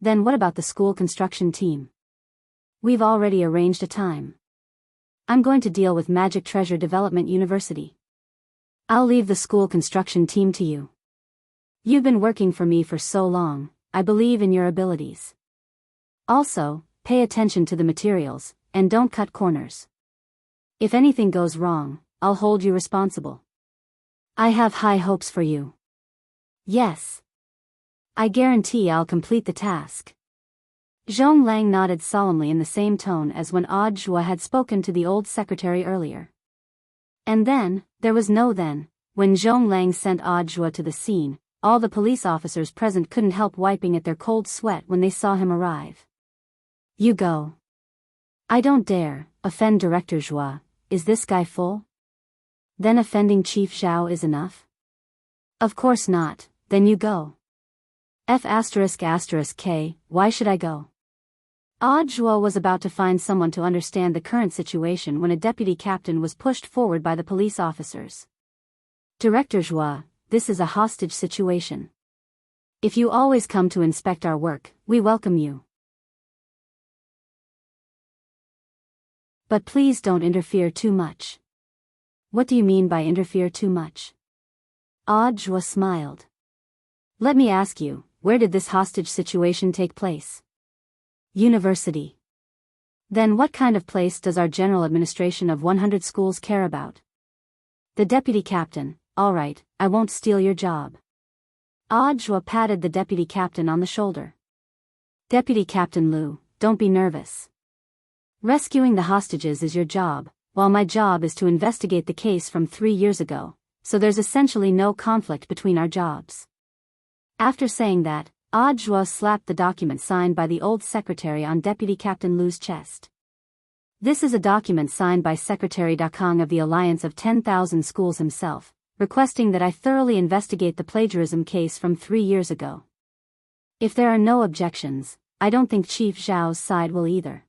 Then what about the school construction team? We've already arranged a time. I'm going to deal with Magic Treasure Development University. I'll leave the school construction team to you. You've been working for me for so long, I believe in your abilities. Also, pay attention to the materials, and don't cut corners. If anything goes wrong, I'll hold you responsible. I have high hopes for you. Yes. I guarantee I'll complete the task. Zhong Lang nodded solemnly in the same tone as when Audiobook had spoken to the old secretary earlier. And then, there was no then, when Zhong Lang sent Audiobook to the scene, all the police officers present couldn't help wiping at their cold sweat when they saw him arrive. You go. I don't dare offend Director Zhua. Is this guy full? Then offending Chief Zhao is enough? Of course not, then you go. F***K, why should I go? Audiobook was about to find someone to understand the current situation when a deputy captain was pushed forward by the police officers. Director Zhua, this is a hostage situation. If you always come to inspect our work, we welcome you. But please don't interfere too much. What do you mean by interfere too much? Audiobook smiled. Let me ask you, where did this hostage situation take place? University. Then what kind of place does our general administration of 100 schools care about? The deputy captain, all right, I won't steal your job. Audiobook patted the deputy captain on the shoulder. Deputy Captain Liu, don't be nervous. Rescuing the hostages is your job, while my job is to investigate the case from 3 years ago, so there's essentially no conflict between our jobs. After saying that, Audiobook slapped the document signed by the old secretary on Deputy Captain Liu's chest. This is a document signed by Secretary Dakang of the Alliance of 10,000 Schools himself, requesting that I thoroughly investigate the plagiarism case from 3 years ago. If there are no objections, I don't think Chief Zhao's side will either.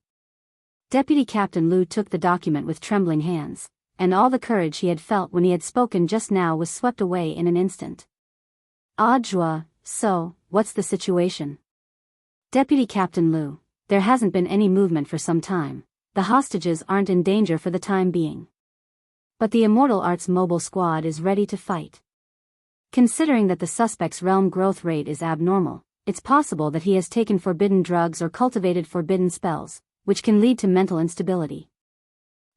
Deputy Captain Liu took the document with trembling hands, and all the courage he had felt when he had spoken just now was swept away in an instant. Audiobook, so, what's the situation? Deputy Captain Liu, there hasn't been any movement for some time. The hostages aren't in danger for the time being. But the Immortal Arts Mobile Squad is ready to fight. Considering that the suspect's realm growth rate is abnormal, it's possible that he has taken forbidden drugs or cultivated forbidden spells, which can lead to mental instability.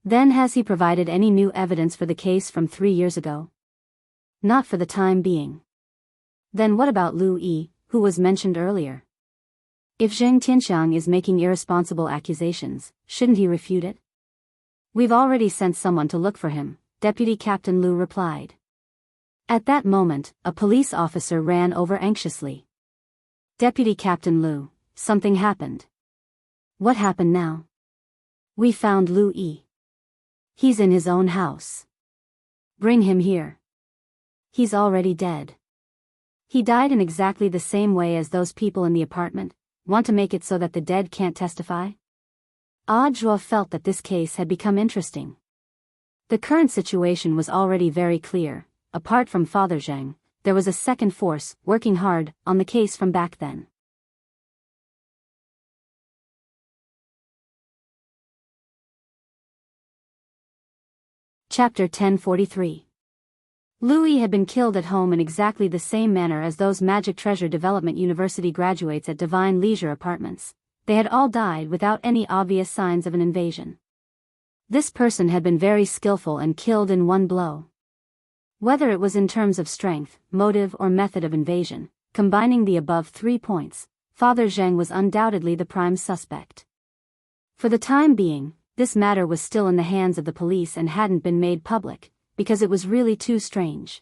Then has he provided any new evidence for the case from 3 years ago? Not for the time being. Then what about Liu Yi, who was mentioned earlier? If Zheng Tianxiang is making irresponsible accusations, shouldn't he refute it? We've already sent someone to look for him, Deputy Captain Liu replied. At that moment, a police officer ran over anxiously. Deputy Captain Liu, something happened. What happened now? We found Liu Yi. He's in his own house. Bring him here. He's already dead. He died in exactly the same way as those people in the apartment. Want to make it so that the dead can't testify? Audiobook felt that this case had become interesting. The current situation was already very clear. Apart from Father Zheng, there was a second force working hard on the case from back then. Chapter 1043. Liu Yi had been killed at home in exactly the same manner as those Magic Treasure Development University graduates at Divine Leisure Apartments. They had all died without any obvious signs of an invasion. This person had been very skillful and killed in one blow. Whether it was in terms of strength, motive or method of invasion, combining the above 3 points, Father Zheng was undoubtedly the prime suspect. For the time being, this matter was still in the hands of the police and hadn't been made public, because it was really too strange.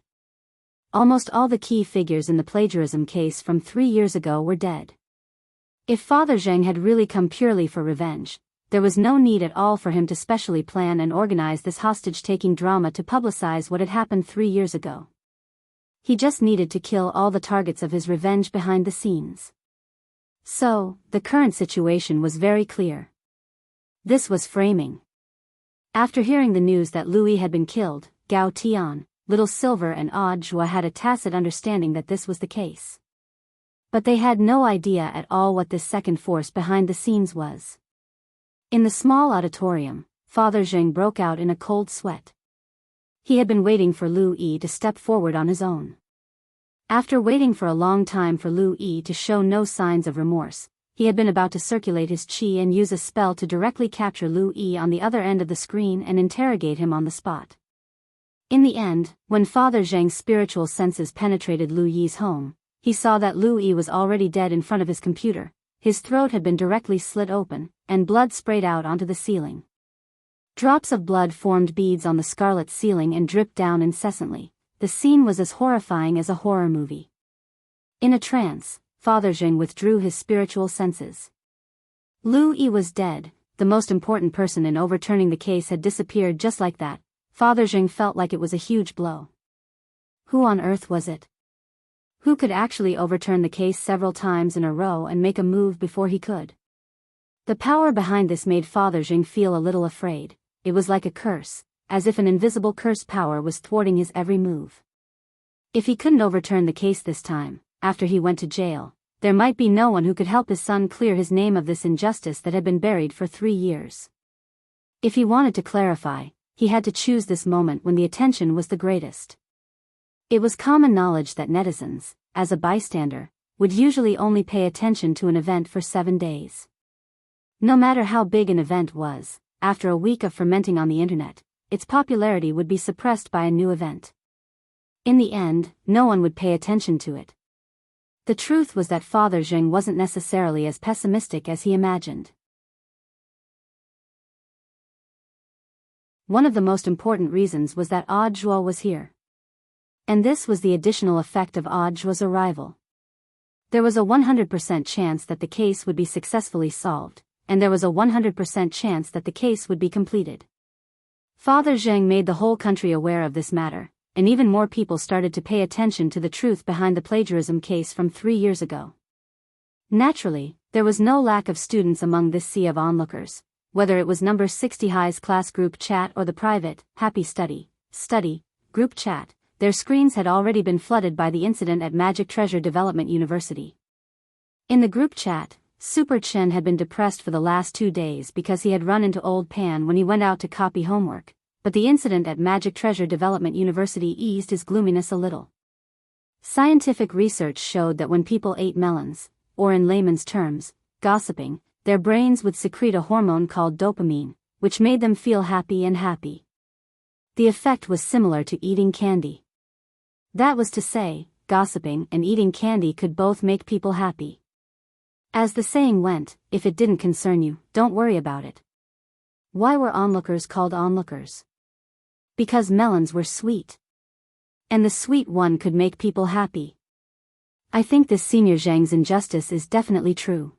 Almost all the key figures in the plagiarism case from 3 years ago were dead. If Father Zheng had really come purely for revenge, there was no need at all for him to specially plan and organize this hostage-taking drama to publicize what had happened 3 years ago. He just needed to kill all the targets of his revenge behind the scenes. So, the current situation was very clear. This was framing. After hearing the news that Liu Yi had been killed, Gao Tian, Little Silver and Audiobook had a tacit understanding that this was the case. But they had no idea at all what this second force behind the scenes was. In the small auditorium, Father Zheng broke out in a cold sweat. He had been waiting for Liu Yi to step forward on his own. After waiting for a long time for Liu Yi to show no signs of remorse, he had been about to circulate his qi and use a spell to directly capture Liu Yi on the other end of the screen and interrogate him on the spot. In the end, when Father Zheng's spiritual senses penetrated Lu Yi's home, he saw that Lu Yi was already dead in front of his computer. His throat had been directly slit open, and blood sprayed out onto the ceiling. Drops of blood formed beads on the scarlet ceiling and dripped down incessantly. The scene was as horrifying as a horror movie. In a trance, Father Zheng withdrew his spiritual senses. Lu Yi was dead. The most important person in overturning the case had disappeared just like that. Father Zheng felt like it was a huge blow. Who on earth was it? Who could actually overturn the case several times in a row and make a move before he could? The power behind this made Father Zheng feel a little afraid. It was like a curse, as if an invisible curse power was thwarting his every move. If he couldn't overturn the case this time, after he went to jail, there might be no one who could help his son clear his name of this injustice that had been buried for 3 years. If he wanted to clarify, he had to choose this moment when the attention was the greatest. It was common knowledge that netizens, as a bystander, would usually only pay attention to an event for 7 days. No matter how big an event was, after a week of fermenting on the internet, its popularity would be suppressed by a new event. In the end, no one would pay attention to it. The truth was that Father Zheng wasn't necessarily as pessimistic as he imagined. One of the most important reasons was that Audiobook was here. And this was the additional effect of Audiobook's arrival. There was a 100% chance that the case would be successfully solved, and there was a 100% chance that the case would be completed. Father Zheng made the whole country aware of this matter, and even more people started to pay attention to the truth behind the plagiarism case from 3 years ago. Naturally, there was no lack of students among this sea of onlookers, whether it was number 60 High's class group chat or the private, Happy Study, group chat. Their screens had already been flooded by the incident at Magic Treasure Development University. In the group chat, Super Chen had been depressed for the last 2 days because he had run into Old Pan when he went out to copy homework, but the incident at Magic Treasure Development University eased his gloominess a little. Scientific research showed that when people ate melons, or in layman's terms, gossiping, their brains would secrete a hormone called dopamine, which made them feel happy and happy. The effect was similar to eating candy. That was to say, gossiping and eating candy could both make people happy. As the saying went, if it didn't concern you, don't worry about it. Why were onlookers called onlookers? Because melons were sweet. And the sweet one could make people happy. I think this Senior Zhang's injustice is definitely true.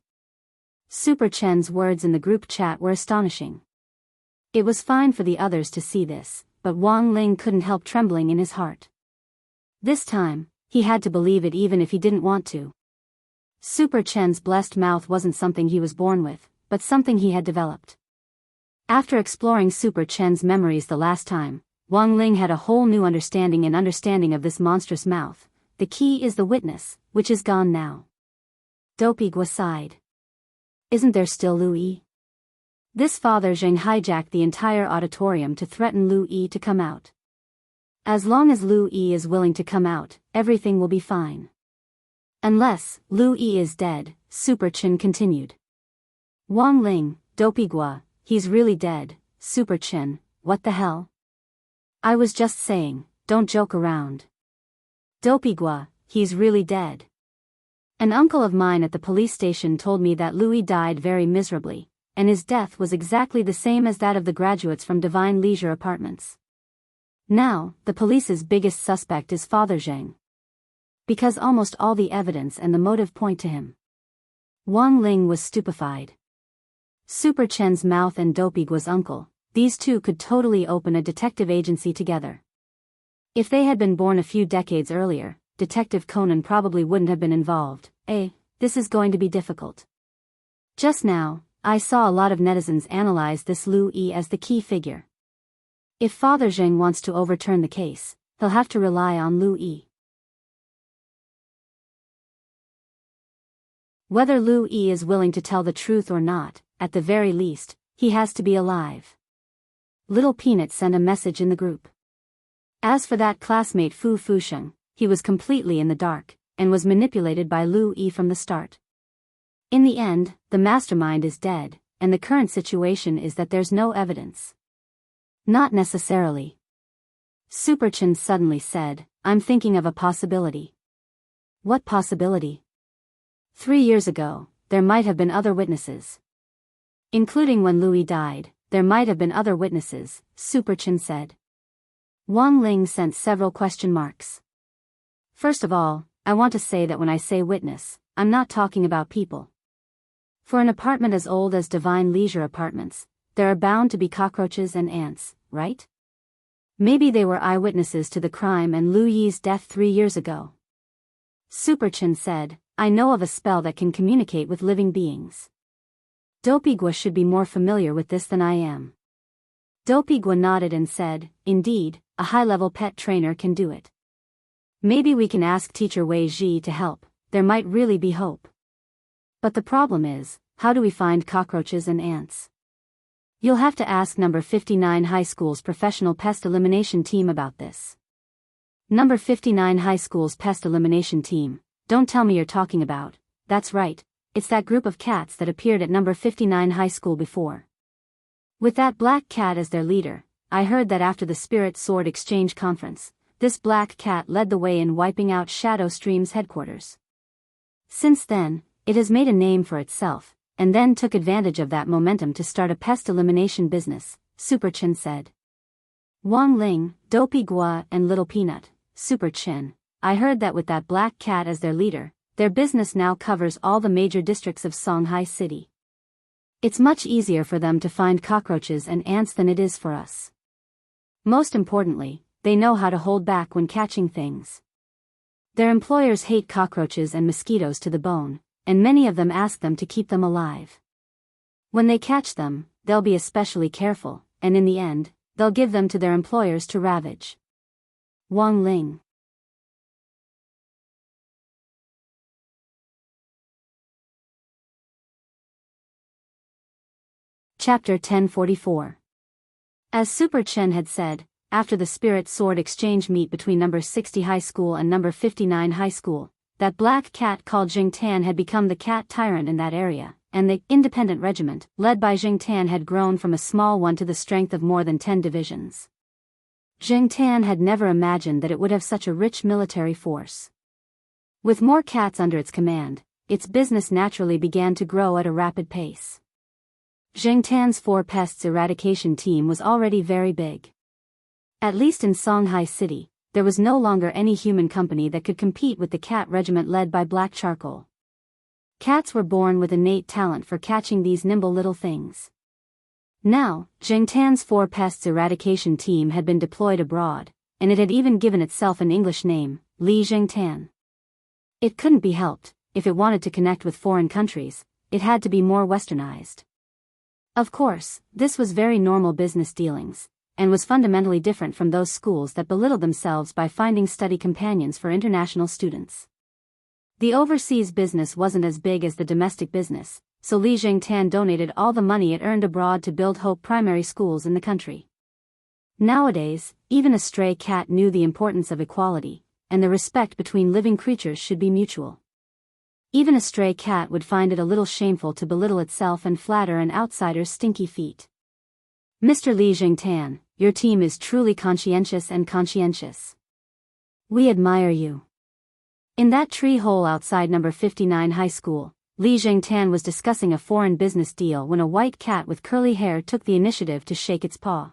Super Chen's words in the group chat were astonishing. It was fine for the others to see this, but Wang Ling couldn't help trembling in his heart. This time, he had to believe it even if he didn't want to. Super Chen's blessed mouth wasn't something he was born with, but something he had developed. After exploring Super Chen's memories the last time, Wang Ling had a whole new understanding of this monstrous mouth. The key is the witness, which is gone now. Dopigua sighed. Isn't there still Lu Yi? This Father Zheng hijacked the entire auditorium to threaten Lu Yi to come out. As long as Lu Yi is willing to come out, everything will be fine. Unless Lu Yi is dead, Super Chen continued. Wang Ling, Dopigua, he's really dead. Super Chen, what the hell? I was just saying, don't joke around. Dopigua, he's really dead. An uncle of mine at the police station told me that Lu Yi died very miserably, and his death was exactly the same as that of the graduates from Divine Leisure Apartments. Now, the police's biggest suspect is Father Zheng. Because almost all the evidence and the motive point to him. Wang Ling was stupefied. Super Chen's mouth and Dopigua's uncle, these two could totally open a detective agency together. If they had been born a few decades earlier, Detective Conan probably wouldn't have been involved. This is going to be difficult. Just now, I saw a lot of netizens analyze this Lu Yi as the key figure. If Father Zheng wants to overturn the case, he'll have to rely on Lu Yi. Whether Lu Yi is willing to tell the truth or not, at the very least, he has to be alive. Little Peanut sent a message in the group. As for that classmate Fu Fusheng, he was completely in the dark, and was manipulated by Lu Yi from the start. In the end, the mastermind is dead, and the current situation is that there's no evidence. Not necessarily. Superchin suddenly said, I'm thinking of a possibility. What possibility? 3 years ago, there might have been other witnesses. Including when Louis died, there might have been other witnesses, Superchin said. Wang Ling sent several question marks. First of all, I want to say that when I say witness, I'm not talking about people. For an apartment as old as Divine Leisure Apartments, there are bound to be cockroaches and ants, right? Maybe they were eyewitnesses to the crime and Lu Yi's death 3 years ago. Superchin said, I know of a spell that can communicate with living beings. Dopigua should be more familiar with this than I am. Dopigua nodded and said, indeed, a high-level pet trainer can do it. Maybe we can ask teacher Wei Ji to help, there might really be hope. But the problem is, how do we find cockroaches and ants? You'll have to ask number 59 High School's professional pest elimination team about this. Number 59 High School's pest elimination team, don't tell me you're talking about, that's right, it's that group of cats that appeared at number 59 High School before. With that black cat as their leader, I heard that after the Spirit Sword Exchange Conference, this black cat led the way in wiping out Shadow Stream's headquarters. Since then, it has made a name for itself, and then took advantage of that momentum to start a pest elimination business, Superchin said. Wang Ling, Dopigua and Little Peanut, Superchin, I heard that with that black cat as their leader, their business now covers all the major districts of Songhai City. It's much easier for them to find cockroaches and ants than it is for us. Most importantly, they know how to hold back when catching things. Their employers hate cockroaches and mosquitoes to the bone, and many of them ask them to keep them alive. When they catch them, they'll be especially careful, and in the end, they'll give them to their employers to ravage. Wang Ling. Chapter 1044. As Superchen had said, after the Spirit Sword Exchange meet between number 60 High School and number 59 High School, that black cat called Jingtan had become the cat tyrant in that area, and the independent regiment, led by Jingtan, had grown from a small one to the strength of more than 10 divisions. Jingtan had never imagined that it would have such a rich military force. With more cats under its command, its business naturally began to grow at a rapid pace. Jingtan's 4 pests eradication team was already very big. At least in Songhai City, there was no longer any human company that could compete with the cat regiment led by Black Charcoal. Cats were born with innate talent for catching these nimble little things. Now, Jingtan's 4 pests eradication team had been deployed abroad, and it had even given itself an English name, Li Jingtan. It couldn't be helped, if it wanted to connect with foreign countries, it had to be more westernized. Of course, this was very normal business dealings, and was fundamentally different from those schools that belittled themselves by finding study companions for international students. The overseas business wasn't as big as the domestic business, so Li Jingtan donated all the money it earned abroad to build Hope primary schools in the country. Nowadays, even a stray cat knew the importance of equality, and the respect between living creatures should be mutual. Even a stray cat would find it a little shameful to belittle itself and flatter an outsider's stinky feet. Mr. Li Jingtan, your team is truly conscientious and conscientious. We admire you. In that tree hole outside number 59 High School, Li Jingtan was discussing a foreign business deal when a white cat with curly hair took the initiative to shake its paw.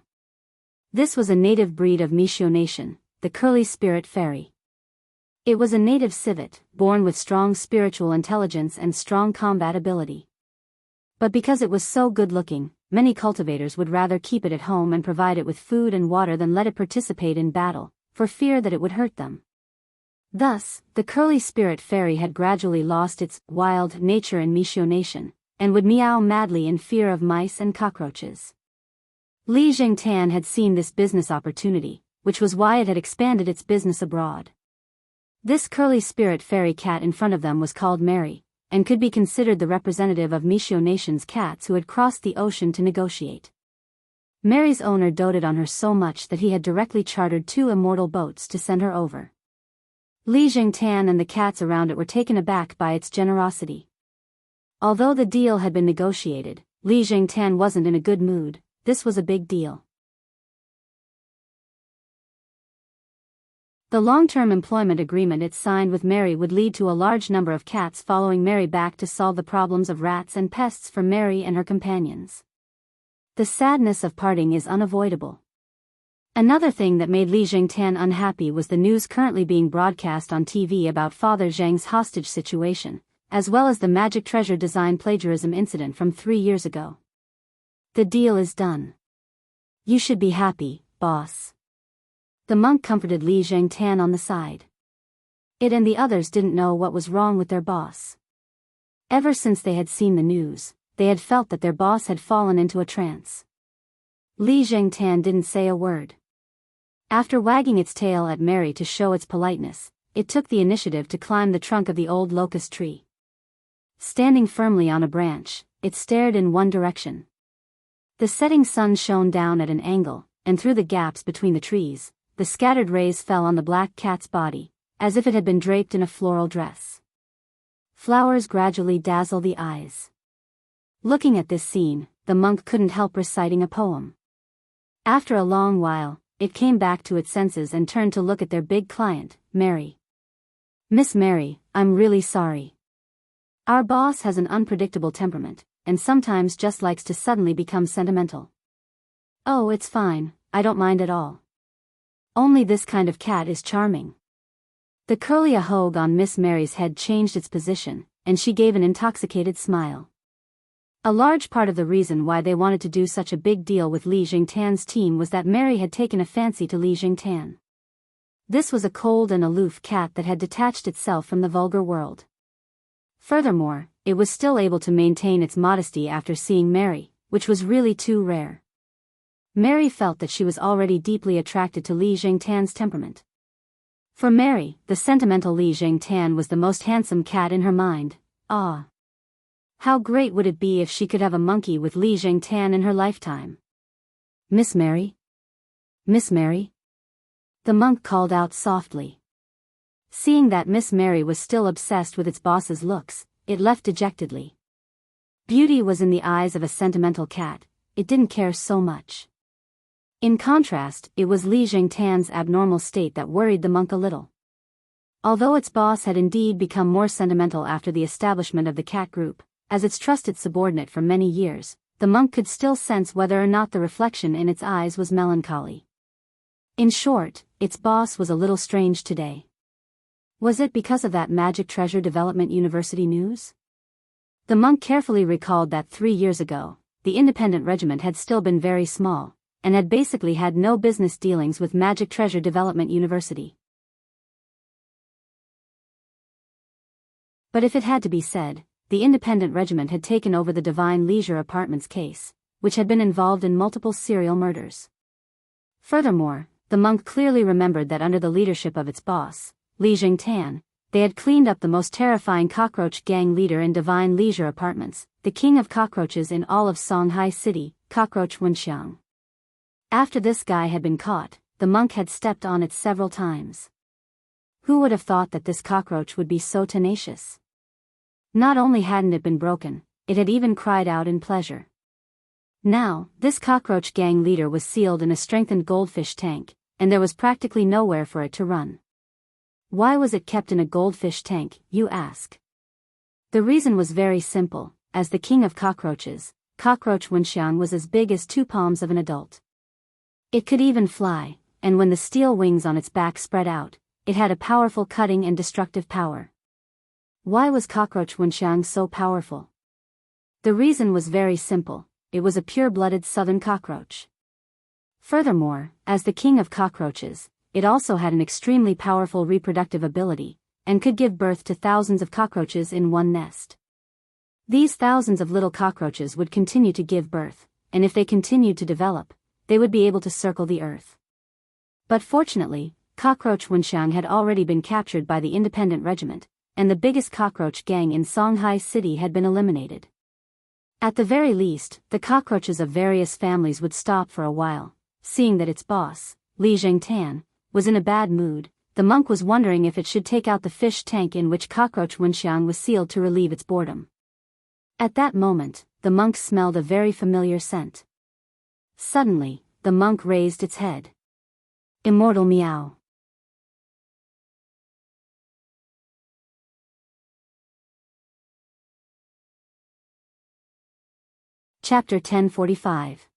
This was a native breed of Mishio Nation, the curly spirit fairy. It was a native civet, born with strong spiritual intelligence and strong combat ability. But because it was so good-looking, many cultivators would rather keep it at home and provide it with food and water than let it participate in battle, for fear that it would hurt them. Thus, the curly spirit fairy had gradually lost its wild nature in Mishio Nation, and would meow madly in fear of mice and cockroaches. Li Jingtan had seen this business opportunity, which was why it had expanded its business abroad. This curly spirit fairy cat in front of them was called Mary, and could be considered the representative of Mishio Nation's cats who had crossed the ocean to negotiate. Mary's owner doted on her so much that he had directly chartered 2 immortal boats to send her over. Li Jingtan and the cats around it were taken aback by its generosity. Although the deal had been negotiated, Li Jingtan wasn't in a good mood. This was a big deal. The long-term employment agreement it signed with Mary would lead to a large number of cats following Mary back to solve the problems of rats and pests for Mary and her companions. The sadness of parting is unavoidable. Another thing that made Li Jingtian unhappy was the news currently being broadcast on TV about Father Zhang's hostage situation, as well as the magic treasure design plagiarism incident from 3 years ago. The deal is done. You should be happy, boss. The monk comforted Li Jingtian on the side. It and the others didn't know what was wrong with their boss. Ever since they had seen the news, they had felt that their boss had fallen into a trance. Li Jingtian didn't say a word. After wagging its tail at Mary to show its politeness, it took the initiative to climb the trunk of the old locust tree. Standing firmly on a branch, it stared in one direction. The setting sun shone down at an angle, and through the gaps between the trees, the scattered rays fell on the black cat's body, as if it had been draped in a floral dress. Flowers gradually dazzle the eyes. Looking at this scene, the monk couldn't help reciting a poem. After a long while, it came back to its senses and turned to look at their big client, Mary. Miss Mary, I'm really sorry. Our boss has an unpredictable temperament, and sometimes just likes to suddenly become sentimental. Oh, it's fine, I don't mind at all. Only this kind of cat is charming. The curly ahogue on Miss Mary's head changed its position, and she gave an intoxicated smile. A large part of the reason why they wanted to do such a big deal with Li Jingtian's team was that Mary had taken a fancy to Li Jingtian. This was a cold and aloof cat that had detached itself from the vulgar world. Furthermore, it was still able to maintain its modesty after seeing Mary, which was really too rare. Mary felt that she was already deeply attracted to Li Jingtian's temperament. For Mary, the sentimental Li Jingtian was the most handsome cat in her mind. Ah! How great would it be if she could have a monkey with Li Jingtian in her lifetime? Miss Mary? Miss Mary? The monk called out softly. Seeing that Miss Mary was still obsessed with its boss's looks, it left dejectedly. Beauty was in the eyes of a sentimental cat, it didn't care so much. In contrast, it was Li Jingtian's abnormal state that worried the monk a little. Although its boss had indeed become more sentimental after the establishment of the cat group, as its trusted subordinate for many years, the monk could still sense whether or not the reflection in its eyes was melancholy. In short, its boss was a little strange today. Was it because of that Magic Treasure Development University news? The monk carefully recalled that 3 years ago, the independent regiment had still been very small, and had basically had no business dealings with Magic Treasure Development University. But if it had to be said, the independent regiment had taken over the Divine Leisure Apartments case, which had been involved in multiple serial murders. Furthermore, the monk clearly remembered that under the leadership of its boss, Li Jingtian, they had cleaned up the most terrifying cockroach gang leader in Divine Leisure Apartments, the king of cockroaches in all of Songhai City, Cockroach Wenxiang. After this guy had been caught, the monk had stepped on it several times. Who would have thought that this cockroach would be so tenacious? Not only hadn't it been broken, it had even cried out in pleasure. Now, this cockroach gang leader was sealed in a strengthened goldfish tank, and there was practically nowhere for it to run. Why was it kept in a goldfish tank, you ask? The reason was very simple. As the king of cockroaches, Cockroach Wenxiang was as big as 2 palms of an adult. It could even fly, and when the steel wings on its back spread out, it had a powerful cutting and destructive power. Why was Cockroach Wenxiang so powerful? The reason was very simple. It was a pure-blooded southern cockroach. Furthermore, as the king of cockroaches, it also had an extremely powerful reproductive ability, and could give birth to thousands of cockroaches in one nest. These thousands of little cockroaches would continue to give birth, and if they continued to develop, they would be able to circle the earth. But fortunately, Cockroach Wenxiang had already been captured by the independent regiment, and the biggest cockroach gang in Songhai City had been eliminated. At the very least, the cockroaches of various families would stop for a while. Seeing that its boss, Li Jingtian, was in a bad mood, the monk was wondering if it should take out the fish tank in which Cockroach Wenxiang was sealed to relieve its boredom. At that moment, the monk smelled a very familiar scent. Suddenly, the monk raised its head. Immortal meow. Chapter 1045.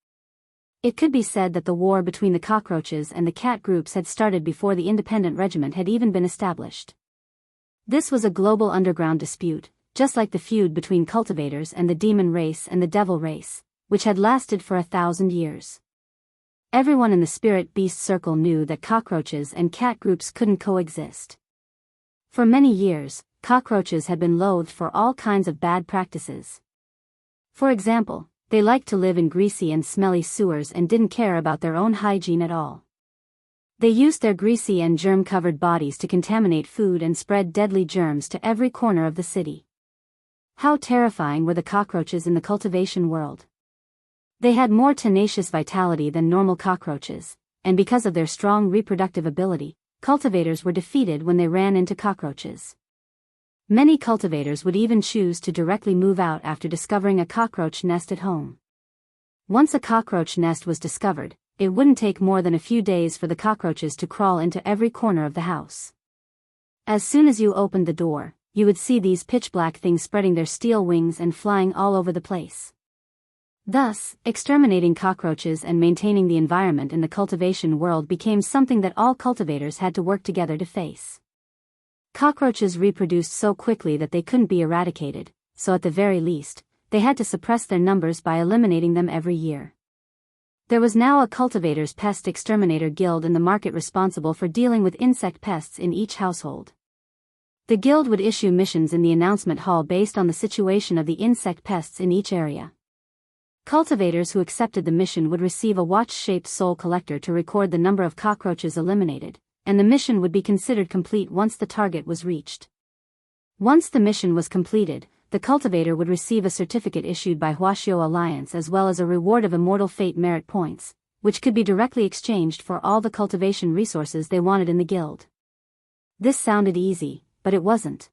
It could be said that the war between the cockroaches and the cat groups had started before the independent regiment had even been established. This was a global underground dispute, just like the feud between cultivators and the demon race and the devil race, which had lasted for 1,000 years. Everyone in the spirit beast circle knew that cockroaches and cat groups couldn't coexist. For many years, cockroaches had been loathed for all kinds of bad practices. For example, they liked to live in greasy and smelly sewers and didn't care about their own hygiene at all. They used their greasy and germ-covered bodies to contaminate food and spread deadly germs to every corner of the city. How terrifying were the cockroaches in the cultivation world. They had more tenacious vitality than normal cockroaches, and because of their strong reproductive ability, cultivators were defeated when they ran into cockroaches. Many cultivators would even choose to directly move out after discovering a cockroach nest at home. Once a cockroach nest was discovered, it wouldn't take more than a few days for the cockroaches to crawl into every corner of the house. As soon as you opened the door, you would see these pitch-black things spreading their steel wings and flying all over the place. Thus, exterminating cockroaches and maintaining the environment in the cultivation world became something that all cultivators had to work together to face. Cockroaches reproduced so quickly that they couldn't be eradicated, so at the very least, they had to suppress their numbers by eliminating them every year. There was now a cultivators' pest exterminator guild in the market responsible for dealing with insect pests in each household. The guild would issue missions in the announcement hall based on the situation of the insect pests in each area. Cultivators who accepted the mission would receive a watch-shaped soul collector to record the number of cockroaches eliminated, and the mission would be considered complete once the target was reached. Once the mission was completed, the cultivator would receive a certificate issued by Huashio Alliance as well as a reward of immortal fate merit points, which could be directly exchanged for all the cultivation resources they wanted in the guild. This sounded easy, but it wasn't.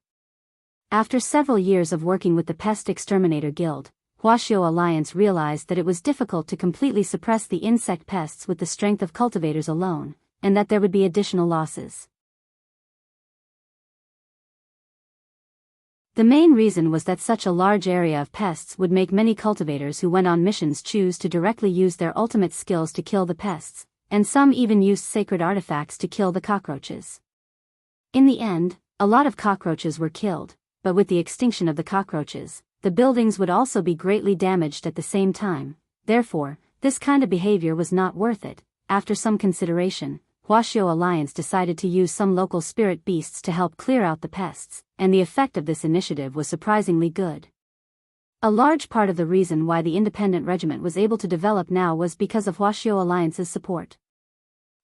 After several years of working with the Pest Exterminator Guild, Huashio Alliance realized that it was difficult to completely suppress the insect pests with the strength of cultivators alone, and that there would be additional losses. The main reason was that such a large area of pests would make many cultivators who went on missions choose to directly use their ultimate skills to kill the pests, and some even used sacred artifacts to kill the cockroaches. In the end, a lot of cockroaches were killed, but with the extinction of the cockroaches, the buildings would also be greatly damaged at the same time. Therefore, this kind of behavior was not worth it. After some consideration, Huashio Alliance decided to use some local spirit beasts to help clear out the pests, and the effect of this initiative was surprisingly good. A large part of the reason why the independent regiment was able to develop now was because of Huashio Alliance's support.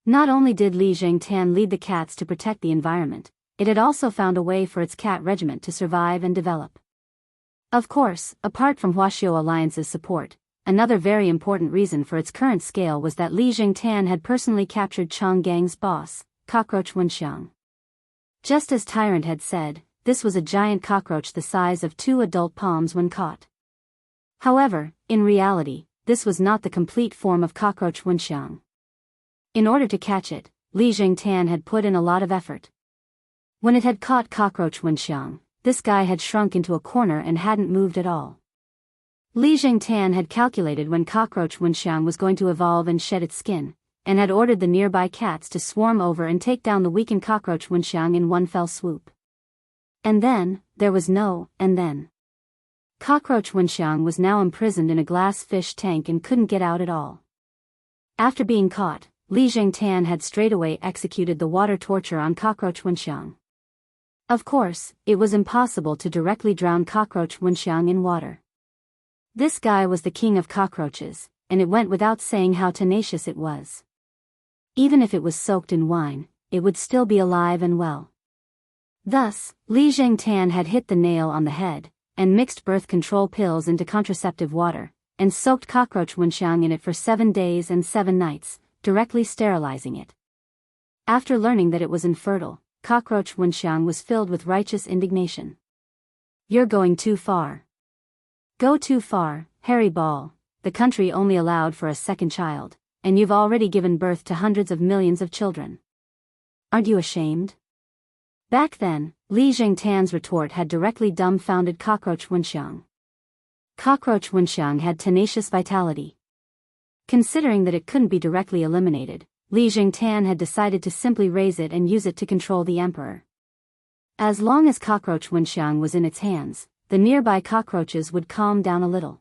Not only did Li Zhengtan lead the cats to protect the environment, it had also found a way for its cat regiment to survive and develop. Of course, apart from Huashio Alliance's support, another very important reason for its current scale was that Li Jingtan had personally captured Chonggang's boss, Cockroach Wenxiang. Just as Tyrant had said, this was a giant cockroach the size of 2 adult palms when caught. However, in reality, this was not the complete form of Cockroach Wenxiang. In order to catch it, Li Jingtan had put in a lot of effort. When it had caught Cockroach Wenxiang, this guy had shrunk into a corner and hadn't moved at all. Li Jingtan had calculated when Cockroach Wenxiang was going to evolve and shed its skin, and had ordered the nearby cats to swarm over and take down the weakened Cockroach Wenxiang in one fell swoop. And then, there was no and then. Cockroach Wenxiang was now imprisoned in a glass fish tank and couldn't get out at all. After being caught, Li Jingtan had straightaway executed the water torture on Cockroach Wenxiang. Of course, it was impossible to directly drown Cockroach Wenxiang in water. This guy was the king of cockroaches, and it went without saying how tenacious it was. Even if it was soaked in wine, it would still be alive and well. Thus, Li Zhengtan had hit the nail on the head, and mixed birth control pills into contraceptive water, and soaked Cockroach Wenxiang in it for 7 days and 7 nights, directly sterilizing it. After learning that it was infertile, Cockroach Wenxiang was filled with righteous indignation. "You're going too far. Go too far, Harry Ball. The country only allowed for a second child, and you've already given birth to hundreds of millions of children. Aren't you ashamed?" Back then, Li Jingtan's retort had directly dumbfounded Cockroach Wenxiang. Cockroach Wenxiang had tenacious vitality. Considering that it couldn't be directly eliminated, Li Jingtan had decided to simply raise it and use it to control the emperor. As long as Cockroach Wenxiang was in its hands, the nearby cockroaches would calm down a little.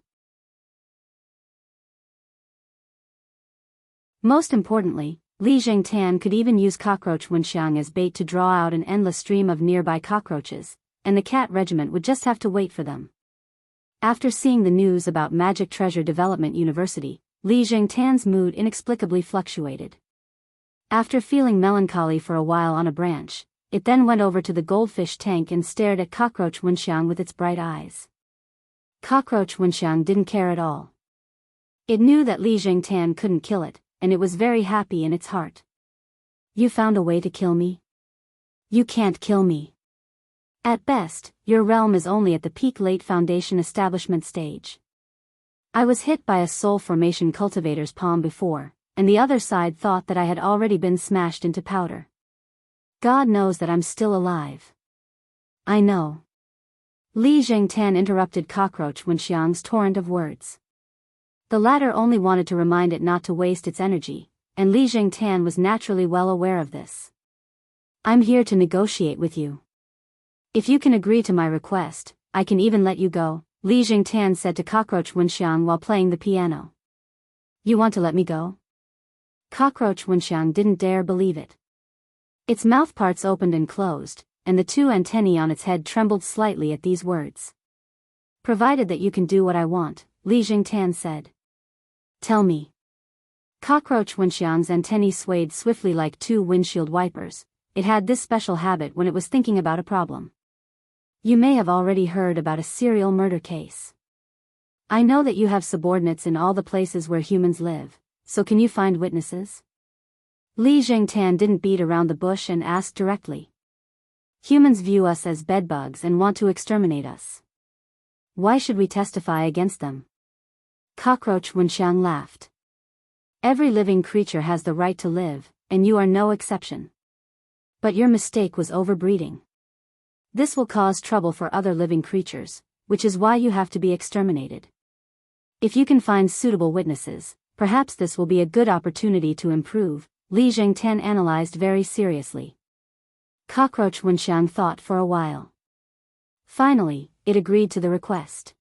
Most importantly, Li Jingtan could even use Cockroach Wenxiang as bait to draw out an endless stream of nearby cockroaches, and the cat regiment would just have to wait for them. After seeing the news about Magic Treasure Development University, Li Jingtan's mood inexplicably fluctuated. After feeling melancholy for a while on a branch, it then went over to the goldfish tank and stared at Cockroach Wenxiang with its bright eyes. Cockroach Wenxiang didn't care at all. It knew that Li Jingtan couldn't kill it, and it was very happy in its heart. You found a way to kill me? You can't kill me. At best, your realm is only at the peak late foundation establishment stage. I was hit by a soul formation cultivator's palm before, and the other side thought that I had already been smashed into powder. God knows that I'm still alive. I know. Li Jingtan interrupted Cockroach Wenxiang's torrent of words. The latter only wanted to remind it not to waste its energy, and Li Jingtan was naturally well aware of this. I'm here to negotiate with you. If you can agree to my request, I can even let you go, Li Jingtan said to Cockroach Wenxiang while playing the piano. You want to let me go? Cockroach Wenxiang didn't dare believe it. Its mouthparts opened and closed, and the two antennae on its head trembled slightly at these words. Provided that you can do what I want, Li Jingtan said. Tell me. Cockroach Wenxiang's antennae swayed swiftly like two windshield wipers. It had this special habit when it was thinking about a problem. You may have already heard about a serial murder case. I know that you have subordinates in all the places where humans live, so can you find witnesses? Li Jingtan didn't beat around the bush and asked directly. Humans view us as bedbugs and want to exterminate us. Why should we testify against them? Cockroach Wenxiang laughed. Every living creature has the right to live, and you are no exception. But your mistake was overbreeding. This will cause trouble for other living creatures, which is why you have to be exterminated. If you can find suitable witnesses, perhaps this will be a good opportunity to improve, Li Jingtan analyzed very seriously. Cockroach Wenxiang thought for a while. Finally, it agreed to the request.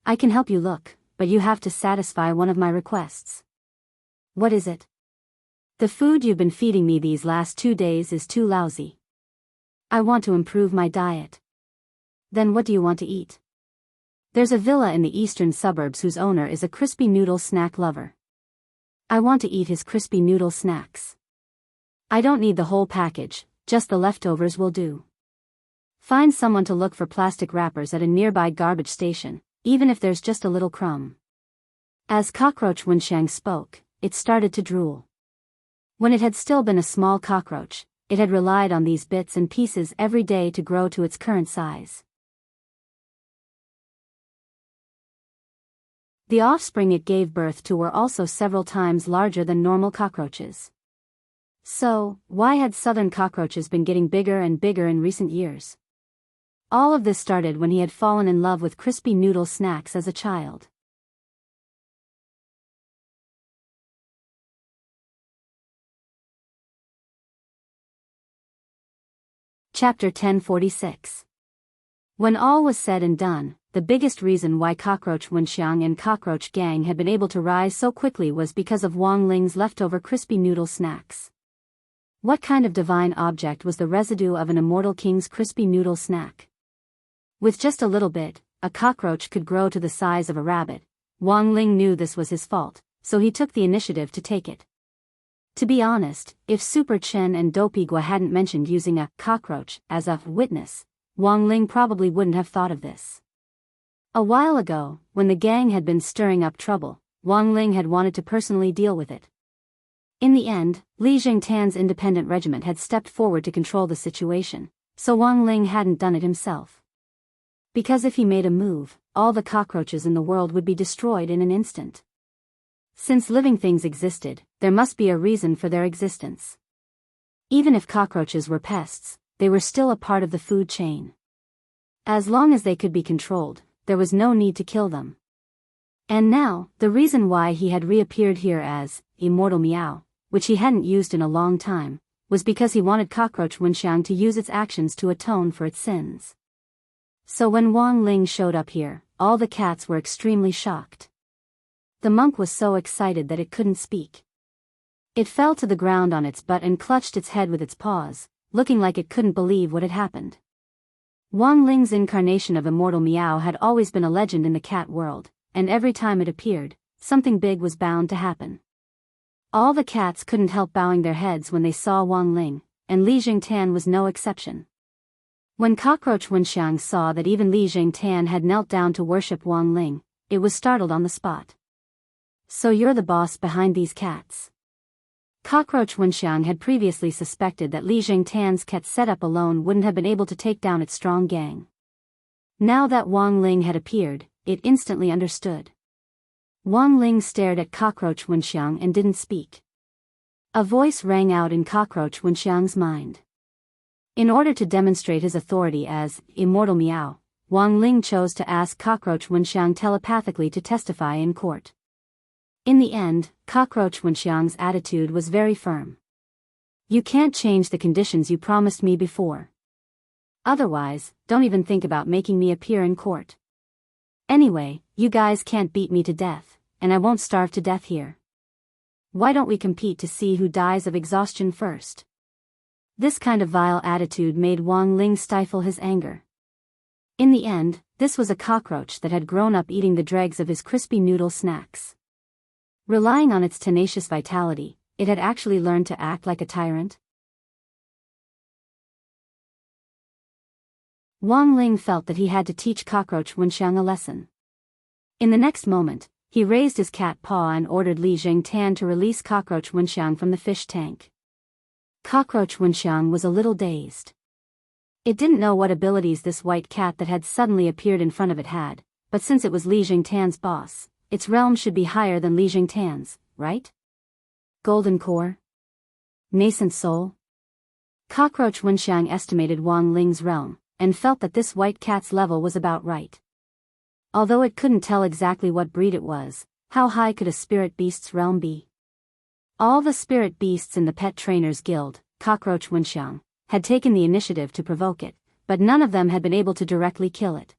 I can help you look, but you have to satisfy one of my requests. What is it? The food you've been feeding me these last 2 days is too lousy. I want to improve my diet. Then what do you want to eat? There's a villa in the eastern suburbs whose owner is a crispy noodle snack lover. I want to eat his crispy noodle snacks. I don't need the whole package, just the leftovers will do. Find someone to look for plastic wrappers at a nearby garbage station, even if there's just a little crumb. As Cockroach Wenxiang spoke, it started to drool. When it had still been a small cockroach, it had relied on these bits and pieces every day to grow to its current size. The offspring it gave birth to were also several times larger than normal cockroaches. So, why had southern cockroaches been getting bigger and bigger in recent years? All of this started when he had fallen in love with crispy noodle snacks as a child. Chapter 1046. When all was said and done, the biggest reason why Cockroach Wenxiang and Cockroach Gang had been able to rise so quickly was because of Wang Ling's leftover crispy noodle snacks. What kind of divine object was the residue of an immortal king's crispy noodle snack? With just a little bit, a cockroach could grow to the size of a rabbit. Wang Ling knew this was his fault, so he took the initiative to take it. To be honest, if Super Chen and Dopigua hadn't mentioned using a cockroach as a witness, Wang Ling probably wouldn't have thought of this. A while ago, when the gang had been stirring up trouble, Wang Ling had wanted to personally deal with it. In the end, Li Jingtan's independent regiment had stepped forward to control the situation, so Wang Ling hadn't done it himself. Because if he made a move, all the cockroaches in the world would be destroyed in an instant. Since living things existed, there must be a reason for their existence. Even if cockroaches were pests, they were still a part of the food chain. As long as they could be controlled, there was no need to kill them. And now, the reason why he had reappeared here as Immortal Meow, which he hadn't used in a long time, was because he wanted Cockroach Wenxiang to use its actions to atone for its sins. So when Wang Ling showed up here, all the cats were extremely shocked. The monk was so excited that it couldn't speak. It fell to the ground on its butt and clutched its head with its paws, looking like it couldn't believe what had happened. Wang Ling's incarnation of Immortal Meow had always been a legend in the cat world, and every time it appeared, something big was bound to happen. All the cats couldn't help bowing their heads when they saw Wang Ling, and Li Jingtan was no exception. When Cockroach Wenxiang saw that even Li Jingtan had knelt down to worship Wang Ling, it was startled on the spot. So you're the boss behind these cats? Cockroach Wenxiang had previously suspected that Li Jingtan's cat setup alone wouldn't have been able to take down its strong gang. Now that Wang Ling had appeared, it instantly understood. Wang Ling stared at Cockroach Wenxiang and didn't speak. A voice rang out in Cockroach Wenxiang's mind. In order to demonstrate his authority as Immortal Meow, Wang Ling chose to ask Cockroach Wenxiang telepathically to testify in court. In the end, Cockroach Wenxiang's attitude was very firm. You can't change the conditions you promised me before. Otherwise, don't even think about making me appear in court. Anyway, you guys can't beat me to death, and I won't starve to death here. Why don't we compete to see who dies of exhaustion first? This kind of vile attitude made Wang Ling stifle his anger. In the end, this was a cockroach that had grown up eating the dregs of his crispy noodle snacks. Relying on its tenacious vitality, it had actually learned to act like a tyrant. Wang Ling felt that he had to teach Cockroach Wenxiang a lesson. In the next moment, he raised his cat paw and ordered Li Jingtan to release Cockroach Wenxiang from the fish tank. Cockroach Wenxiang was a little dazed. It didn't know what abilities this white cat that had suddenly appeared in front of it had, but since it was Li Jingtan's boss, its realm should be higher than Li Jingtan's, right? Golden core? Nascent soul? Cockroach Wenxiang estimated Wang Ling's realm, and felt that this white cat's level was about right. Although it couldn't tell exactly what breed it was, how high could a spirit beast's realm be? All the spirit beasts in the Pet Trainers Guild, Cockroach Wenxiang, had taken the initiative to provoke it, but none of them had been able to directly kill it.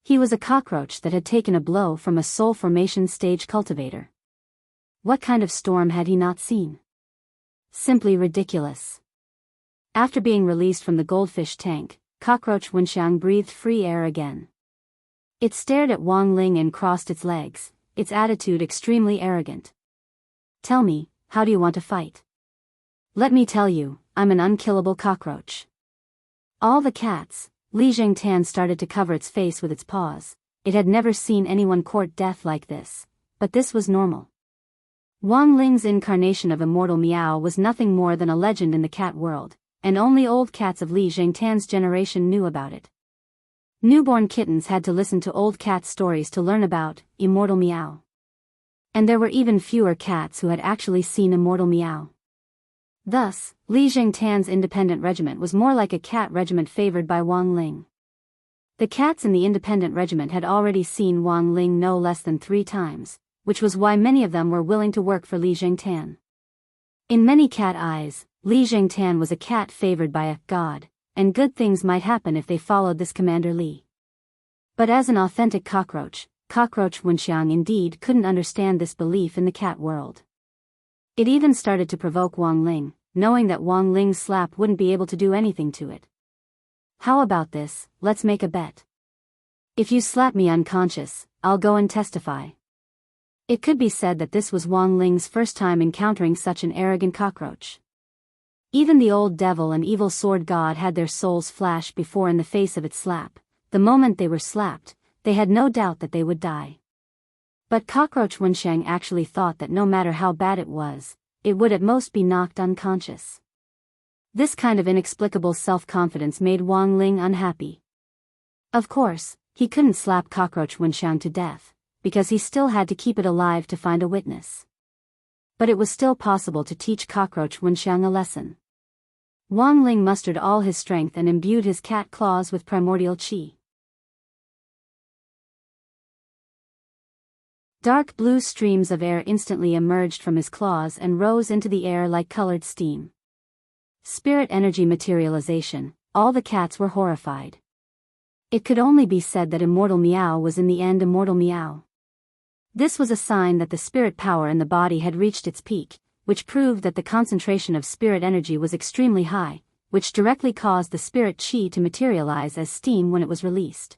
He was a cockroach that had taken a blow from a soul formation stage cultivator. What kind of storm had he not seen? Simply ridiculous. After being released from the goldfish tank, Cockroach Wenxiang breathed free air again. It stared at Wang Ling and crossed its legs, its attitude extremely arrogant. Tell me, how do you want to fight? Let me tell you, I'm an unkillable cockroach. All the cats, Li Jingtan started to cover its face with its paws. It had never seen anyone court death like this, but this was normal. Wang Ling's incarnation of Immortal Meow was nothing more than a legend in the cat world, and only old cats of Li Jingtan's generation knew about it. Newborn kittens had to listen to old cat stories to learn about Immortal Meow. And there were even fewer cats who had actually seen Immortal Meow. Thus, Li Jingtan's independent regiment was more like a cat regiment favored by Wang Ling. The cats in the independent regiment had already seen Wang Ling no less than 3 times, which was why many of them were willing to work for Li Jingtan. In many cat eyes, Li Jingtan was a cat favored by a god, and good things might happen if they followed this Commander Li. But as an authentic cockroach, Cockroach Wenxiang indeed couldn't understand this belief in the cat world. It even started to provoke Wang Ling, knowing that Wang Ling's slap wouldn't be able to do anything to it. How about this, let's make a bet. If you slap me unconscious, I'll go and testify. It could be said that this was Wang Ling's first time encountering such an arrogant cockroach. Even the old devil and evil sword god had their souls flash before in the face of its slap. The moment they were slapped, they had no doubt that they would die. But Cockroach Wenxiang actually thought that no matter how bad it was, it would at most be knocked unconscious. This kind of inexplicable self-confidence made Wang Ling unhappy. Of course, he couldn't slap Cockroach Wenxiang to death, because he still had to keep it alive to find a witness. But it was still possible to teach Cockroach Wenxiang a lesson. Wang Ling mustered all his strength and imbued his cat claws with primordial qi. Dark blue streams of air instantly emerged from his claws and rose into the air like colored steam. Spirit energy materialization. All the cats were horrified. It could only be said that Immortal Meow was in the end Immortal Meow. This was a sign that the spirit power in the body had reached its peak, which proved that the concentration of spirit energy was extremely high, which directly caused the spirit chi to materialize as steam when it was released.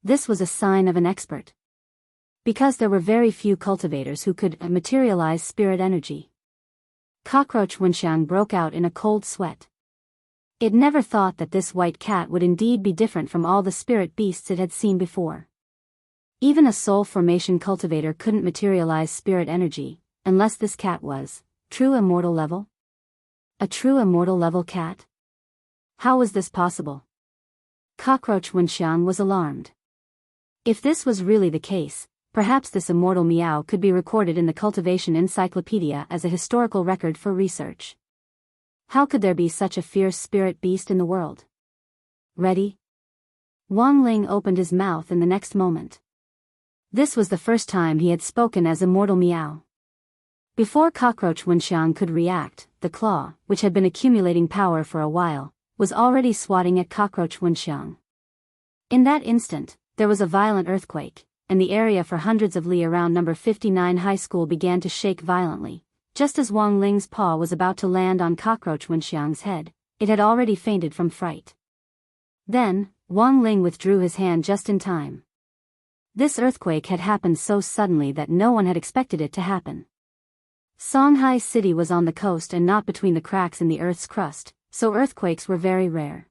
This was a sign of an expert. Because there were very few cultivators who could materialize spirit energy. Cockroach Wenxiang broke out in a cold sweat. It never thought that this white cat would indeed be different from all the spirit beasts it had seen before. Even a soul formation cultivator couldn't materialize spirit energy, unless this cat was true immortal level. A true immortal level cat? How was this possible? Cockroach Wenxiang was alarmed. If this was really the case, perhaps this Immortal Meow could be recorded in the Cultivation Encyclopedia as a historical record for research. How could there be such a fierce spirit beast in the world? Ready? Wang Ling opened his mouth in the next moment. This was the first time he had spoken as Immortal Meow. Before Cockroach Wenxiang could react, the claw, which had been accumulating power for a while, was already swatting at Cockroach Wenxiang. In that instant, there was a violent earthquake, and the area for hundreds of li around number 59 high school began to shake violently. Just as Wang Ling's paw was about to land on Cockroach Wenxiang's head, it had already fainted from fright. Then, Wang Ling withdrew his hand just in time. This earthquake had happened so suddenly that no one had expected it to happen. Songhai City was on the coast and not between the cracks in the Earth's crust, so earthquakes were very rare.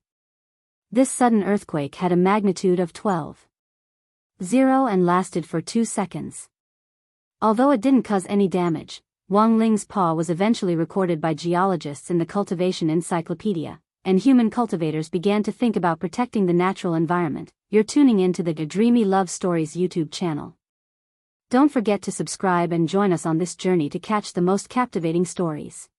This sudden earthquake had a magnitude of 12.0 and lasted for 2 seconds. Although it didn't cause any damage, Wang Ling's paw was eventually recorded by geologists in the Cultivation Encyclopedia, and human cultivators began to think about protecting the natural environment. You're tuning into the Dreamy Love Stories YouTube channel. Don't forget to subscribe and join us on this journey to catch the most captivating stories.